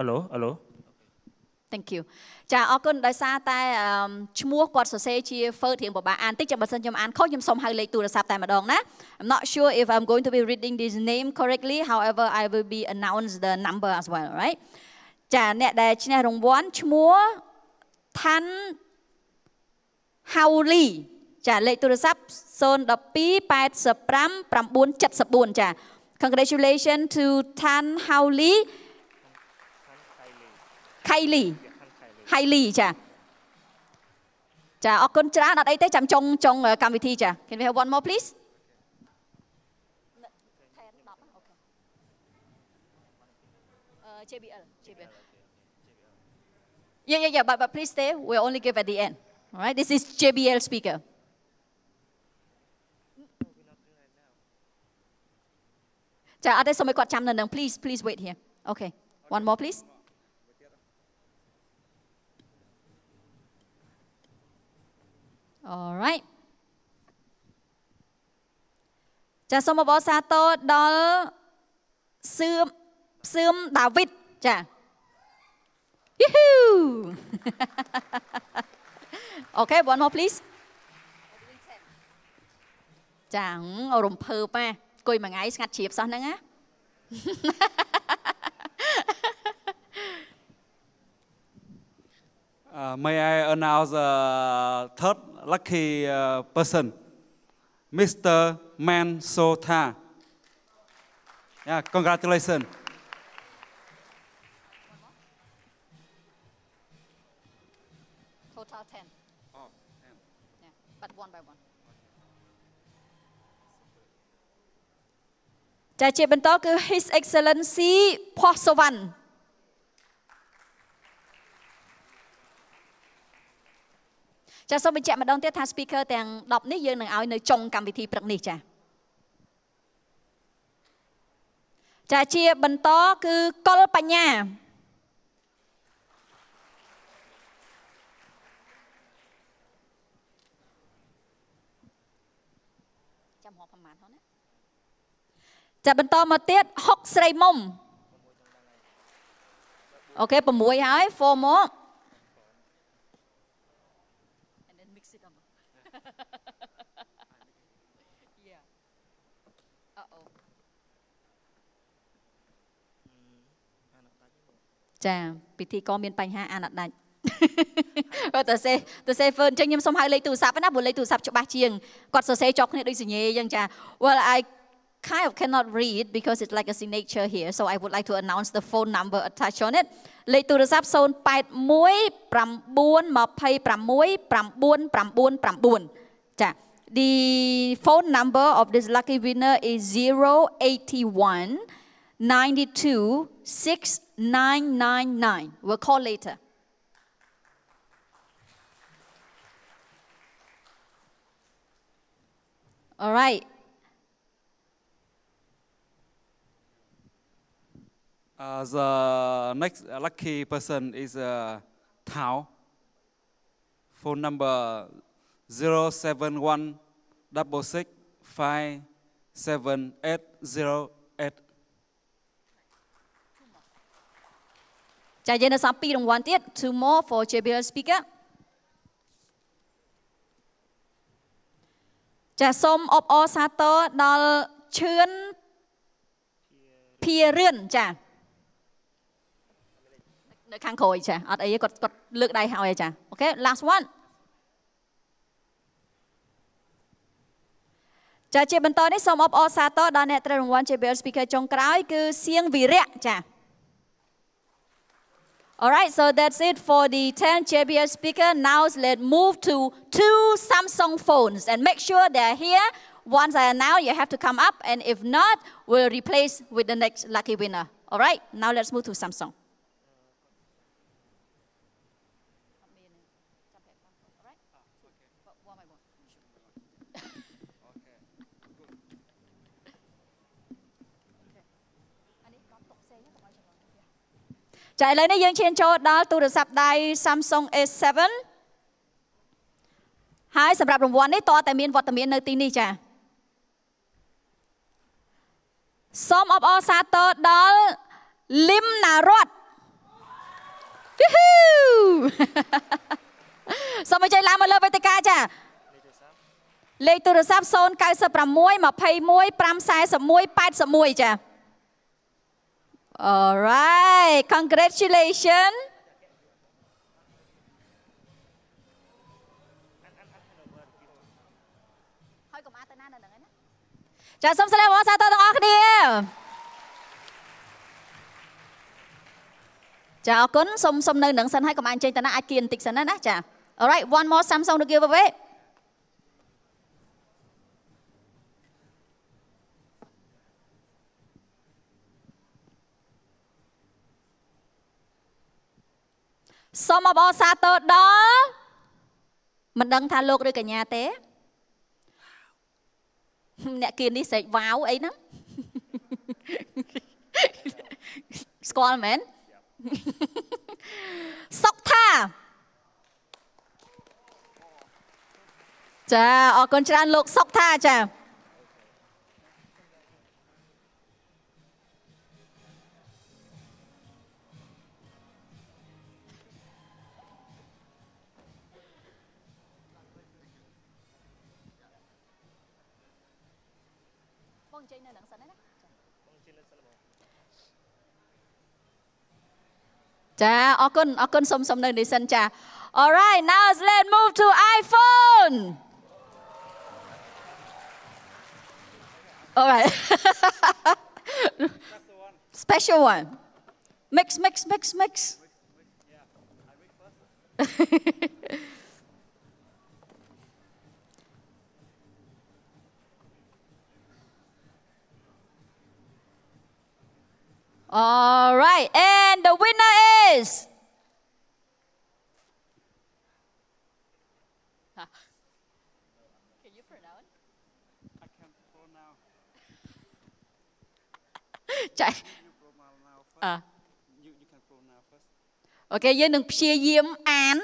Hello, hello. Thank you ចាអរគុណដោយសារតែឈ្មោះគាត់សរសេរជា first រៀងពិបាកអានតិចចាំបើសិនខ្ញុំអានខុសខ្ញុំសូមហៅលេខទូរស័ព្ទតែម្ដងណា I'm not sure if I'm going to be reading this name correctly however I will be announce the number as well right ចាអ្នកដែលឈ្នះរង្វាន់ឈ្មោះ Than Howley ចាលេខទូរស័ព្ទ 01285 974 ចា Congratulations to Than Howley Kylie ចាចាអរគុណច្រើនអត់អីទេចាំចុងកម្មវិធីចា Can we have one more please JBL Yeah but please stay we'll only give at the end all right this is JBL speaker ចាអត់ទេសូមឲ្យគាត់ចាំនៅនឹង please wait here okay one more please All right ចាសូមអបអរសាទរដល់សឿមដាវីតចា Yoo-hoo Okay one more please ចារំភើបណាអង្គុយមួយថ្ងៃស្ងាត់ជ្រាបសោះហ្នឹងណា May I announce the third lucky person, Mr. Mansota. Yeah, congratulations. Total 10. Oh, 10. Yeah, but one by one. ចាជាបន្តគឺ His Excellency ផោះសវណ្ណ ចាសូមបញ្ជាក់ម្ដងទៀតថា speaker ទាំង10នេះយើងនឹងឲ្យនៅចុងកម្មវិធីព្រឹកនេះចាចាជាបន្តគឺកុលបញ្ញាចាំហៅប្រមាណហ្នឹងណាចាបន្តមកទៀតហុកស្រីមុំអូខេ6ហើយ4មក ចាពិធីកមានបញ្ហាអានអត់ដាច់ទៅសេហ្វឺអញ្ចឹងខ្ញុំសូមហៅលេខទូរស័ព្ទណាព្រោះលេខទូរស័ព្ទច្បាស់ជាងគាត់សរសេរជាប់គ្នាដូចសញ្ញេអញ្ចឹងចា Well I kind of cannot read because it's like a signature here so I would like to announce the phone number attached on it លេខទូរស័ព្ទ 081 926 999 ចា The phone number of this lucky winner is 081 92 6999. We'll call later. All right. The next lucky person is Thao. Phone number 071 66 57808. ចាយើងនៅសល់2រង្វាន់ទៀត two more for JBL speaker ចាសូមអបអរសាទរដល់ឈឿនភារឿនចានៅខាងក្រោយចាអត់អីទេគាត់លើកដៃហើយចាអូខេ last one ចាជាបន្តនេះសូមអបអរសាទរដល់អ្នកត្រូវរង្វាន់ JBL speaker ចុងក្រោយគឺសៀងវីរៈចា All right, so that's it for the 10 JBL speaker. Now let's move to 2 Samsung phones and make sure they're here. Once I announce, you have to come up, and if not, we'll replace with the next lucky winner. All right, now let's move to Samsung. Chạy lên đây dương trên cho đó tôi được sắp đài Samsung S7 hai sắp rạp rộng vốn đấy to tại miền vọt tại miền nơi tin đi chà Som of all Sato đó Lim Narod Woohoo! សូមអញ្ជើញឡើងមកលើវេទិកាចាលេខទូរស័ព្ទ096 21 541 81ចា All right congratulations ហើយកុំអាចទៅណានៅហ្នឹងឯណាចាសូមស្លេះបងសាទរទាំងអស់គ្នាចាអរគុណសូមនៅនឹងសិនហើយកុំអាចចេញទៅណាអាចគៀនបន្តិចសិនណាចា All right one more Samsung to give away សូមអបអរសាទរដល់មិនដឹងថាលោកឬកញ្ញាទេអ្នកគៀននេះស្រែកវ៉ាវអីហ្នឹងស្គាល់មែនសុកថាចាអរគុណច្រើនលោកសុកថាចាចាអរគុណសូមនៅនេះសិនចា All right now let's move to iPhone All right special one mix All right, and the winner is Can you pronounce? I can't pronounce. ចា You can pronounce first. អូខេយើងនឹងព្យាយាមអាន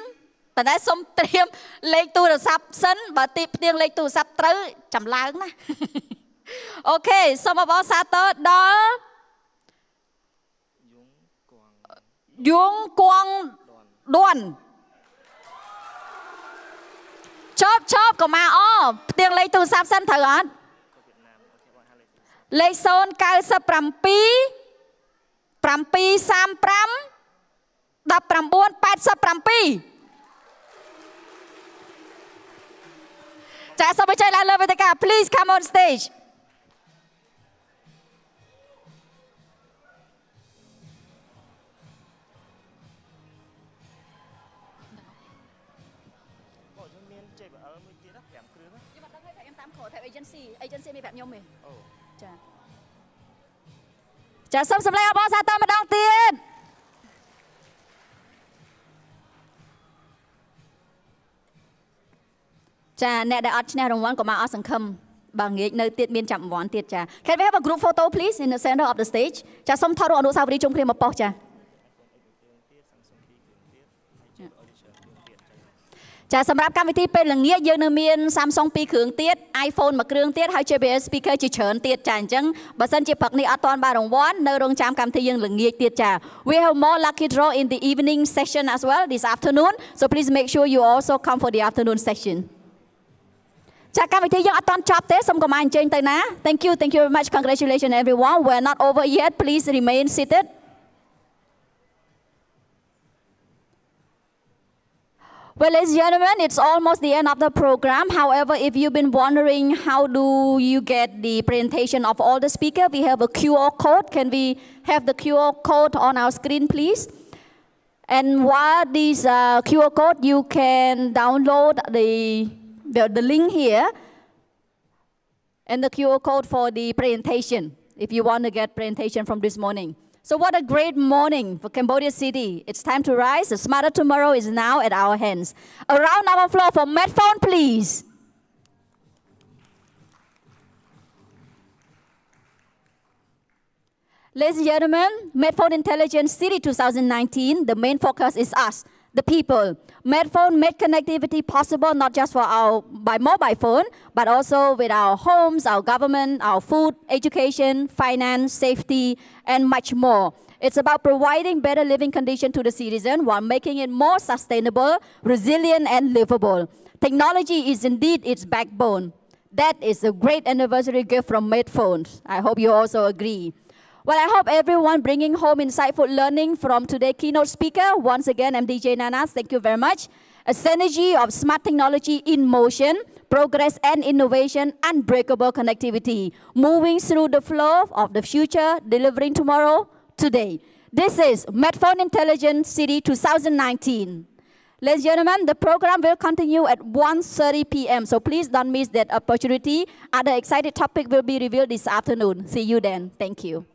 តែតែសូមត្រៀមលេខទូរស័ព្ទសិនបើទីផ្ទៀងលេខទូរស័ព្ទត្រូវចម្លើងណាអូខេសូមអបអរសាទរដល់យួងគួងដួនចប់កុំមកអផ្ទៀងលេខទូរស័ព្ទសិនត្រូវអត់លេខ097 735 1987ចាសូមអញ្ជើញឡើងលើវេទិកា Please come on stage agency មានប្រាប់ខ្ញុំទេចាសូមសម្លេងអបអរសាទរម្ដងទៀតចាអ្នកដែលអត់ឈ្នះរង្វាន់ក៏មកអស់សង្ឃឹមបើងាកនៅទៀតមានចាប់រង្វាន់ទៀតចា Can we have a group photo please in the center of the stage ចាសូមថតរូបអនុស្សាវរីយ៍ជុំគ្នាមកប៉ុស្តិ៍ចាចាសម្រាប់កម្មវិធីពេលល្ងាចយើងនៅមាន Samsung 2 គ្រឿងទៀត iPhone 1 គ្រឿងទៀតហើយ JBL speaker ជាច្រើនទៀតចាអញ្ចឹងបើសិនជាព្រឹកនេះអត់ទាន់បានរង្វាន់នៅរងចាំកម្មវិធីយើងល្ងាចទៀតចា We have more lucky draw in the evening session as well this afternoon so please make sure you also come for the afternoon session ចាកម្មវិធីយើងអត់ទាន់ចប់ទេសូមកុំអញ្ជើញទៅណា Thank you very much congratulations everyone we're not over yet please remain seated Well, ladies and gentlemen, it's almost the end of the program. However, if you've been wondering how do you get the presentation of all the speakers, we have a QR code. Can we have the QR code on our screen, please? And while this QR code, you can download the link here and the QR code for the presentation if you want to get presentation from this morning. So what a great morning for Cambodia City. It's time to rise. A smarter tomorrow is now at our hands. A round of applause for Metfone, please. Ladies and gentlemen, Metfone Intelligent City 2019, the main focus is us, the people. Metfone made connectivity possible not just by mobile phone, but also with our homes, our government, our food, education, finance, safety, and much more. It's about providing better living conditions to the citizen while making it more sustainable, resilient, and livable. Technology is indeed its backbone. That is a great anniversary gift from Metfone. I hope you also agree. Well, I hope everyone bringing home insightful learning from today's keynote speaker. Once again, I'm DJ Nana. Thank you very much. A synergy of smart technology in motion, progress and innovation, unbreakable connectivity, moving through the flow of the future, delivering tomorrow, today. This is Metfone Intelligent City 2019. Ladies and gentlemen, the program will continue at 1:30 p.m. So please don't miss that opportunity. Other exciting topic will be revealed this afternoon. See you then. Thank you.